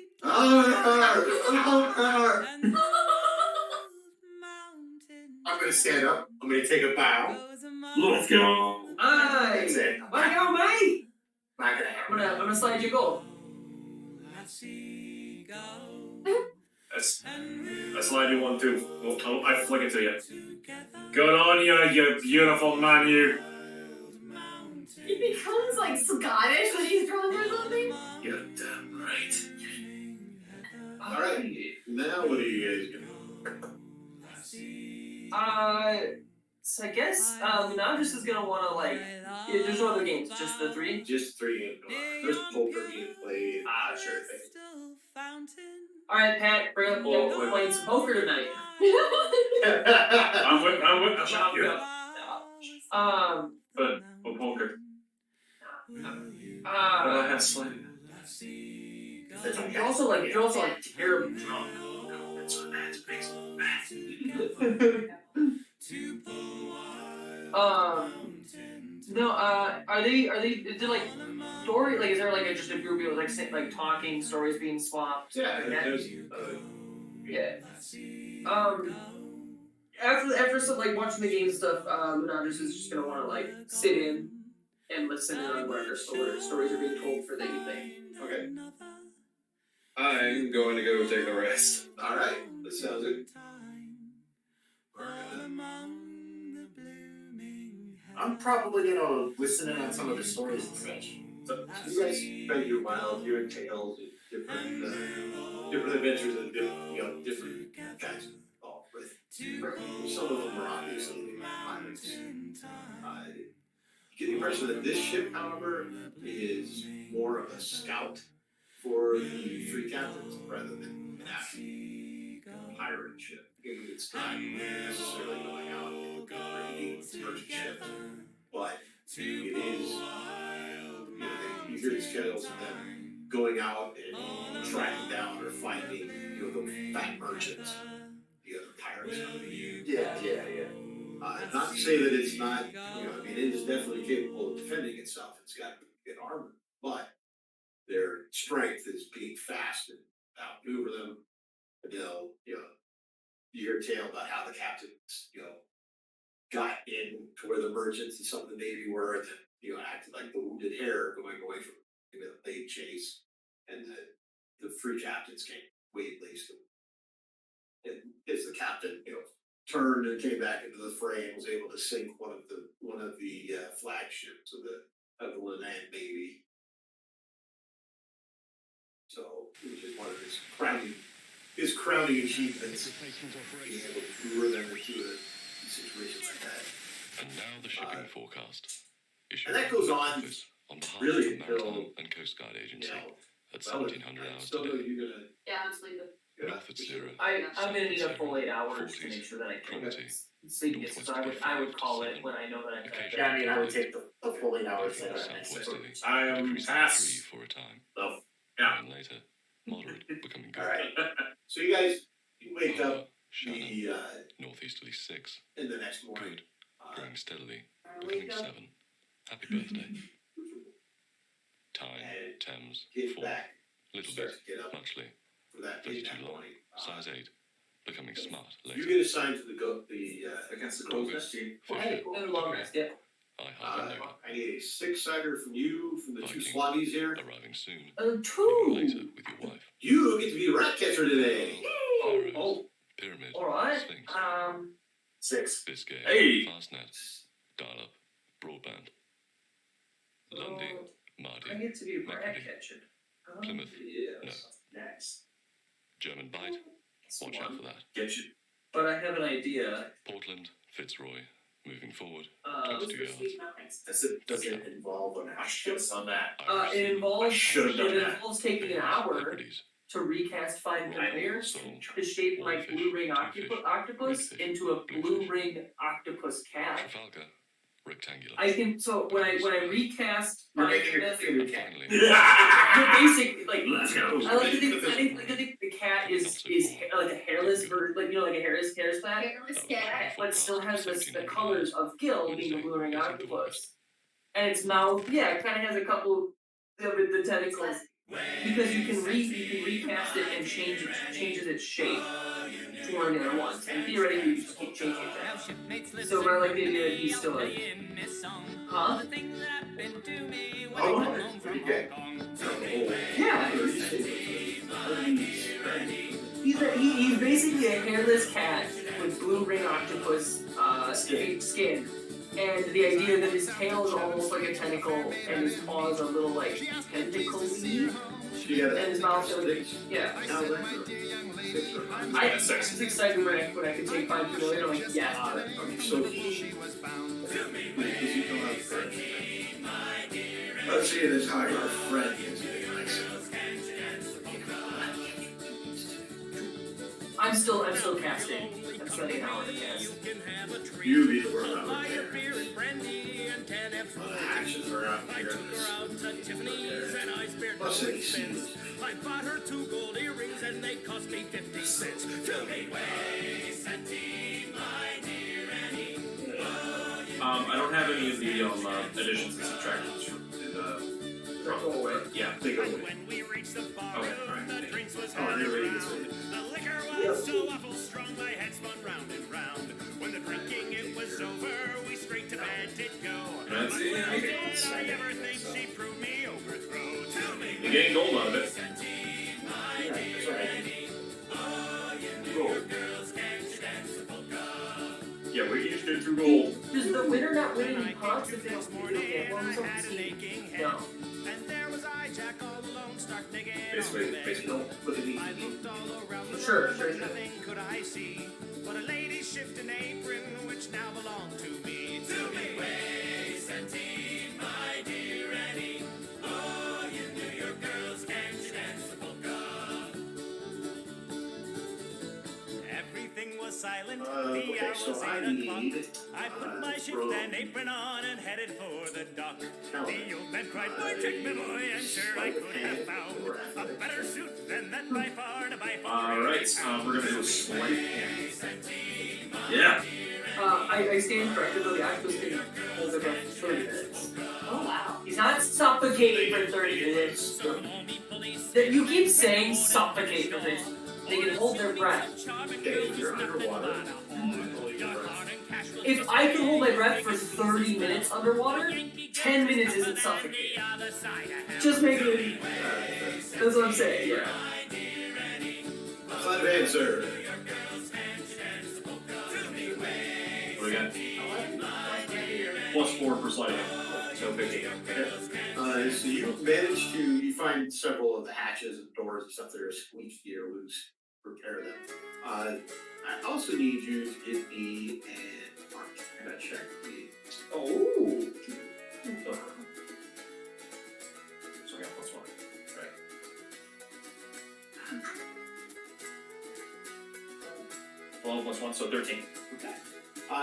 I'm gonna stand up. I'm gonna take a bow. Let's go. That's it. Let go, mate. Not gonna happen. I'm gonna slide you gold. That's sliding one too. I flick it to you. Good on you, you beautiful man, you. He becomes like Scottish when he's drunk or something. You're damn right. All right. Now what are you guys gonna do? So I guess Lunadris is gonna wanna like. There's no other games, just the 3. Just 3 games going on. There's poker being played. Sure. All right, Pat, bring up. We're playing some poker tonight. I'm with Chop you. it up. But poker. But I have sliding. You're also like terribly drunk. That's what that makes me No, are they, is it like story, like, is there like just a group of like talking, stories being swapped? Yeah, there's Yeah. After some, like, watching the game and stuff, Lunadris is just gonna wanna, like, sit in and listen in on whatever stories are being told for the evening. okay. I'm going to go take a rest. All right, that sounds good. I'm probably gonna listen in on some of the stories and such. So you guys spend your while hearing tales of different adventures and different guys involved with. Some of them are obviously pirates. You get the impression that this ship, however, is more of a scout for the 3 captains rather than an actual pirate ship. It's not necessarily going out and raiding merchant ships, but it is. You hear these tales of them going out and tracking down or finding, the fat merchants, the other pirates. Yeah. Not to say that it's not, it is definitely capable of defending itself. It's got good armor, but their strength is being fast and outmaneuver them. You hear a tale about how the captains, got in to where the merchants and some of the navy were, and acted like the wounded hare going away from the late chase, and the 3 captains came way laced them. And as the captain, turned and came back into the fray and was able to sink one of the flagships of the Lenan Navy. So it was just one of his crowning achievements, being able to lure them into a situation like that. And now the shipping forecast. And that goes on behalf really of the Maritime until, and Coast Guard Agency at well, 1700 I hours still know today. you're gonna Yeah, I'm sleeping. North Zero. I'm gonna need a full 7.0, 8 hours to 40s, make sure that I can Property. sleep this. So I would call it when I know that I can. Occasionally Yeah, I mean, I would clouded, take the full 8 hours looking there. southwesterly, I am decreasing to past 3 for a time. the- yeah. And later, moderate, becoming good. Alright, so you guys, you wake Harbour, up shallow, the, northeasterly 6, in the next morning. good, growing steadily, wake becoming up. 7. Happy birthday. Time, And Thames, Get 4, back, little start bit, to get up muchly, for that 32 midnight long, morning. size 8, becoming smart You later. get assigned to the against the crow's August, nest team. Well, hey, 50, in the long rest, yeah. I hardly knew I need a 6-sider from you, from the 2 Viking. slobbies here. arriving soon, Oh, even later two. with your wife. You get to be the rat catcher today. Pharaohs, Oh, Pyramid, all right. Sphinx, 6. Biscay, Hey! Fastnet, dial-up, broadband, Lundy, I Mardi, get to be a rat Mercury, catcher. Oh, Plymouth, no, Next. German Bite, watch out for that. Get you. But I have an idea. Portland, Fitzroy, moving forward, Uh, 22 yards. Does it involve an action on that? Irish it Sea, involves should've done that. taking an hour Hebrides, to recast 5 millimeters Soul, to shape my Whitefish, blue ring Twofish, octopus Redfish, into a blue Bluefish. ring octopus cat. Trafalgar, rectangular. I can so when I recast You're my making your myth- finger And cat. finally, the basic like Let's go. I like to think the cat is like a hairless bird, like like a hairless cat, Hairless that was cat. a but still has the 1700 colors years. of Gil being the Wednesday, blue ring 18th of octopus. August. And its mouth, yeah, it kind of has a couple of the tentacles because you can recast it and changes its shape to one of the other ones, and theoretically you just keep changing it. So I like the idea that he's still like, huh? Oh, it's pretty good. Yeah. He's basically a hairless cat with blue ring octopus skin. And the idea that his tail is almost like a tentacle and his paws are little like tentacly You got and his mouth's yeah. I was excited when I could take 5 million. I'm like, yeah. So he. Let's see this how your friend is doing. I'm still casting. I'm spending an hour to cast. You be the word out there. The hatches are out here. Plus any seeds. I bought her 2 gold earrings and they cost me 50 cents. Tell me I don't have any of the additions and subtractions from Yeah, they go away. when we reached the bar, Okay, alright. the drinks was Oh, they're ready to get the liquor was so awful strong, my head spun round and round. When the drinking it was over, we straight to bed did go. That's it. Did I ever think she proved me overthrow? Tell me You're getting gold out of it. Yeah, we each get 2 gold. Does the winner not win any pots if they don't get one? No. and there was I, Jack, all alone, start digging. Basically, don't put it I in. looked all around the Sure, room, sure. nothing could I see but a lady shift an apron which now belonged to me. To me, waist and team, my dear Annie. Oh, you New York girls, can you dance the polka? Everything was silent. The Okay, hour so was I 8 o'clock. need. I put my shift from- and apron on and headed for the dock. Now, The old man cried, boy, take me, boy, and sure I could have found a better suit than that by far to buy for. Alright, we're gonna do a swipe. Yeah. I stand corrected though. The octopus can hold their breath for 30 minutes. Oh wow. He's not suffocating for 30 minutes. That you keep saying suffocate for this. They can hold their breath. Okay, if you're underwater. If I can hold my breath for 30 minutes underwater, 10 minutes isn't suffocating. Just make it. That's what I'm saying. Yeah. Sleight of hand, sir. What do we got? +4 for sliding. So 15. So you find several of the hatches and doors and stuff that are squeezed or loose. Repair them. I also need you to give me an Arcana check. Oh. So I got +1. Right. 12 plus 1, so 13.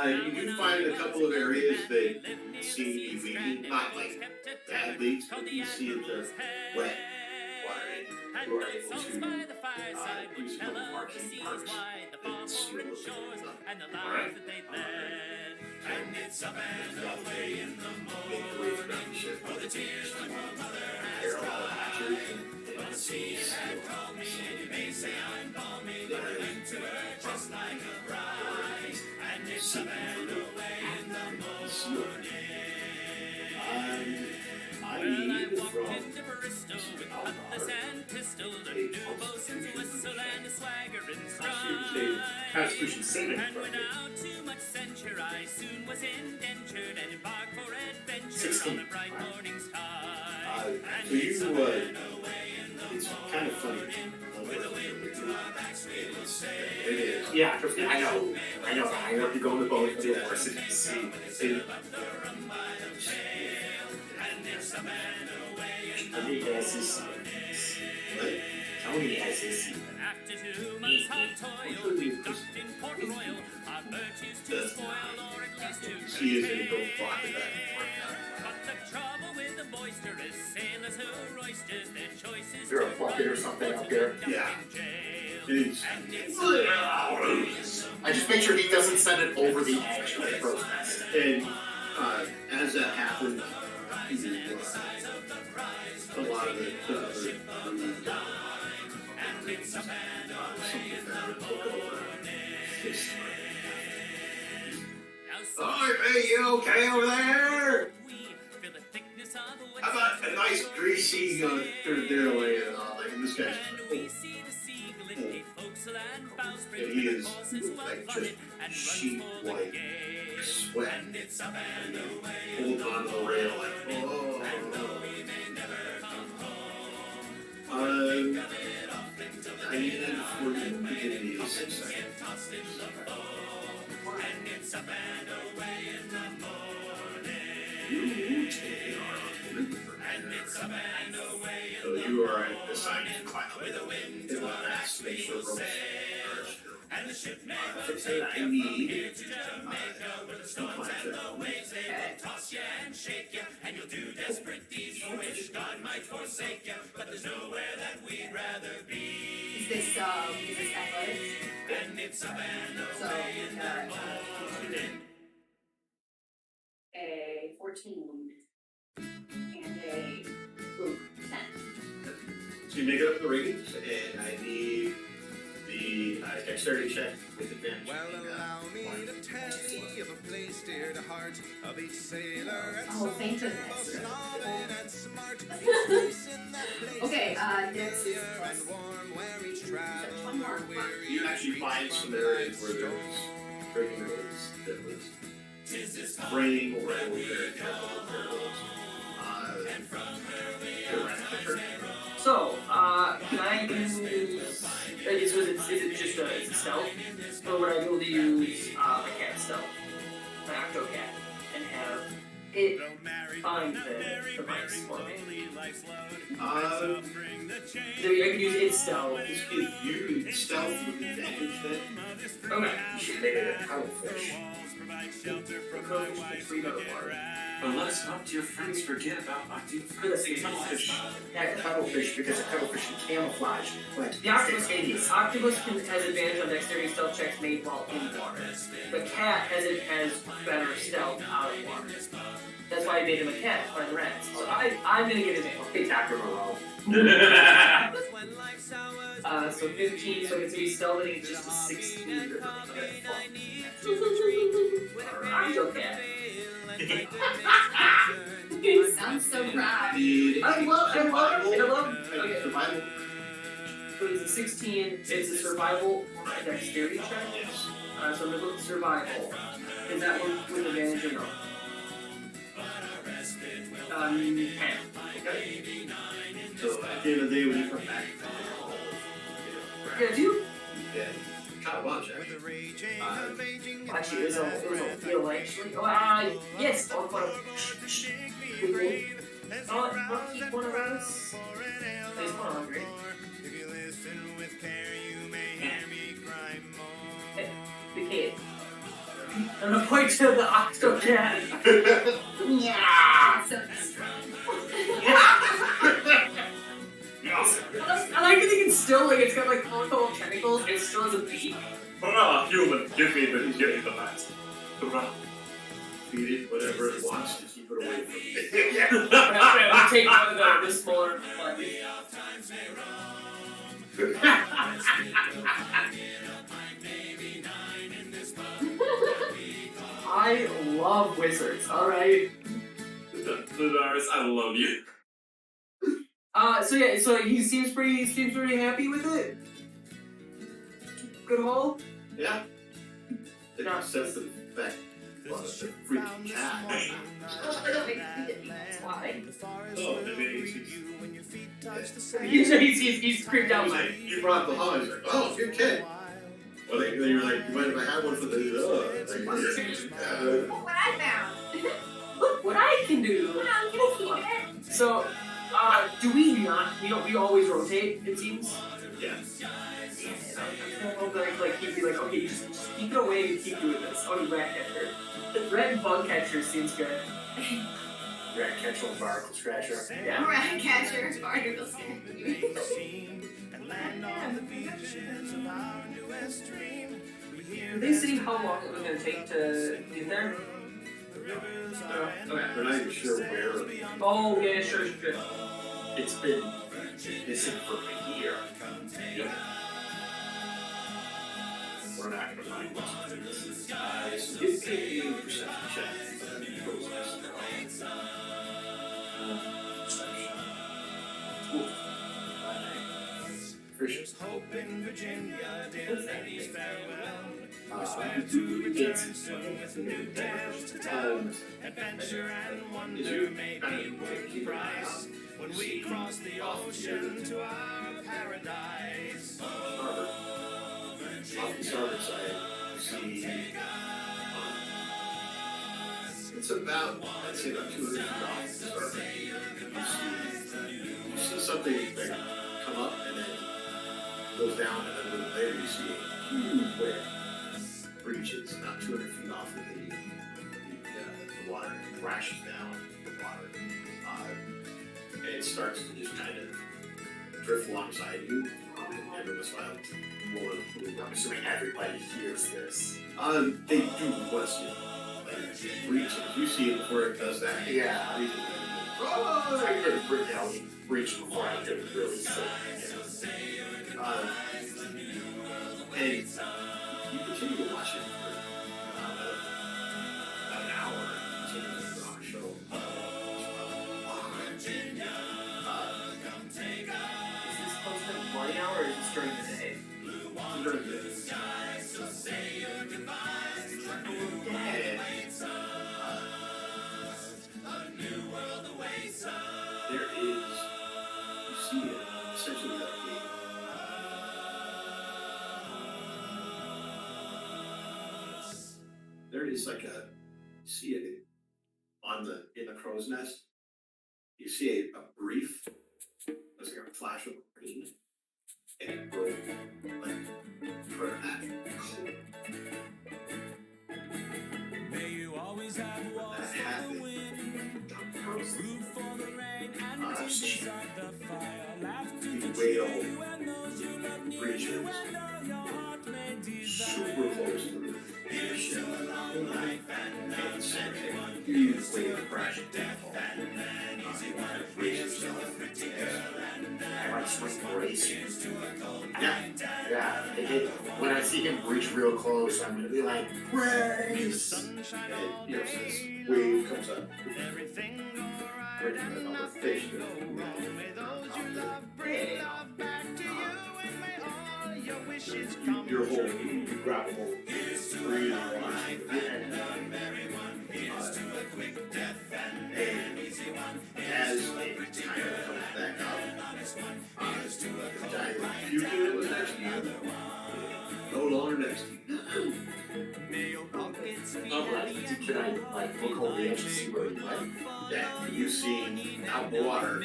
You do find a couple of areas that seem to be leaking, not like bad leaks, but you see that they're wet water. You are able to do some little marking marks that seal the leak up. Alright. And it's up and away in the Make the way throughout the ship. Parallel hatches and the seas. just like a bride. And it's up and away in the morning. I need from Constitution saving throw. 16. So it's kind of funny. It is. Yeah, I know. The higher up you go in the boat, the worse it is. Tony has his secrets. Tony has his secrets. He is in the block of that. Is there a bucket or something out there? Yeah. It's, I just make sure he doesn't send it over the edge of the crow's nest. and as that happens, a lot of it oh, hey, you okay over there? How about a nice greasy turtle and all that? This guy's yeah, he is like just sheet white sweat. Hold on to the rail like, oh. I need that for you to give me 6 seconds. So you are assigned to climb with the wind to the mast to make sure ropes are still. I need Toss ya and shake ya, and you'll do desperate deeds for which God might forsake ya. But there's nowhere that we'd rather be. Is this athletics? And it's up and So, away in the morning. a 14 and a 10. So you make it up in the ratings, and I need the dexterity check with advantage. Well, allow me to tell you of a place dear to heart of each sailor and Oh, thank soldier, goodness. both solid and smart. Each place in that place Okay, is Dex clear is and warm, where each traveler weary You actually find some areas where there's breaking roads that was spraying or over there. So, can I use? Is it just it's a stealth, or would I be able to use my cat stealth, my octo cat, and have it find the mice for me? So I can use its stealth. Just give you stealth with advantage then. Okay. You should make it a cuttlefish. But let's not, dear friends, forget about our dear friends. Good. Cuttlefish. Yeah, cuttlefish, because a cuttlefish can camouflage, but The octopus, octopus has advantage on dexterity stealth checks made while in water. The cat has better stealth out of water. That's why I made him a cat, or the rats. So I'm gonna give it a big tacker roll. so 15, so it's gonna be stealth, and it's just a 16. I'm still cat. You sound so proud. I love. Okay. Survival. So it's a 16, it's a survival dexterity check. So I'm gonna look at survival. Is that one with advantage or no? 10. Okay. So at the end of the day, when you come back, Yeah, do you? yeah, kind of bunch actually. Actually, it was a deal, actually. Oh, yes! I'll put a... I'll keep one of those. There's one hungry. If you listen with care, you may hear me cry more. And I point to the Octocat. Yeah. So I like that he can still, like, it's got like little tentacles, it still has a beak. Hurrah, human, give me the last. Hurrah. Feed it whatever it wants to keep it away from me. We take one of the smaller puppies. I love wizards, alright? Lunaris, I love you. So he seems pretty happy with it. Good haul. Yeah. It sets the fact. Well, it's a freaking cat. why? Oh, maybe He's creeped out he's by like, it. you brought the hog. He's like, oh, good kid. Well, then you're like, you mind if I have one for the Look what I found. Look what I can do. I'm gonna keep it. So, do we not? We always rotate. It seems. Yeah. Like he'd be like, okay, just keep it away and keep doing this. Oh, rat catcher. Rat and bug catcher seems good. Rat catcher and barnacle scratcher. Yeah. Rat catcher, barnacle scratcher. Did they see how long it was going to take to get there? Okay. We're not even sure where. Oh, yeah, sure. It's been missing for a year. Yep. We're not gonna find what's Give me a perception check. Just hoping Virginia did ladies farewell. Adventure and wonder maybe worth the price when we cross the ocean to our paradise. Off the starboard side, you see. It's about, I'd say about 200 feet off the starboard. You see something like come up and then goes down, and then a little later you see a huge wave breaches about 200 feet off of the water, and crashes down the water. And it starts to just kind of drift alongside you. Every once in a while, I'm assuming everybody hears this. they do once you breach it. You see it before it does that. Yeah. Oh! I could breach before I could really say. And you continue to watch it for about an hour. Continue to rock show. Is this supposed to be morning hour or is this during the day? During the there is, you see it, essentially like there is like a, you see it in the crow's nest, you see a brief, there's like a flash of green, and it broke like preternatural cold. May you always have walls That happened. root for the rain and beside the fire. Laughter The to whale you and those you love near breaches you and all your heart may desire. super close to the ship. And sent a huge wave crashing down. Brace yourself. I like swing brace. Yeah. Yeah, they did. When I see him breach real close, I'm gonna be like, brace! And you know, so this wave comes up, breaking another fish. Your whole, you grab a hold, breathe on as it kind of comes back up, the guy puking that was next to you, no longer next to you. Can I, like, look over the edge and see where he went? That you see out in the water.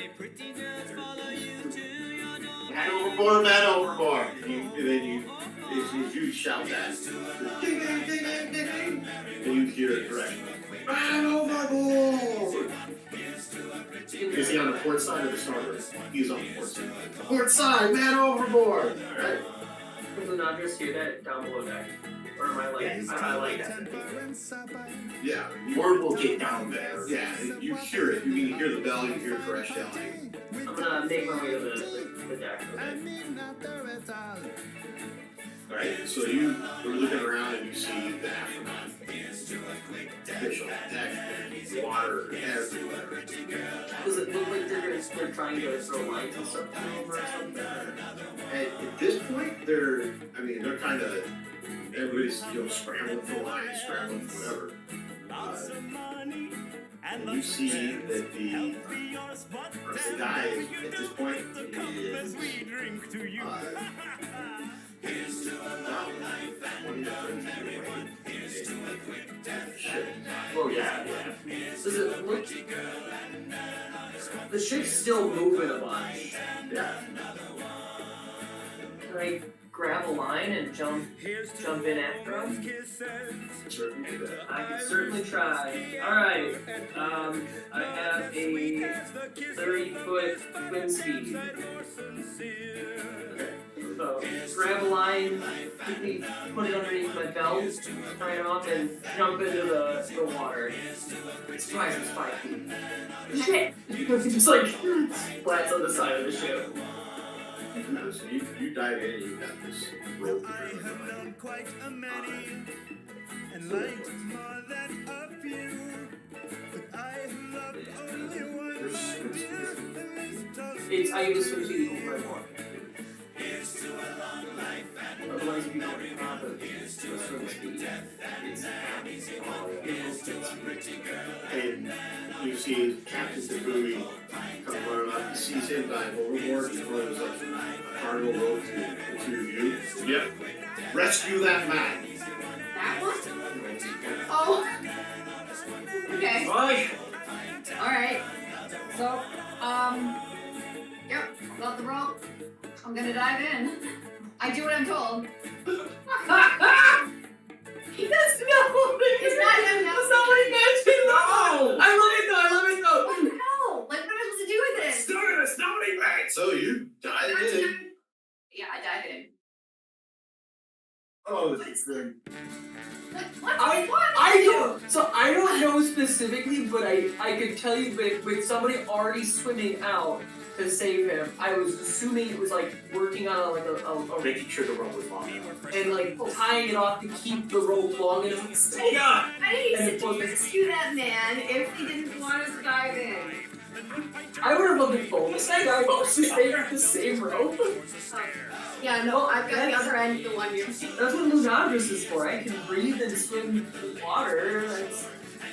Man overboard, man overboard. And then you shout that. Ding, ding, ding, ding, ding, ding. And you hear it correctly. Man overboard. Is he on the port side or the starboard? He's on the port side. Port side, man overboard. All right. Can Lunadris hear that down below deck? Or am I like, I like that? Yeah. Word will get down there. Yeah, you hear it. You can hear the bell. You hear Koresh yelling. I'm gonna make my way to the deck. Okay. Alright, so you were looking around and you see the aftermath. Fish on the deck, water everywhere. Does it look like they're trying to throw lines and stuff over or something? At this point, they're kind of, everybody's, scrambling for lines, scrambling for whatever. And you see that the guy is, at this point, is, about 20 to 30 feet away. Shit. Oh yeah. Does it look? The ship's still moving a bunch. Yeah. Can I grab a line and jump in after him? Certainly do that. I can certainly try. Alright. I have a 30-foot wind speed. So grab a line, quickly put it underneath my belt, tie it off, and jump into the water. Surprise, it's 5 feet. Shit! Just like splats on the side of the ship. So you dive in and you've got this rope. I use swim speed equals right more. Otherwise, if you don't have a swim speed, And you see Captain Tabui come running up. He sees him dive overboard. He throws like a cargo rope to you. Yep. Rescue that man. That one? Oh. Okay. Oi! Alright. So, yep, got the rope. I'm gonna dive in. I do what I'm told. He does no. It's not him now. Somebody mentioned no! I love it though. Oh no! Like, what am I supposed to do with this? Right. So you dive in. Yeah, I dive in. Oh, this is good. What? I don't know specifically, but I could tell you that with somebody already swimming out to save him, I was assuming it was like working on a Making sure the rope was long enough. and like tying it off to keep the rope long enough to stay on. I didn't And need to rescue that man if he didn't want us to dive in. I would have loved to both guys both to stay on the same rope. Yeah, no, I've got the other end, the one you're seeing. That's what Lunadris is for. I can breathe and swim in water. That's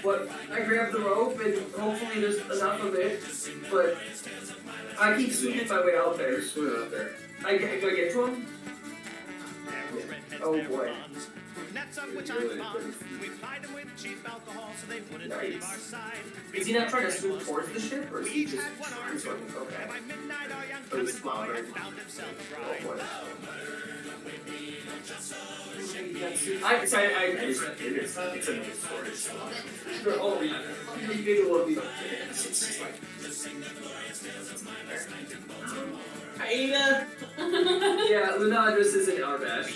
what I grab the rope and hopefully there's enough of it. But I keep swimming my way out there. Swim out there. I get to him? Oh boy. Nice. Is he not trying to swim towards the ship, or is he just swimming? Okay. But he's floundering. Oh boy. I it's a nice story. Oh yeah. Maybe we'll be it's just like Aida! Yeah, Lunadris is in Arbash.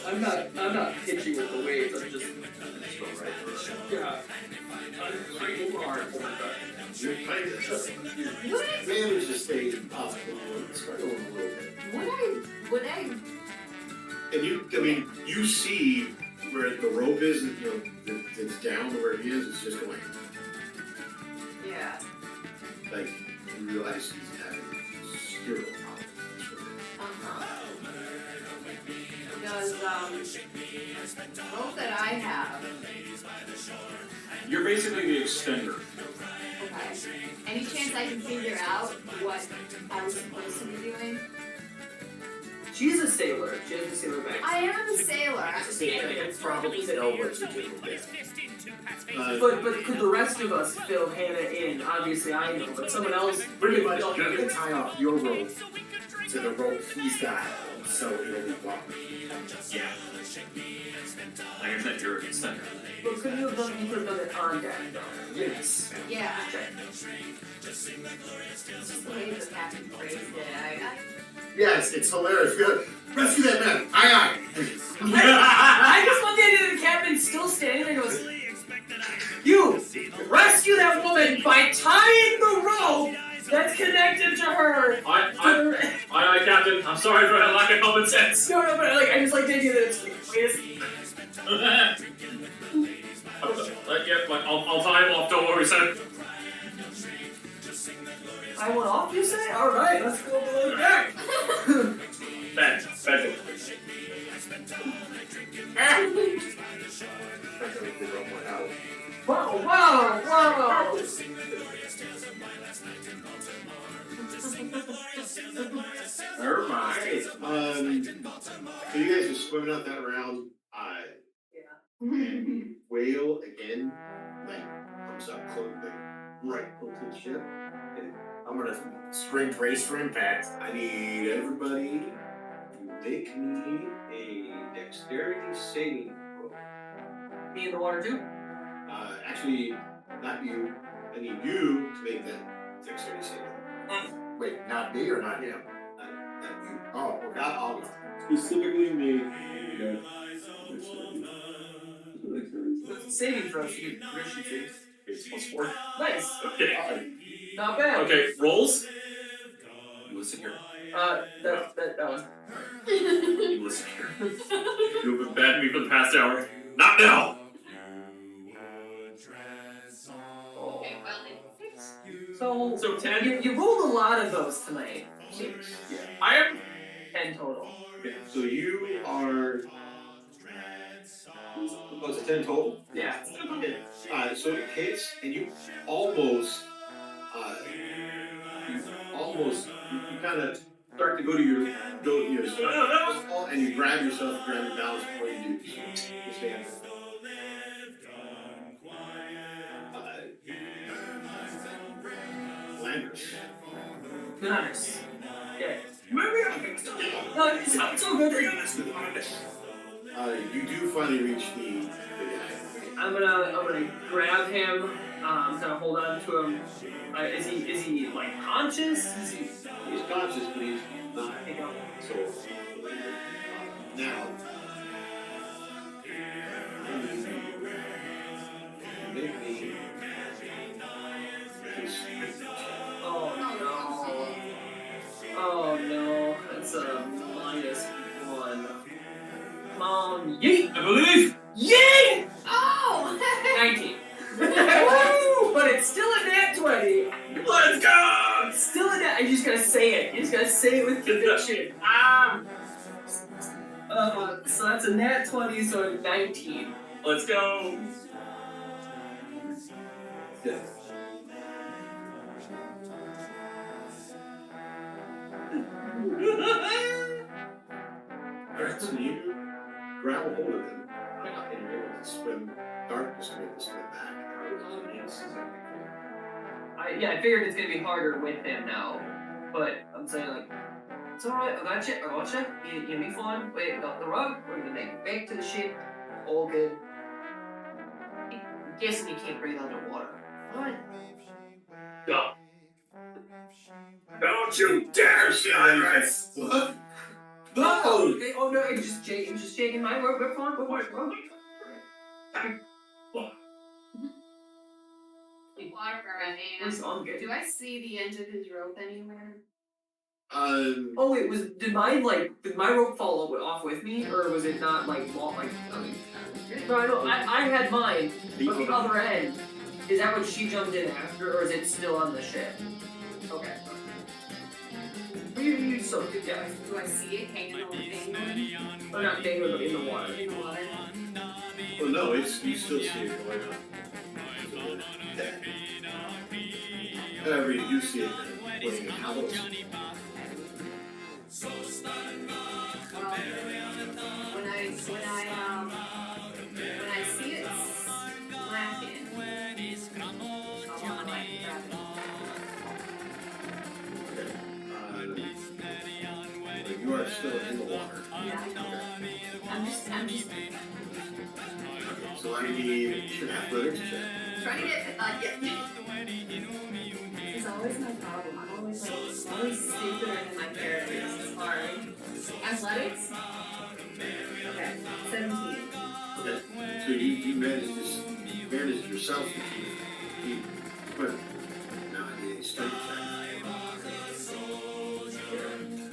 I don't know. I'm not pitching with the waves, I'm just go right through it. Yeah. I'm hard for that. You're kind of managed to stay up a little bit. Would I? And you see where the rope is, it's down to where he is, it's just going, Yeah. like, you realize he's having zero problems with it. Does, the rope that I have, You're basically the extender. okay, any chance I can figure out what I was supposed to be doing? She's a sailor. She has a sailor back. I am a sailor. It's probably know what to do with it. But could the rest of us fill Hannah in? Obviously, I know, but someone else. Pretty much, you're gonna tie off your rope to the rope he's got, so it'll be blocked. Yeah. Like I said, you're a center. But could you have done? You could have done it on deck, though. Yes. Yeah. Okay. Just the way the captain phrased it. Yes, it's hilarious. Good. Rescue that man. Aye, I just looked at the captain still standing there and goes, "You rescue that woman by tying the rope that's connected to her." Aye, Captain. I'm sorry for that lack of common sense. No, but like I just like to do this. I'll tie him off. Don't worry, son. I went off, you say? All right, let's go below deck. Ben. Whoa! Alright. So you guys are swimming out that round. And whale again, like comes up close, right close to the ship. And I'm gonna scream brace for impact. I need everybody to make me a dexterity saving throw. Me in the water too? Actually, not you. I need you to make that dexterity saving. Wait, not me or not him? Not you. Oh, okay. Not all of them. Specifically me. What's the saving throw? She did proficiency. It's +4. Nice. Okay. Not bad. Okay, rolls. You listen here. That was. You listen here. You've been bad to me for the past hour. Not now! Okay, well, So 10? you rolled a lot of those tonight. 6. Yeah. I am 10 total. Okay. So you are. Was it 10 total? Yeah. Okay. So it hits, and you almost, you kind of start to go to your and you grab yourself, grab your balance before you do. So you stand. Landers. Nice. Yeah. No, it's so good. You do finally reach the guy. I'm gonna grab him, kind of hold on to him. Is he like conscious? Is he? He's conscious, but he's not. So now, make me. Oh no, that's a -1. Come on, yeet! I believe! Yeet! Oh! 19. Woo! But it's still a nat 20. Let's go! It's still a nat. You just gotta say it. You just gotta say it with conviction. So that's a nat 20, so 19. Let's go! Yeah. Alright, so you grab a hold of him, and you're able to swim, darkness, you're able to swim back. I figured it's gonna be harder with him now, but I'm saying like, it's alright, I got you. You'll be fine. Wait, got the rug. We're gonna make it back to the ship. All good. I'm guessing you can't breathe underwater. Alright. Go! Don't you dare, Cyrus! What? No! Okay, oh no, I'm just shaking my rope. We're fine. We're fine. Water for my It's hand. all good. Do I see the end of his rope anywhere? Oh wait, did my rope fall off with me, or was it not like long? Like no, I had mine, but the other end. Is that what she jumped in after, or is it still on the ship? Okay. You so good, yeah. Do I see it hanging on the thing? Or not dangling, but in the water. In the water? Well, no, you still see it going on. However, you do see it playing in house. I'm just So I need an athletics check. trying to get, yeah. This is always my problem. I'm always stupider than my characters. It's hard. Athletics? Okay, 17. Okay. So you managed yourself to keep equipment. Now I need a strength check.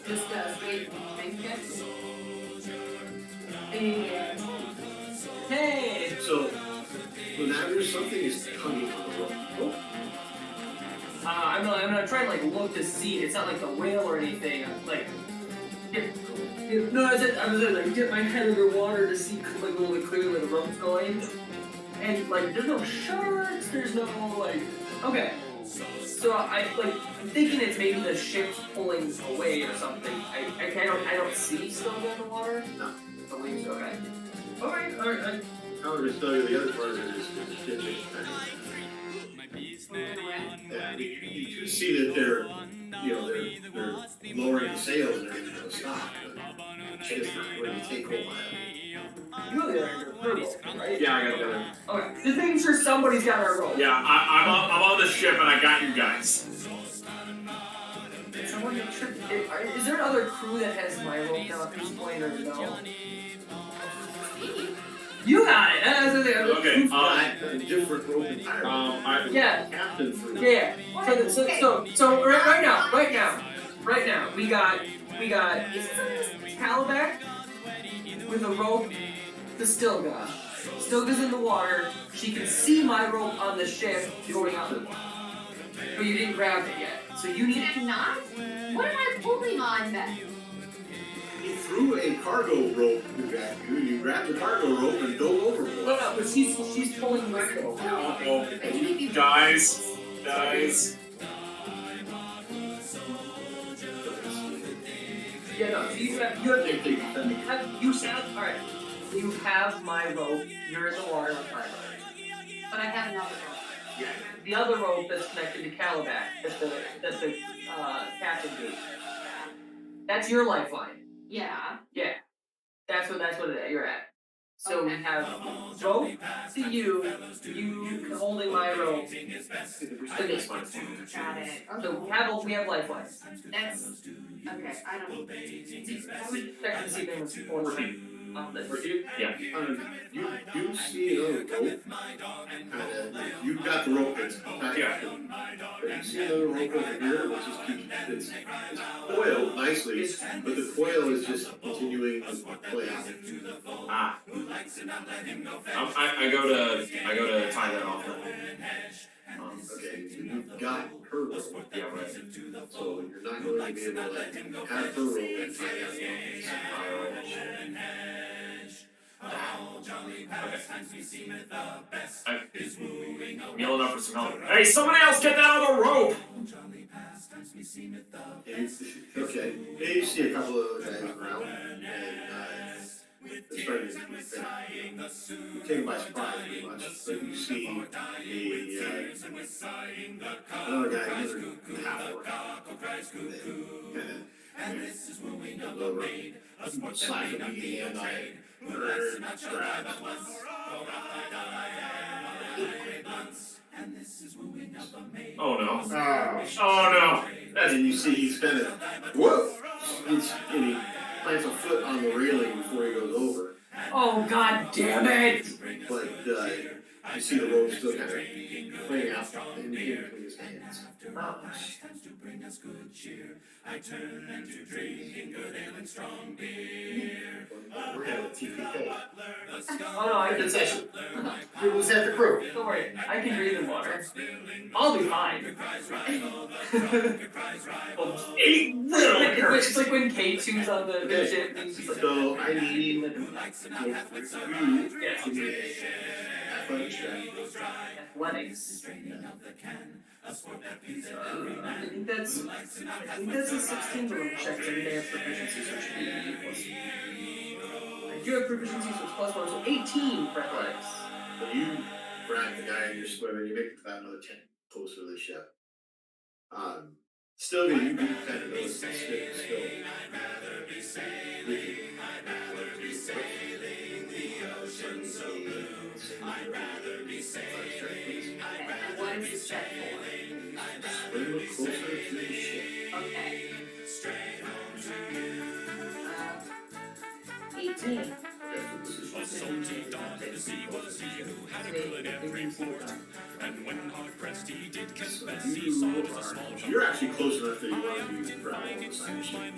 Just strength checks. And Hey. So now there's something is coming on the rope. I'm gonna try and like look to see. It's not like a whale or anything. Like, no, I was like dip my head underwater to see like a little bit clearly where the rope's going, and like there's no sharks. There's no like. Okay. So I'm thinking it's maybe the ship's pulling away or something. I don't see still in the water. No. At least okay. All right. However, to tell you the other part of it is the ship is kind of. Yeah, you can see that they're lowering the sails and everything to stop, but the ship's not going to take a while. You really are under purple, right? Yeah, I got that. Okay. Just making sure somebody's got our rope. Yeah, I'm on the ship and I got you guys. Someone make sure. Is there another crew that has my rope now at this point or no? You got it. Okay. A different rope entirely. Yeah. Captain for Yeah. So right now, we got Calabac with a rope to Stilga. Stilga's in the water. She can see my rope on the ship going out the water. But you didn't grab it yet. So you need did I not? What am I pulling on then? He threw a cargo rope at you. You grabbed the cargo rope and dove overboard. No, but she's pulling my rope. Guys. Yeah, no, so you have my rope. You're in the water with my rope. But I have another rope. Yeah. The other rope that's connected to Calabac, that the captain gave. That's your lifeline. Yeah. Yeah. That's what you're at. So Okay. we have rope to you holding my rope. Got it. So we have lifelines. That's okay. I don't. I would check to see if there was forward on this. Yeah. You see another rope. You've got the rope that's back. Yeah. But you see another rope over here, which is it's coiled nicely, but the coil is just continuing to play out. Ah. I go to tie that off. Okay, you've got her rope. Yeah, right. So you're not going to be able to have her rope and tie that rope. I'm yelling out for some help. Hey, somebody else get that other rope! Okay, you see a couple of other guys around, and they're starting to be taken by surprise pretty much. But you see another guy in the half orc. Slap him in the hand, Oh no. Oh no! And you see he's kind of whoa! And he plants a foot on the railing before he goes over. Oh god damn it! But you see the rope still kind of playing out in between his hands. Oh. We're having a TPK. Oh no, I can say. Who's at the crew? Don't worry, I can breathe in water. I'll be fine. It's like when K2's on the ship and he's just like, So I need you yes. to be athletics check. Athletics. I think that's a 16 to check and they have proficiency, so it should be plus. I do have proficiency, so it's +1, so 18 for athletics. So you grab the guy and you're swimming, you make it about another 10 closer to the ship. Still, you do kind of notice the still. What is this check for? Swim closer to the ship. Okay. 18. You're actually close enough that you want to be grabbing on the side of the ship.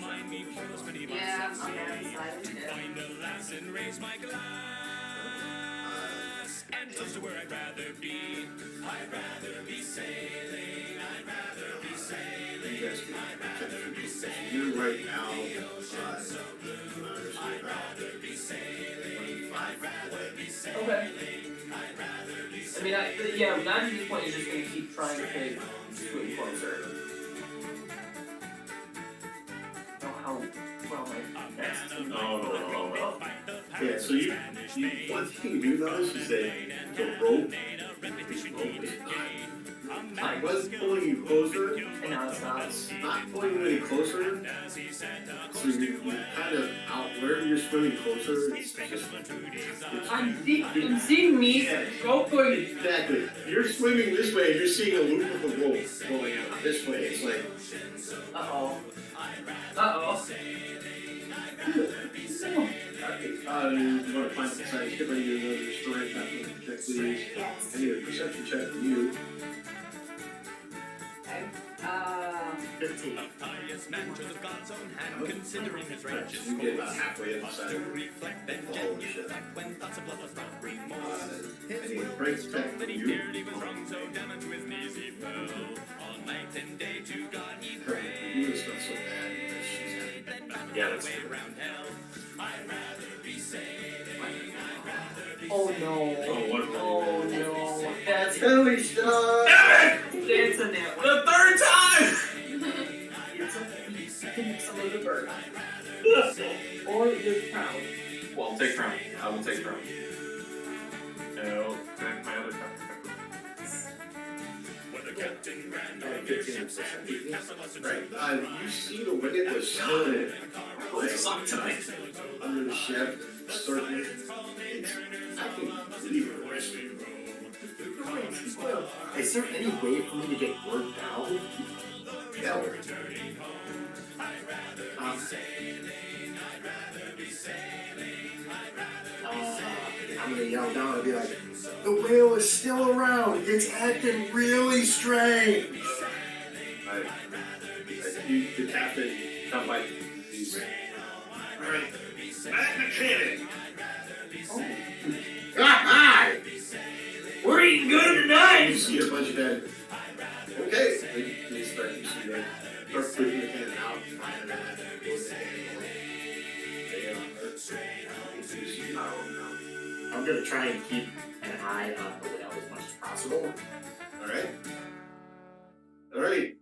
Yeah, I'm on that side of it. And close to where I'd rather be. I'd rather be sailing. I'd rather be sailing. You guys can you're right now. Okay. I mean, yeah, not at this point is just gonna keep trying to swim closer. Oh, how well my next. Yeah, so you one thing you do notice is that the rope I was pulling you closer, And now it's not. it's not pulling you any closer. So you're kind of out where you're swimming closer. It's just I'm seeing me go for you. exactly. You're swimming this way, and you're seeing a loop of the rope going out this way. It's like Uh-oh. you want to find the side ship? I need another story check, please. I need a perception check from you. Okay. 15. You get about halfway up the side of the hole of the ship. Any break check from you. You is not so bad because she's having Yeah, that's true. Oh no. Oh no. That's Holy stuff! it's a net. The third time! Some of the bird. Or your crown. Well, I'll take crown. I will take crown. No, take my other crown. Right. You see the wind was still under the ship, circling. I can believe it. Is there any way for me to get word down? Yeah. I'm gonna yell down and be like, the whale is still around. It's acting really strange. The captain come by these. Alright. Back mechanic. Hi! We're eating good tonight! You see a bunch of them. Okay. They start, you see them. Start pushing the can out. I'm gonna try and keep an eye on the whale as much as possible. Alright. Alright.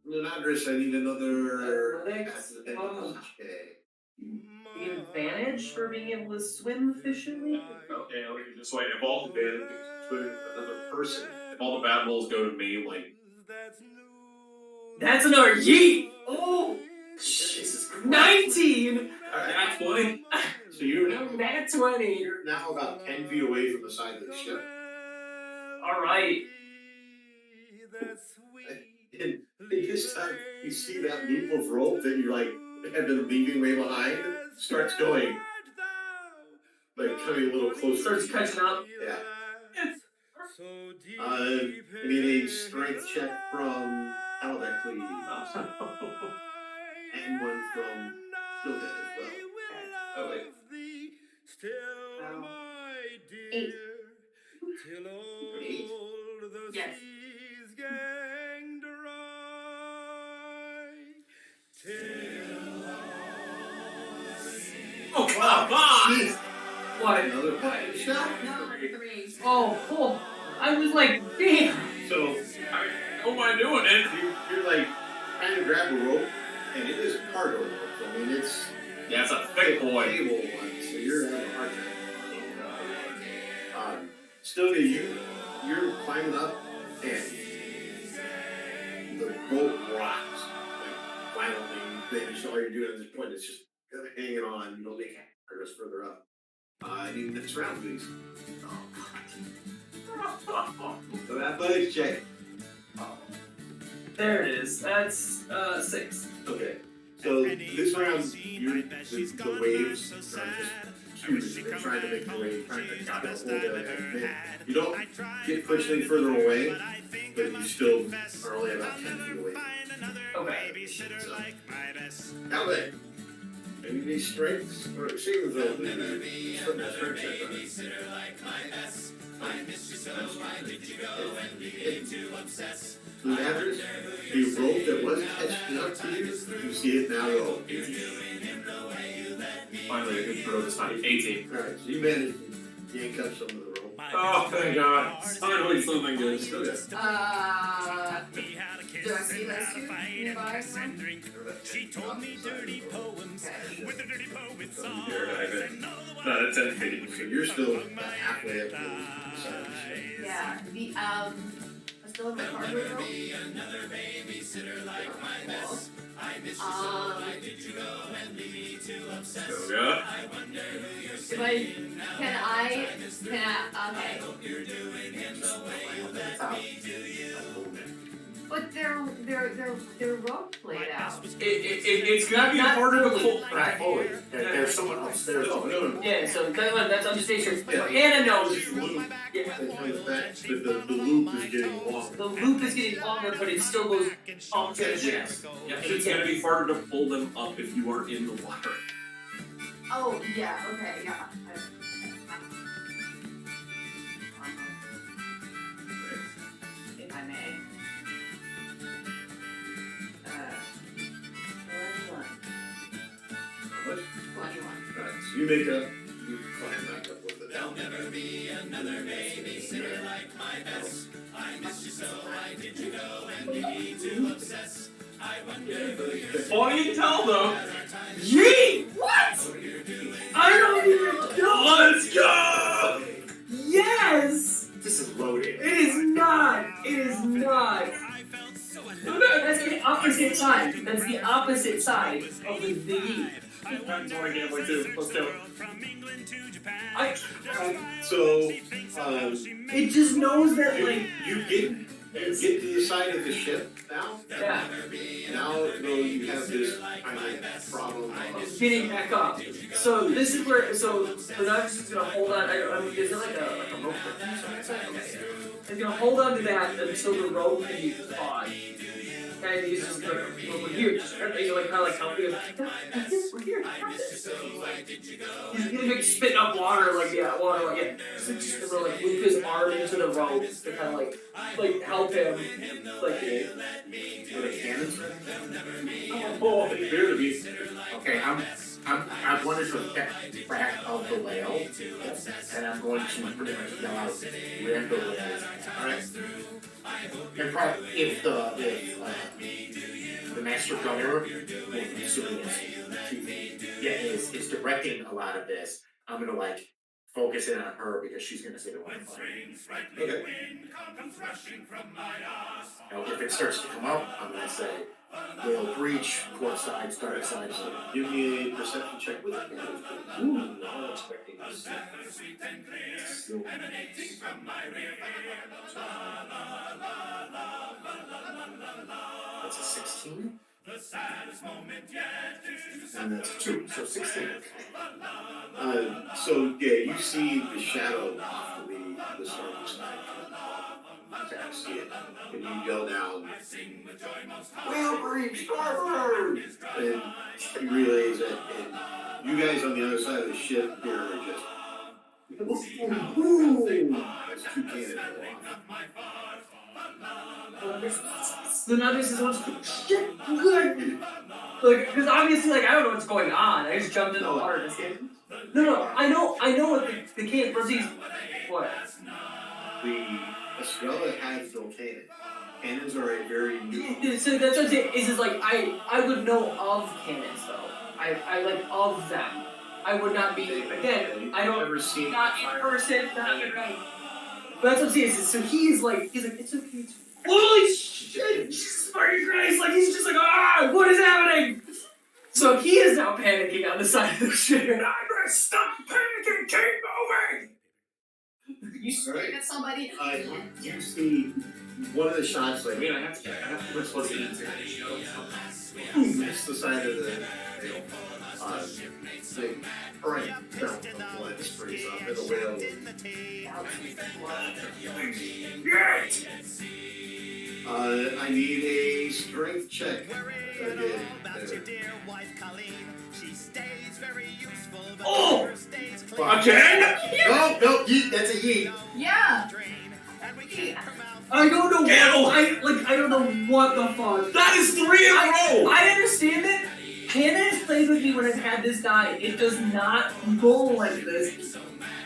Lenandris, I need another. Athletics. Okay. You get advantage for being able to swim efficiently? Okay, I'll read it this way. If all the another person, if all the bad rolls go to me, like That's another yeet! Oh! Jesus Christ. 19! that's 20. So you're now, Nat 20! you're now about 10 feet away from the side of the ship. Alright. And this time you see that loop of rope that you're like have been leaving way behind starts going. Like coming a little closer. Starts catching up. Yeah. I need a strength check from Alec, please. And one from Stillhead as well. Oh, wait. 8. 8? Yes. Oh, come on! What? Another shot? No, 3. Oh, I was like, damn! So How am I doing it? you're like trying to grab a rope, and it is cargo rope. I mean, it's Yeah, it's a thick boy. cable one, so you're having a hard time. Still, you're climbing up, and the rope rocks. Like violently, all you're doing at this point is just hanging on. You don't make progress further up. In the next round, please. So athletics check. There it is. That's 6. Okay. So this round, the waves are just huge. They're trying to make the wave, trying to grab a hold of it. You don't get pushed any further away, but you still are only about 10 feet away. Okay. So, now then, maybe these strengths or saving throws. Strength check on it. The average, the rope that was catching up to you, you see it now go. Finally, a good throw this time. 18. Alright, so you managed to yank up some of the rope. Oh, thank God. Finally, something good. Do I see those two nearby? She told me dirty poems with a dirty poet song. Not at 10 feet. So you're still about halfway up the side of the ship. Yeah, I still have my cargo rope. Okay. But they're rope played out. It's gonna be harder to pull. Right forward. There's someone upstairs. Oh, no. Yeah, so that's I'm just making sure. Hannah knows. Yeah. The loop is getting longer. The loop is getting longer, but it still goes up to the ship. Yeah, and it's gonna be harder to pull them up if you are in the water. Oh, yeah, okay, yeah. If I may. 21. 21. Right, so you make up, you climb back up with it. There'll never be another babysitter like my best. I miss you so, why did you go and leave me to obsess? I wonder who you're Funny to tell though. Yeet! What? I don't even know. Let's go! Yes! This is loaded. It is not. It is not. That's the opposite side. That's the opposite side of the yeet. That's what I can't wait to. Let's do it. So, It just knows that, like, you get to the side of the ship now. yeah, Now, though, you have this kind of problem of getting back up. So this is where, so the Nux is gonna hold on. Is it like a rope? It's gonna hold on to that until the rope can be caught. And he's just like, well, we're here. He's like kind of like helping him. We're here. He's gonna make spitting up water, like yeah, water, like yeah. So just gonna like loop his arm into the rope to kind of like help him, like. Are the cannons ready? Oh, it appears to be. Okay, I'm wanted to get back of the whale, and I'm going to pretty much yell out where the whale is. Alright? And probably if the master gunner, assuming is directing a lot of this, I'm gonna like focus in on her because she's gonna say the one thing. okay. If it starts to come up, I'm gonna say whale breach, port side, starboard side. So Give me a perception check with it. Ooh, not expecting this. that's a 16, And that's 2, so 16. so yeah, you see the shadow off of the starboard side. Okay, I see it. And you yell down, "Whale breach, starboard!" And you realize that, and you guys on the other side of the ship here are just, that's 2 cannons off. The Nux is what's shit good. Like, because obviously, like, I don't know what's going on. I just jumped in the water and escaped. No, I know what the cannon, Brazil's, what? The Estrella has no cannon. Cannons are a very new. So that's what I'm saying, is like, I would know of cannons, though. I like, of them. I would not be, again, I don't, Ever seen not in person, not in right. But that's what I'm saying, so he's like, it's okay, holy shit, Jesus fucking Christ, like, he's just like, what is happening? So he is now panicking on the side of the ship, and I'm gonna stop panicking, King! You scream at somebody. You see one of the shots like I have to put close in into it's the side of the whale. They right down the blood sprays up and the whale. I need a strength check. Again. Oh! Again? No, yeet, that's a yeet. Yeah. I don't know I don't know what the fuck. That is 3 in a row! I understand it. Hannah has played with me when I've had this die. It does not roll like this.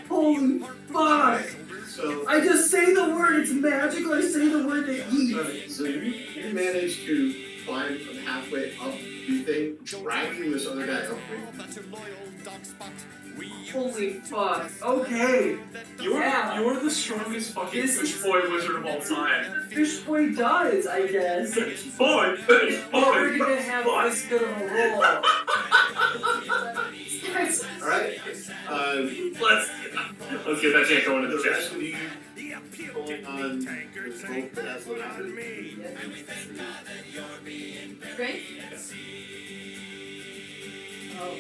Holy fuck! So, I just say the word, it's magical. I say the word that alright, so you managed to climb from halfway up the thing, dragging this other guy up with Holy fuck. Okay. You're the strongest fucking fish boy wizard of all time. The fish boy does, I guess. Boy! We're gonna have this good of a roll. Alright, Let's get that shit going in the the rest chest. of you pulling on this rope that has the Great. Oh.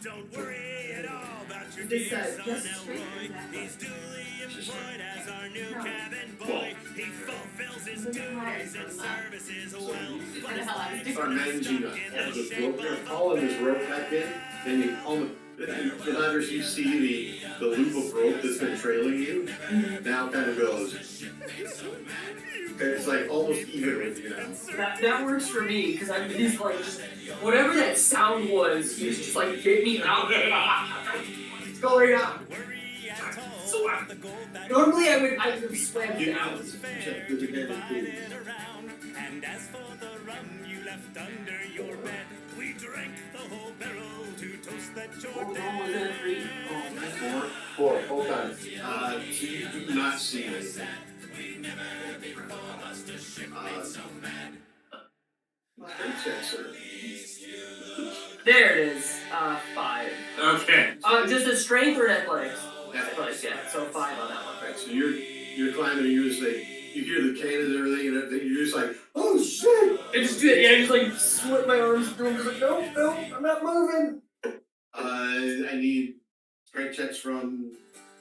Don't worry at all about your This deeds on just the straight Roy. from that He's duly employed as our new No. cabin boy. He fulfills his duties and services well. What the hell I was doing. start managing to hold this rope, you're hauling this rope back in, then you the hunters you see the loop of rope that's been trailing you now kind of goes. It's like almost even with you now. That works for me, because I'm just like, whatever that sound was, he was just like, get me out. It's going out. So normally I would swim down. Check with the guy And as for the rum you left under your bed, we drank the whole barrel to toast that you're dead. Four, hold on. So you do not see anything. Strength check, sir. There it is. 5. Okay. Just a strength or athletics? Athletics, yeah. So 5 on that one. Right, so you're climbing and you just like, you hear the cannons and everything and everything, you're just like, oh shit! I just do it, yeah, I just like slip my arms through and just like, no, I'm not moving. I need strength checks from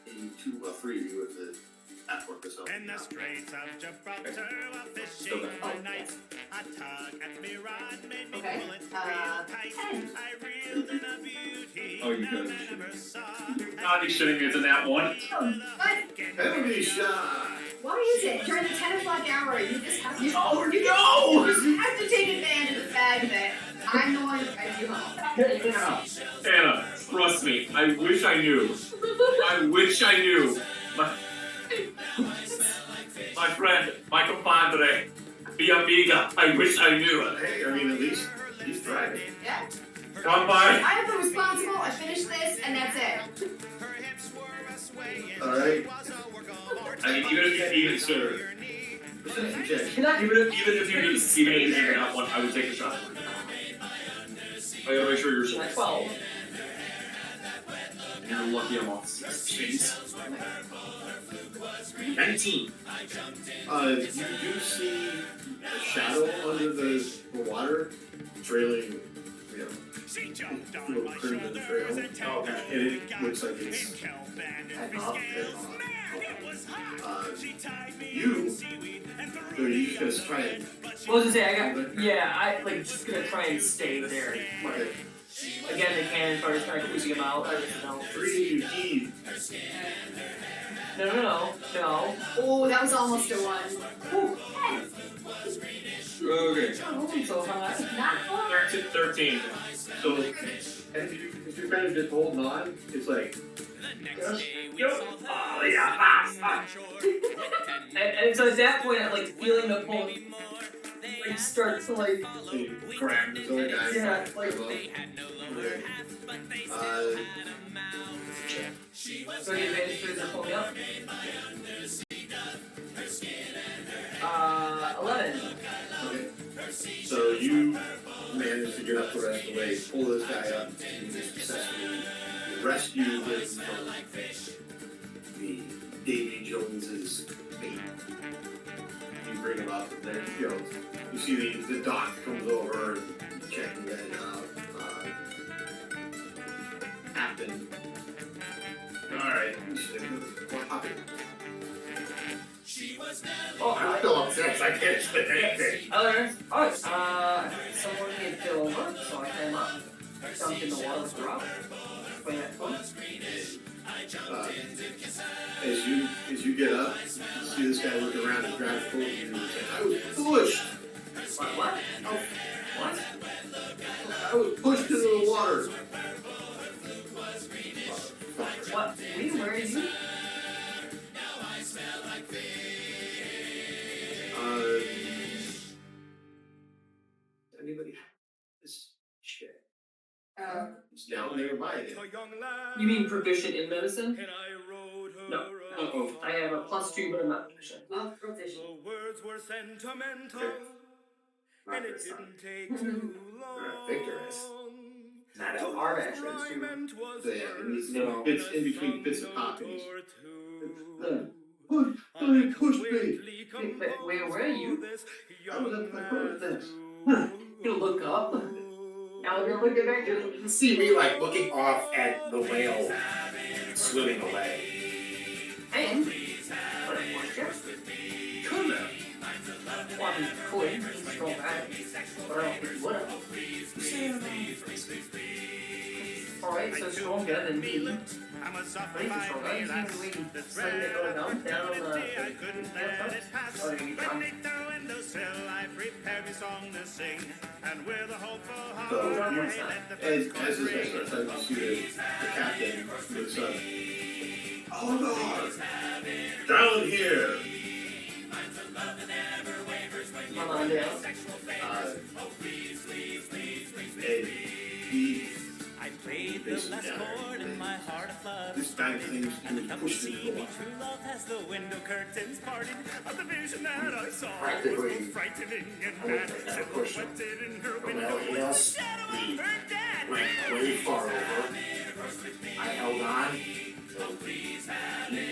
3 of you with the at-work this up. In the straits of Gibraltar, while fishing one night, a tug at me rod made me Okay, pull it real tight. 10. I reeled in a beauty Oh, you I guys never saw. I'll be shitting me, it's in that one. What? Penalty shot! Why is it during the 10 o'clock hour you just have to Oh, you no! just have to take advantage of the fact that I'm the one who drives you home. Anna, trust me, I wish I knew. I wish I knew. My friend, my compadre, mi amiga, I wish I knew. Hey, I mean, at least he's driving. Yeah. Come by. I am the responsible, I finished this, and that's it. Alright? I mean, even sir, Perception check. even if you didn't see me in that one, I would take a shot. I gotta make sure you're safe. 12. You're lucky I'm off. Jeez. 19. You do see a shadow under the water trailing, you know, little crimson trail. And it looks like it's heading off. You just gonna try and What was I say? I like just gonna try and stay there. Like, again, the cannon starts kind of cruising him out. I just know. 3 keys. No. Oh, that was almost a 1. Ooh, Okay. I'm moving so high. Not 4. 13. So, if you're kind of just holding on, it's like, Oh, yeah. And so at that point, I'm like feeling the pull. Like start to like, you grab this other guy. yeah, like. Okay. So the advantage for to pull me up. 11. Okay. So you manage to get up the rest of the way, pull this guy up, and you successfully rescue him from the Davy Jones's bait. You bring him up, and there he goes. You see the doc comes over and checking that out. Captain. Alright, we're hopping. I'm still upset, I can't say anything. Someone did fill over, so I came up, jumped in the water with the rock. Explain that to him. As you get up, you see this guy look around and grab hold of you and say, I was pushed! What? Oh, what? I was pushed into the water! What? Where are you? Anybody have this shit? It's down there by it. You mean proficient in medicine? No. I have a +2, but I'm not proficient. The words were sentimental, and it didn't take We're too not victorious. long. Not Our our best friends too. So yeah, and he's No. it's in between bits of copies. Push me! But where were you? I was at my brother's nest. You look up. Now you're looking back. You can see me like looking off at the whale swimming away. And what a question. Come there. Well, I mean, could. He's strong at it. But I don't think he would have. Alright, so stronger than me. I think he's stronger. He's going to be sling it going down on the Or you try. I prepared me song to sing, and with a hopeful heart, So, I let the as this guy starts out, you see the captain looks up. Oh no! Down here! Come on down. And he I played the last chord in my heart of love. this guy claims he was pushed into the water. True love as the window curtains parted, but the vision that I saw was Practically, both frightening and I mad. don't think I pushed him. Silhouetted in her But window now was yes, the shadow we of her dad. went way far over. I held on. He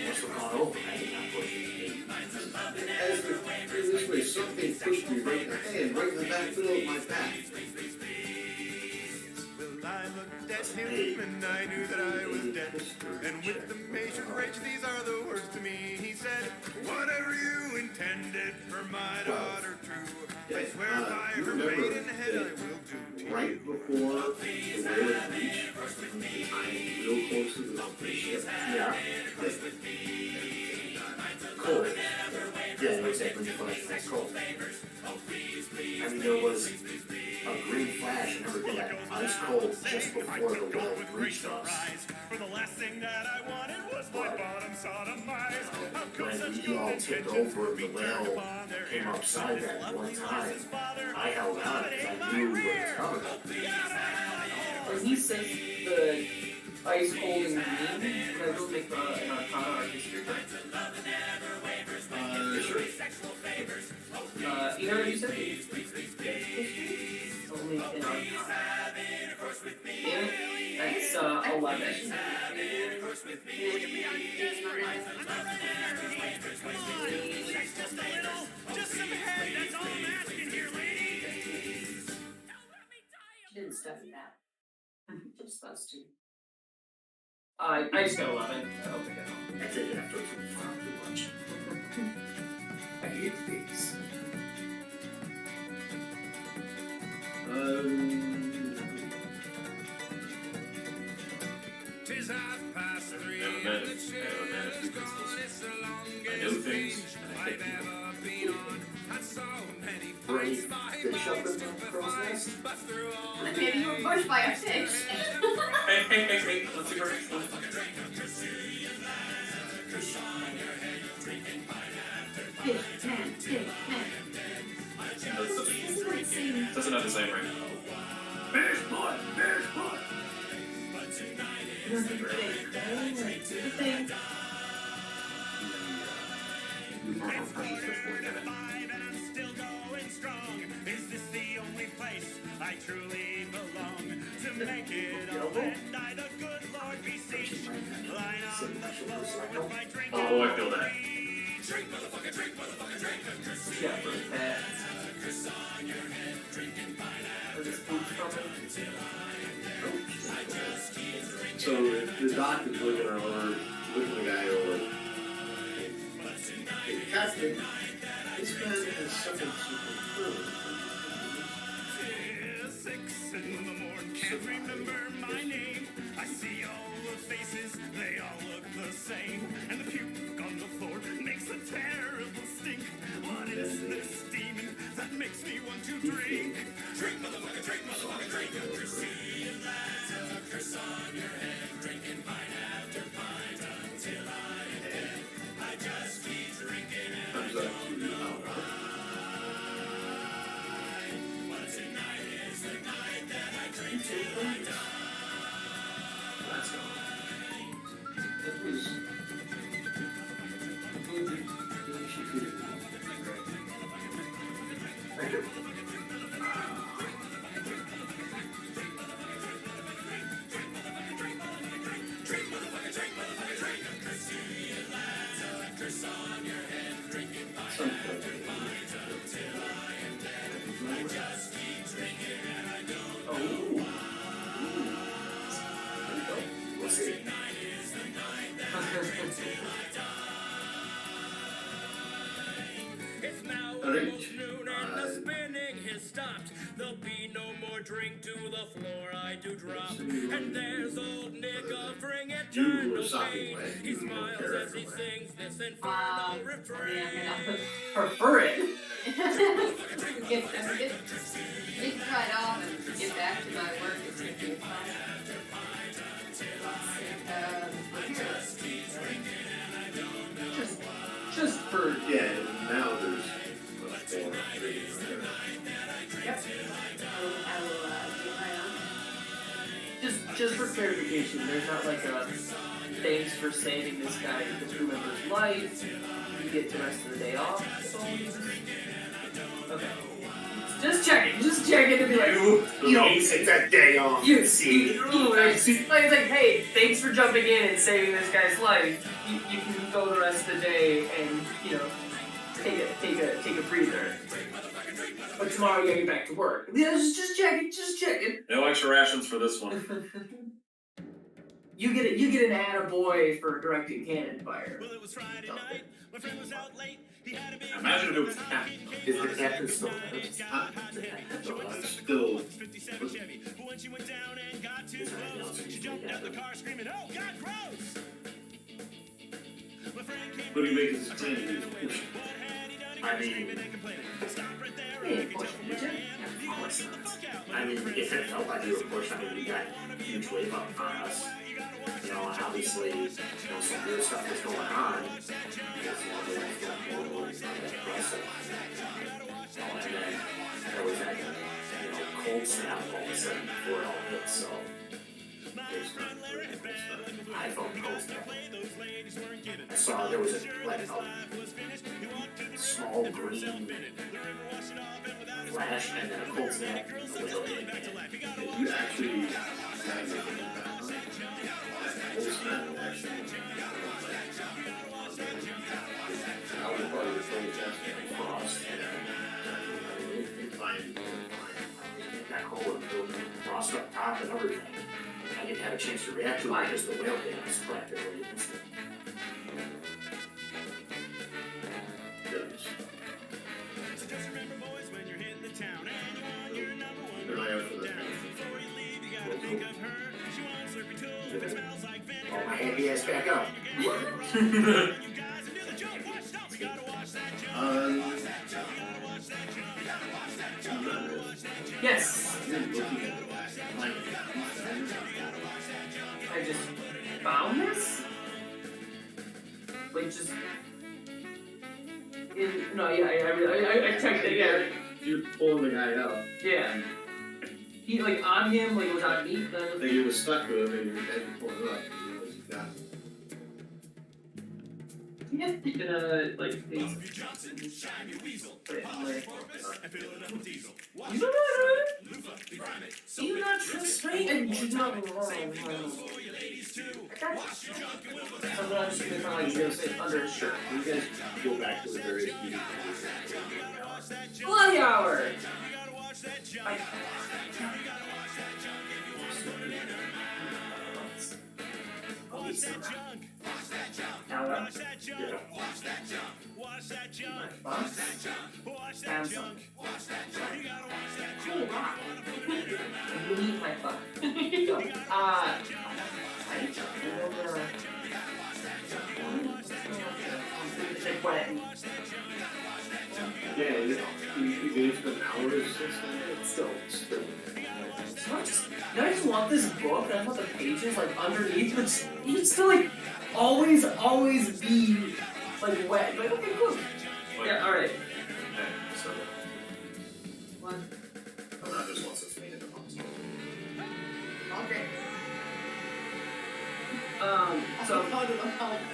must have gone over. I did not push him. As the this way, something pushed me right in the hand, right in the back middle of my back. Well, I looked at him and I knew that I was dead. And with amazing rage, these are the words to me. He said, whatever you intended for my daughter true, I swear by You her remember maidenhead I that will do to you. right before the whale had reached, I'm real close to the ship. Yeah. Cold. Yeah, exactly. That's cold. I mean, there was a green flash and everything got ice cold just before the whale reached us. For the last thing that I wanted was my bottom sodomized. When we all tipped over and the whale came upside that one time, I held on because I knew what was coming. When he says the ice cold and green, can I go make an Arcana or history check? Sure. Either you said history? Only in Arcana. Yeah, that's 11. Just some head, that's all I'm asking here, ladies. She didn't study that. Just us two. I just got 11. I don't think I know. I take it after it's far too much. I hate these. Tis 3:30 I and the chill is gone. It's the longest beach I've ever been on. Had so many fights, Fish up in the crow's nest. but through all Maybe you were pushed by a fish. Hey, let's see first. Fish, man, fish, man. Doesn't have the same ring. Bear's blood! Bear's blood! still going strong. Is this the only place I truly belong? To make it all end, I the good Lord beseech. Line on the floor with my drink. Oh, I feel that. Yeah, for that. Are the spooks coming? So the doc is looking the guy over. Hey, Captain, this man has something super cool. 6 in the morning, can't remember my name. I see all the faces, they all look the same. And the puke on the floor makes a terrible stink. What is this demon that makes me want to drink? Drink, motherfucker, drink, motherfucker, drink. A curse on your head, drinking pint after pint until I am dead. I just keep drinking and I Comes up to the but tonight is the night that I drink till I die. Let's go. That was. We'll see. It's now All right. almost noon and the spinning has stopped. There'll be no more drink to the floor I do drop. And there's old Nick offering eternal pain. He smiles as he sings this infernal refrain. Prefer it. Get cut off and get back to my work. It's gonna be fun. Just for Yeah, now there's much more. Yep. I will get my own. just for clarification, there's not like a thanks for saving this guy because remember his life. You get the rest of the day off. Okay. Just checking to be like You take that day off. you see. It's like hey, thanks for jumping in and saving this guy's life. You can go the rest of the day and take a breather. But tomorrow you gotta get back to work. Yeah, just checking. No extra rations for this one. You get an attaboy for directing cannon fire. Well, it was Friday night. My friend was out late. He had a big Imagine if it was the captain. Is the captain still there? Still. 57 Chevy. But when she went down and got too close, she jumped out the car screaming, "Oh God, gross!" My friend came What do you make of this plan? I mean, Hey, push it, did you? of course not. I mean, if it felt like you were pushed, I mean, you got huge wave up on us. You know, and obviously, some weird stuff was going on. Because, the way was going forward, it's not that aggressive. And then there was that, cold snap all of a sudden before it all hit, so. I felt cold snap. I saw there was a small green flash and then a cold snap. You actually had it in the background. That whole snap actually. That was part of the full test. Frost and Fine. that whole frost up top and everything. I didn't have a chance to react to it because the whale hit us practically instant. Goodness. So just remember, boys, when you're hitting the town and you want your number one Keep an eye out for that. down. Before you leave, you gotta think of her. She wants slurpy tool that smells like vinegar. Oh, my happy ass back up. You guys and do the jump. Watch out, we gotta watch that jump. Yes. You're looking at the back. I just found this? Like just no, yeah, I checked it, yeah. You're pulling the guy out. Yeah. He like on him, like it was on me, I think it was stuck with him and you had to pull it up. yeah, you gonna like these put it in there. You don't know you not trust me and you not wrong. but I'm just gonna kind of like just sit under his shirt. You guys go back to the various meetings. Bloody hour! Samsung. Leave my fuck. Yeah, you gave them hours. It's still. I just want this book, and I want the pages like underneath, but you can still like always be like wet. Like, okay, cool. Yeah, alright. So, What? that just wants us to meet in the months. Okay. So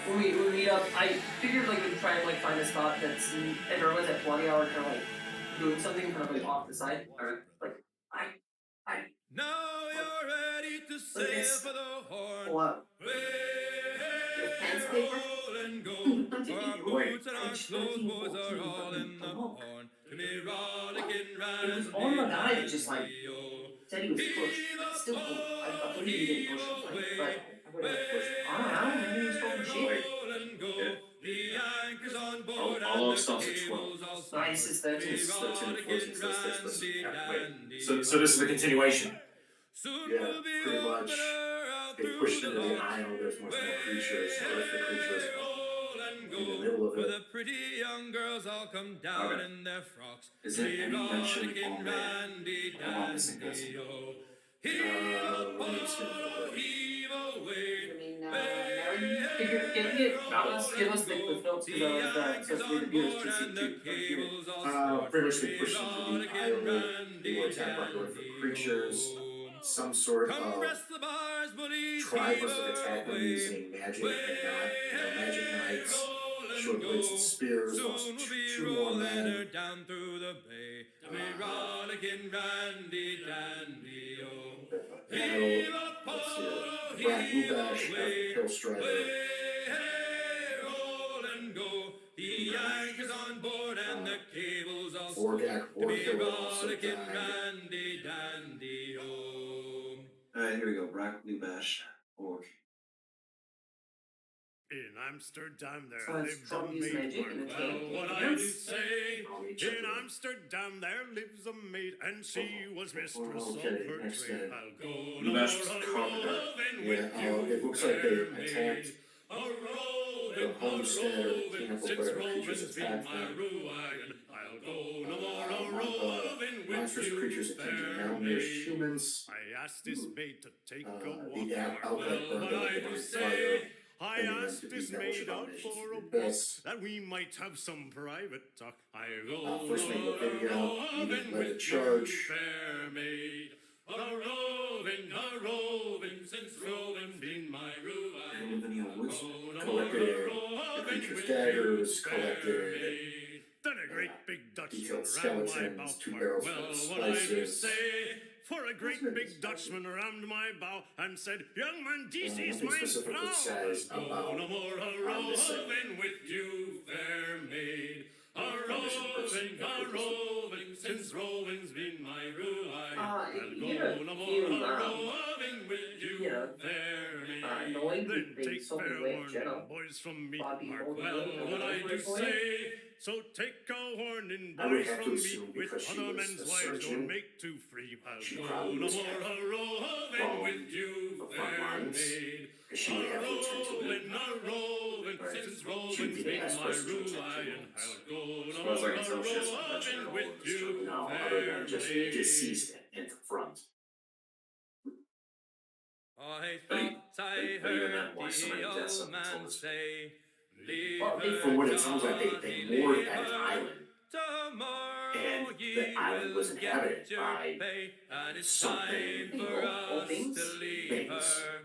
when we meet up, I figured like we'd try and like find a spot that's and everyone's at 20 hour kind of like doing something kind of like off the side. Or like I Now you're ready to sail it's for the horn. pull out. Pants paper? Roll and go. Our boots and our clothes, boys are all in the horn. To me, rollicking round. It was on the guy that just like said he was pushed. It's still cool. I believe he didn't push him, like, but I would have pushed. I don't know, maybe he was talking shit. Roll and go. The anchor's on board All and of the stuff's at 12. cable's all Nice, it's 13. It's 13 and 14, so it's this. Yeah, wait. So this is the continuation. Soon Yeah, we'll be pretty all much. better out They through pushed the into the Lord. aisle. There's much more creatures. So there's the creatures Roll and in the go. middle of Where it. the pretty young girls all come down Alright. in their frocks. Is there any mention Rollicking on there? randy I want this in this. dandy-o. Let Heave me a just get it port, over. heave I away. mean, Give us the cliff notes because I was supposed to be the viewers to see too. Pretty much they pushed into the aisle. They were attacked by horrific creatures. Some sort Come of rest the bars, buddies. tribe must have attacked them using magic and magic knives, short blades and spears. Lost Soon we'll be two more rolling her men. down through the bay. To me, rollicking randy dandy-o. Battle. Let's see it. Black Lubash, Hill Strider. Hey, roll and go. The anchor's on board and the cable's all Vorgak, to be Vorkiller also rollicking died. randy dandy-o. Alright, here we go. Brock, Lubash, Orc. In Amsterdam there So it's lived a from his maid. magic and it's Well, like, what I yes. do say. I'll reach In out. Amsterdam there lives a maid, and she was mistress Okay, of her next trade. guy. I'll go Lubash no was more carved a up. roving Yeah, with you, it looks like they fair attacked maid. A the roving, homestead or the roving, camp since where creatures roving's been attacked my them. ruin. I'll go no more a roving with Monstrous you, creatures attempting to fair malnourish maid. humans. I asked this maid to take a walk. The outlet Well, burned what up I in do the say, fire. I Sending them asked to this these maid devilish out abominations for to a do walk, this. that we might have some private talk. I go First make a video, you roving let it with charge. you, fair maid. A roving, since roving's been my ruin. And in the woods, Go no collected more the roving creature's with daggers, you, fair collected maid. Then a great big Dutchman detailed round my skeletons, bow. 2 barrels full Well, of what I do spices. say, for a great That's big nice. Dutchman round my bow and said, "Young man, this is nothing my specifically Frau. says Go about no more a this thing. roving with you, fair maid. A Permission roving, since roving's been my ruin. I'll you go know, no more you, a roving with you, you know, fair maid. annoying Then they take sold fair away warning, Jedi. boys, from me, Bobby mark Morgan, well what I do for you. say. So take a warning, I would boys, have to from me, assume with because she other was men's a wives surgeon, don't make too free. I'll she go probably no was more a roving from with you, the front fair lines, maid. because she would have to attend to it. A roving, Right. since She would roving's be the been best my person to attend to ruin. wounds. I'll go As no far as I more can tell, she hasn't mentioned roving her with wounds, you, No, other than just fair deceased maid. in the front. I But e- thought I but even heard then, why so many the deaths old up until man this say, "Leave Well, her, From what it sounds like, they Johnny, moored leave at an her. island, Tomorrow and ye the island was will inhabited get your by pay, and it's something, time for all us things, to leave things, her.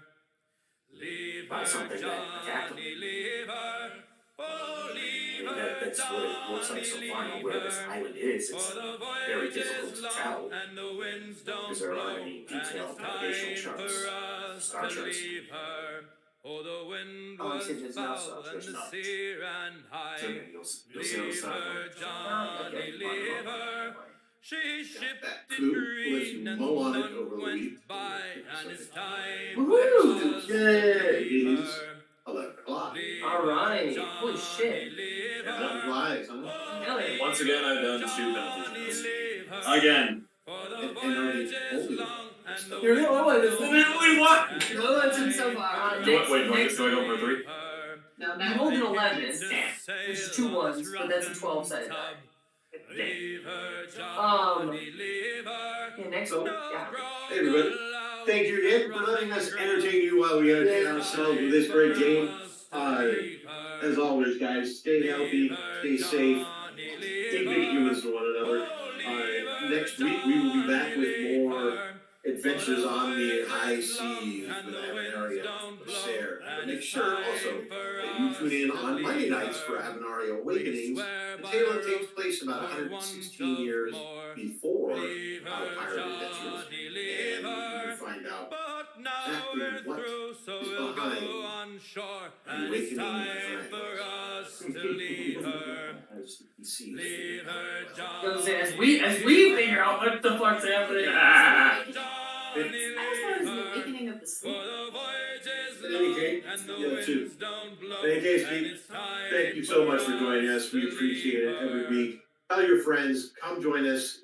Leave by her, something that attacked them. Johnny, leave her. Oh, leave And her, that's what it looks like so Johnny, far. Now, leave where this her. island is, it's For the very voyage difficult is to tell, long and the winds don't because there blow, aren't any and detailed it's navigational time charts, for us star to charts. leave her. Oh, the wind I like was Sid now, so foul it's and just the not. sea ran high. You'll see on the Leave side. her, Johnny, Okay, leave her. She shipped That it coup lets green you and mow on it none over the went week. by, and it's time Woohoo! for us to Yay! leave It is her. 11 o'clock. Leave All right. her, Holy shit. Johnny, leave Time her. flies, huh? Hell yeah. Once again, I've done 2 penalty Johnny, shots. leave her. Again. For the And are voyage the is only long one. and the You're the only one that's literally one. and it's No one's in time so far. for Do Next- what? Wait, do I next- do I go for 3? her. No, You that rolled an one. 11. To Damn. sail Which is 2 on ones, this but that's a rough 12-sided tub. die. Damn. Leave her, Johnny, leave her. Yeah, next So, one. Yeah. Hey, everybody. Thank you again for letting us entertain you while we entertain ourselves with this great game. As always, guys, stay healthy, stay safe, stay good humans to one another. Next week, we will be back with more adventures on the high seas with Avenaria and Sarah. But make sure also that you tune in on Monday nights for Avenaria Awakenings. The tale takes place about 116 years before Pirate Adventures, and you can find out exactly what is behind the awakening of as the sea. Leave her, I was gonna say, as we figure out what the fuck's happening. I just thought it was the awakening of the sleep. In any case, yeah, too. In any case, Pete, thank you so much for joining us. We appreciate it every week. Tell your friends, come join us.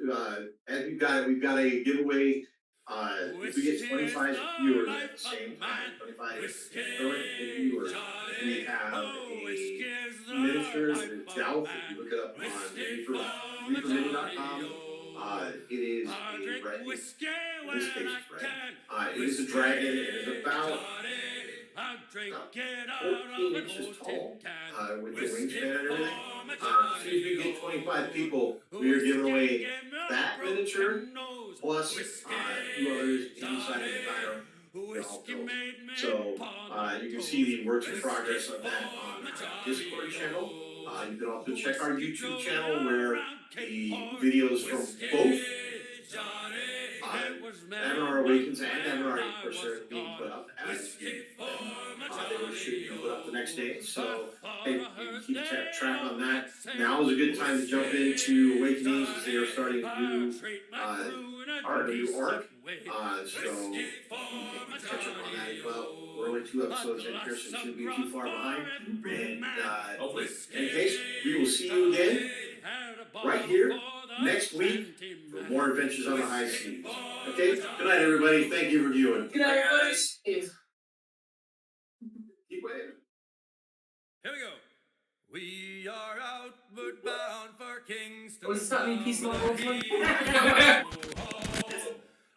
As we've got a giveaway. If we get 25 viewers at the same time, 25 current viewers, we have a miniature Delph. If you look it up on reapermini.com, it is a red. In this case, it's red. It is a dragon. It is about 14 inches tall, with the wingspan and everything. As soon as we get 25 people, we are giving away that miniature plus 2 others inside of the diorama. They're all built. So you can see the works in progress of that on our Discord channel. You can also check our YouTube channel where the videos from both Avanar Awakens and Avanar Inquisition are being put up as they should be put up the next day. So hey, you can keep track on that. Now is a good time to jump into Awakenings as they are starting to do our new arc. So you can catch up on that as well. We're only 2 episodes in here, so it shouldn't be too far behind. And hopefully, in case, we will see you again right here next week for more adventures on the high seas. Okay? Good night, everybody. Thank you for viewing. Good night, everybody. Keep waving. Here we go. We are outward bound for Kingston. Was this not me piecing all over?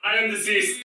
I am deceased.